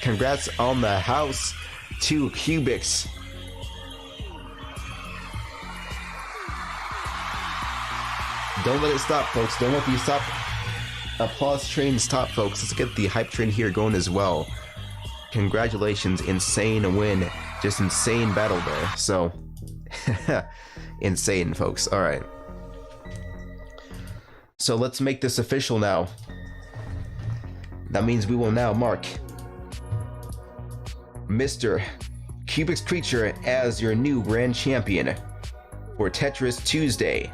congrats on the house to Cubix. Don't let it stop, folks. Don't let the applause train stop, folks. Let's get the hype train here going as well. Congratulations, insane win. Just insane battle there. So, insane, folks. All right. So let's make this official now. That means we will now mark Mr. cubixcreature as your new grand champion for Tetris Tuesday.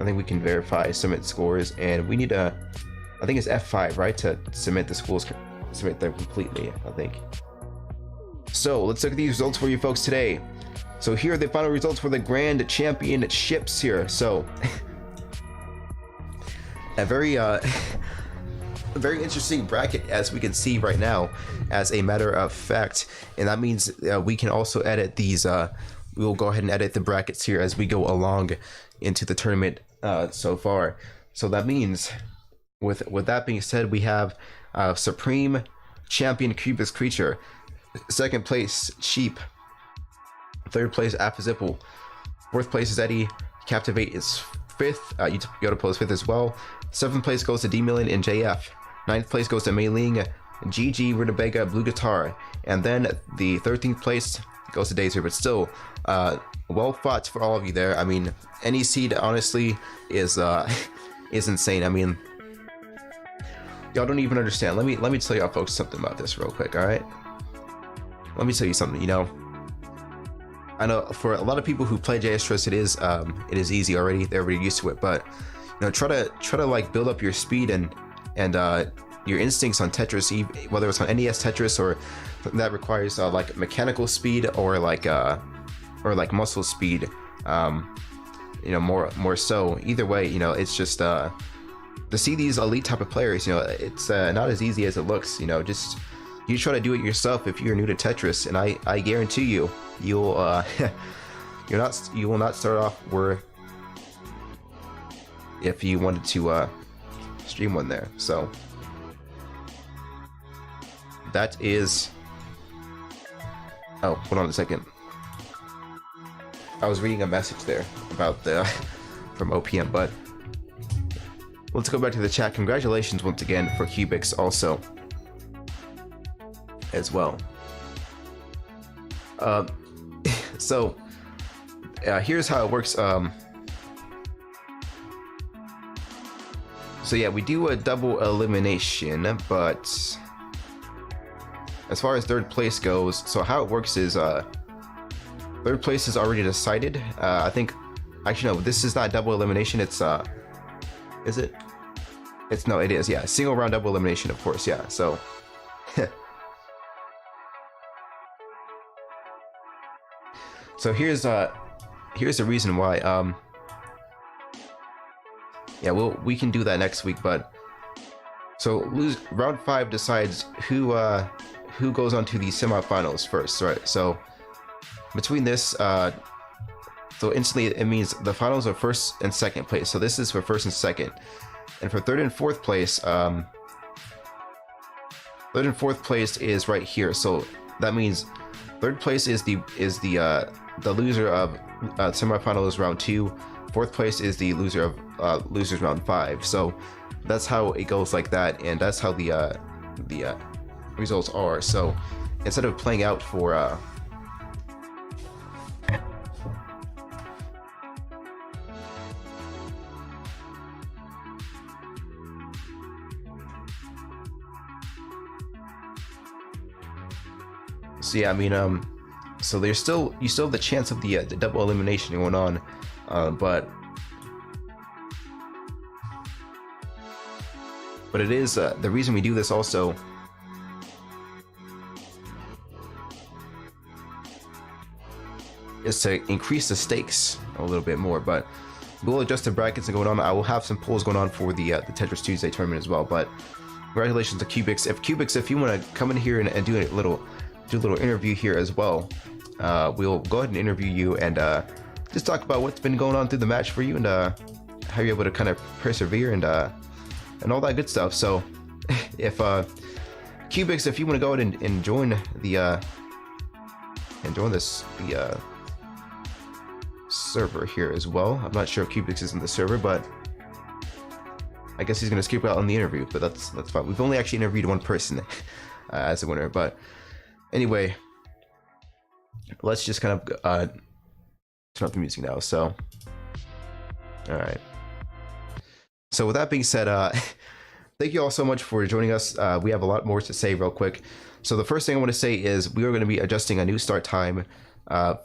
I think we can verify submit scores, and we need I think it's F5, right, to submit the schools, submit them completely, I think. So let's look at these results for you folks today. So here are the final results for the grand championships here. So a very very interesting bracket, as we can see right now, as a matter of fact, and that means we can also edit these. We will go ahead and edit the brackets here as we go along into the tournament so far. So that means, with that being said, we have Supreme Champion cubixcreature, second place Cheap, third place Affazipple, fourth place is Eddie, Captivate is fifth, Yoda is fifth as well, seventh place goes to D-Million and JF, ninth place goes to Mei Ling, GG, Rutabaga, Blue Guitar, and then the 13th place goes to Dazer. But still, well fought for all of you there. I mean, any seed honestly is insane. I mean, y'all don't even understand. Let me tell y'all folks something about this real quick. All right, let me tell you something. You know, I know for a lot of people who play Tetris, it is easy already. They're already used to it. But you know, try to like build up your speed and your instincts on Tetris, whether it's on NES Tetris or that requires like mechanical speed or like muscle speed. You know, more so. Either way, you know, it's just to see these elite type of players. You know, it's not as easy as it looks. You know, just you try to do it yourself if you're new to Tetris, and I guarantee you, you'll you will not start off where if you wanted to stream one there. So that is. Oh, hold on a second. I was reading a message there about from OPM, but let's go back to the chat. Congratulations once again for Cubix also as well. So here's how it works. So yeah, we do a double elimination, but as far as third place goes, so how it works is third place is already decided. I think, actually no, this is not double elimination. It's is it? It's no, it is. Yeah, single round double elimination, of course. Yeah. So so here's here's the reason why. Yeah, we can do that next week, but so round 5 decides who goes on to the semifinals first, right? So between this, so instantly it means the finals are first and second place. So this is for first and second, and for third and fourth place, third and fourth place is right here. So that means third place is the loser of semifinals round 2. Fourth place is the loser of losers round 5. So that's how it goes like that, and that's how the results are. So instead of playing out for so yeah, I mean, so you still have the chance of the double elimination going on, but it is the reason we do this also is to increase the stakes a little bit more. But we'll adjust the brackets and going on. I will have some polls going on for the Tetris Tuesday tournament as well. But congratulations to Cubix. If you want to come in here and do a little interview here as well, we'll go ahead and interview you and just talk about what's been going on through the match for you, and how you're able to kind of persevere and all that good stuff. So if Cubix, if you want to go ahead and join the server here as well. I'm not sure if Cubix is in the server, but I guess he's going to skip out on the interview, but that's fine. We've only actually interviewed one person as a winner, but anyway, let's just kind of turn off the music now. So all right, so with that being said, thank you all so much for joining us. We have a lot more to say real quick. So the first thing I want to say is we are going to be adjusting a new start time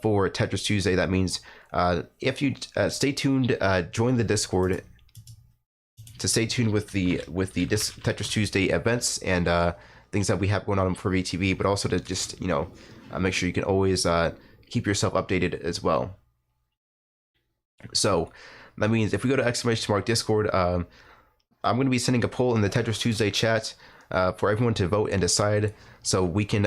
for Tetris Tuesday. That means if you stay tuned, join the Discord to stay tuned with the Tetris Tuesday events and things that we have going on for VTV, but also to just make sure you can always keep yourself updated as well. So that means if we go to !mark Discord, I'm going to be sending a poll in the Tetris Tuesday chat for everyone to vote and decide, so we can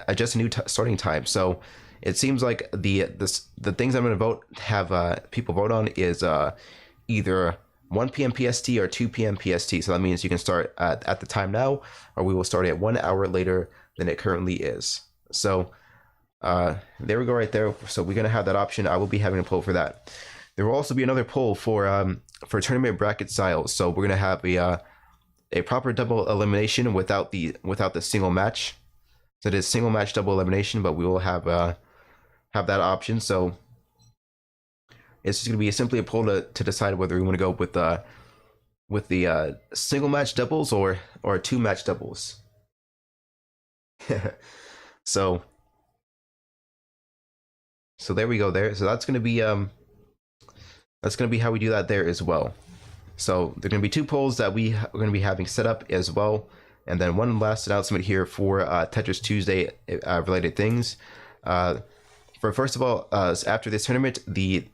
adjust a new starting time. So it seems like the things I'm going to have people vote on is either 1 p.m. PST or 2 p.m. PST. So that means you can start at the time now, or we will start at 1 hour later than it currently is. So there we go right there. So we're going to have that option. I will be having a poll for that. There will also be another poll for tournament bracket styles. So we're going to have a proper double elimination without the single match. So it is single match double elimination, but we will have that option. So it's just going to be simply a poll to decide whether we want to go with the single match doubles or 2 match doubles. so there we go there. So that's going to be how we do that there as well. So there are going to be 2 polls that we are going to be having set up as well. And then one last announcement here for Tetris Tuesday related things. For first of all, after this tournament, the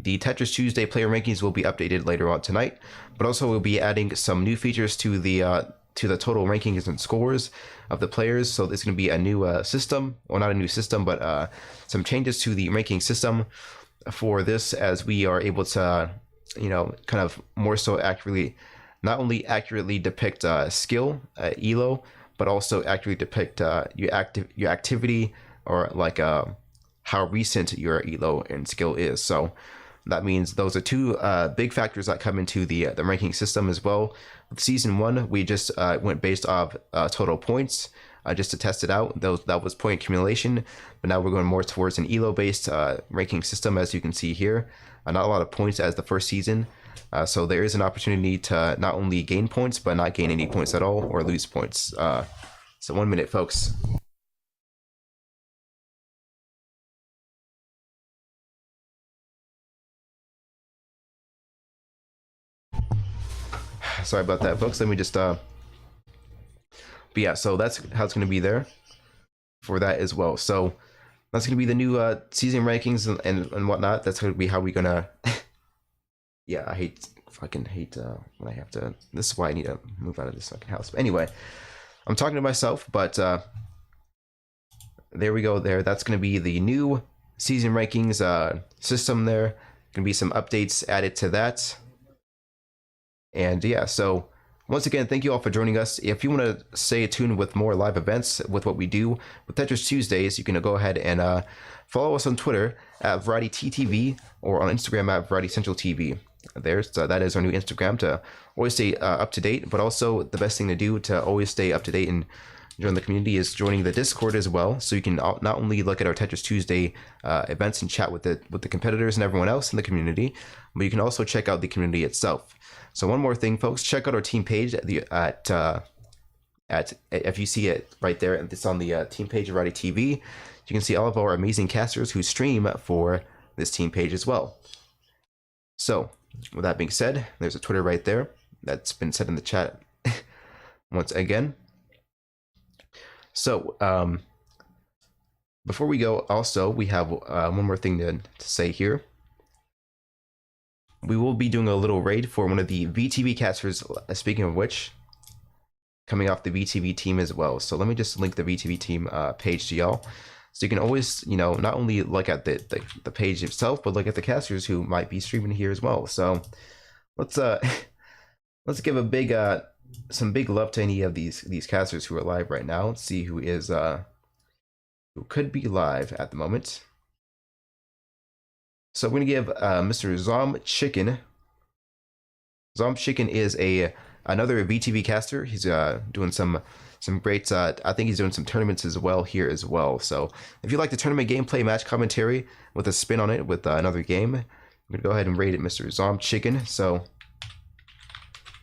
Tetris Tuesday player rankings will be updated later on tonight, but also we'll be adding some new features to the total rankings and scores of the players. So there's going to be a new system, well, not a new system, but some changes to the ranking system for this, as we are able to, kind of more so accurately, not only accurately depict skill, elo, but also accurately depict your activity, or like how recent your elo and skill is. So that means those are 2 big factors that come into the ranking system as well. With season 1, we just went based off total points just to test it out. That was point accumulation, but now we're going more towards an elo based ranking system, as you can see here. Not a lot of points as the first season, so there is an opportunity to not only gain points but not gain any points at all, or lose points. So 1 minute, folks. Sorry about that, folks. Let me just but yeah, so that's how it's going to be there for that as well. So that's gonna be the new season rankings and whatnot. That's gonna be how we gonna. Yeah, I fucking hate when I have to. This is why I need to move out of this fucking house. But anyway, I'm talking to myself. But there we go. That's gonna be the new season rankings system. There gonna be some updates added to that. And yeah, so once again, thank you all for joining us. If you want to stay tuned with more live events with what we do with Tetris Tuesdays, you can go ahead and follow us on Twitter at VarietyTV or on Instagram at VarietyCentralTV. That is our new Instagram to always stay up to date. But also the best thing to do to always stay up to date and join the community is joining the Discord as well. So you can not only look at our Tetris Tuesday events and chat with the competitors and everyone else in the community, but you can also check out the community itself. So one more thing, folks, check out our team page at if you see it right there, it's on the team page of Variety TV. You can see all of our amazing casters who stream for this team page as well. So with that being said, there's a Twitter right there that's been said in the chat once again. So before we go, also we have one more thing to say here. We will be doing a little raid for one of the VTV casters, speaking of which, coming off the VTV team as well. So let me just link the VTV team page to y'all. So you can always, not only look at the page itself, but look at the casters who might be streaming here as well. So let's give a big some big love to any of these casters who are live right now. Let's see who is who could be live at the moment. So we're gonna give Mr. Zom Chicken. Zom Chicken is another VTV caster. He's doing some great. I think he's doing some tournaments as well here as well. So if you like the tournament gameplay, match commentary with a spin on it with another game, I'm gonna go ahead and raid it, Mr. Zom Chicken. So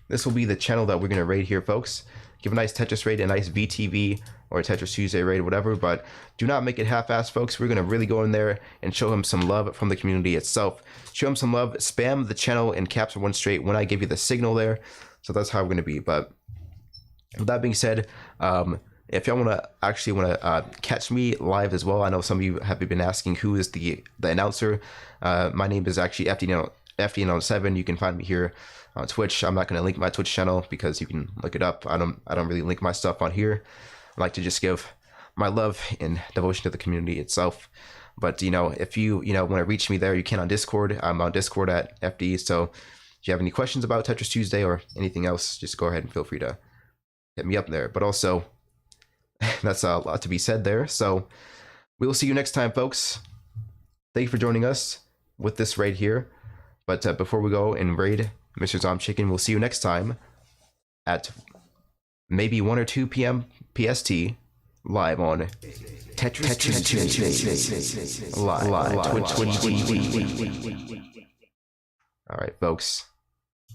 this will be the channel that we're gonna raid here, folks. Give a nice Tetris raid, a nice VTV or a Tetris Tuesday raid, whatever, but do not make it half-assed, folks. We're gonna really go in there and show him some love from the community itself. Show him some love, spam the channel in caps or one straight when I give you the signal there. So that's how we're gonna be. But with that being said, if y'all wanna catch me live as well, I know some of you have been asking who is the announcer. My name is actually FDN07. You can find me here on Twitch. I'm not going to link my Twitch channel because you can look it up. I don't really link my stuff on here. I like to just give my love and devotion to the community itself. But if you want to reach me there, you can on Discord. I'm on Discord at FD. So if you have any questions about Tetris Tuesday or anything else, just go ahead and feel free to hit me up there. But also, that's a lot to be said there. So we will see you next time, folks. Thank you for joining us with this raid here. But before we go and raid Mr. Zom Chicken, we'll see you next time at maybe 1 or 2 p.m. PST live on Tetris Tuesday live Twitch TV. All right, folks.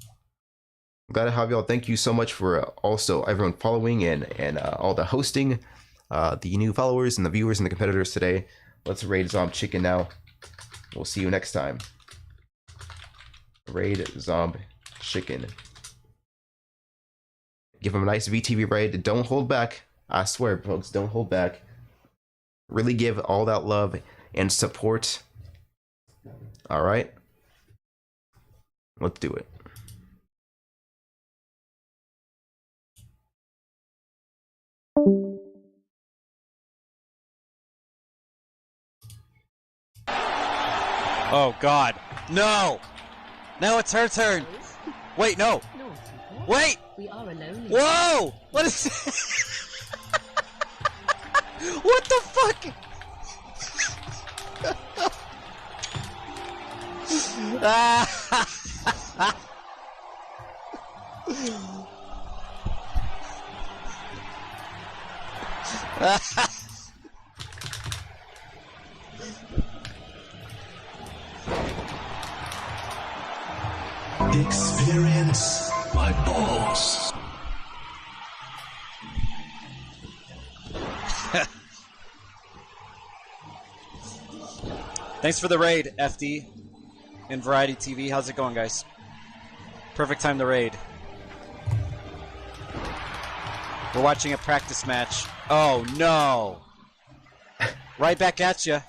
I'm glad to have y'all. Thank you so much for also everyone following and all the hosting, the new followers and the viewers and the competitors today. Let's raid Zom Chicken now. We'll see you next time. Raid Zom Chicken. Give him a nice VTV raid. Don't hold back. I swear, folks, don't hold back. Really give all that love and support. All right, let's do it. Oh God, no! Now it's her turn. Wait, no. Wait! We are alone. Whoa! What is what the fuck? Experience my balls. Thanks for the raid, FD and Variety TV. How's it going, guys? Perfect time to raid. We're watching a practice match. Oh no! Right back at you.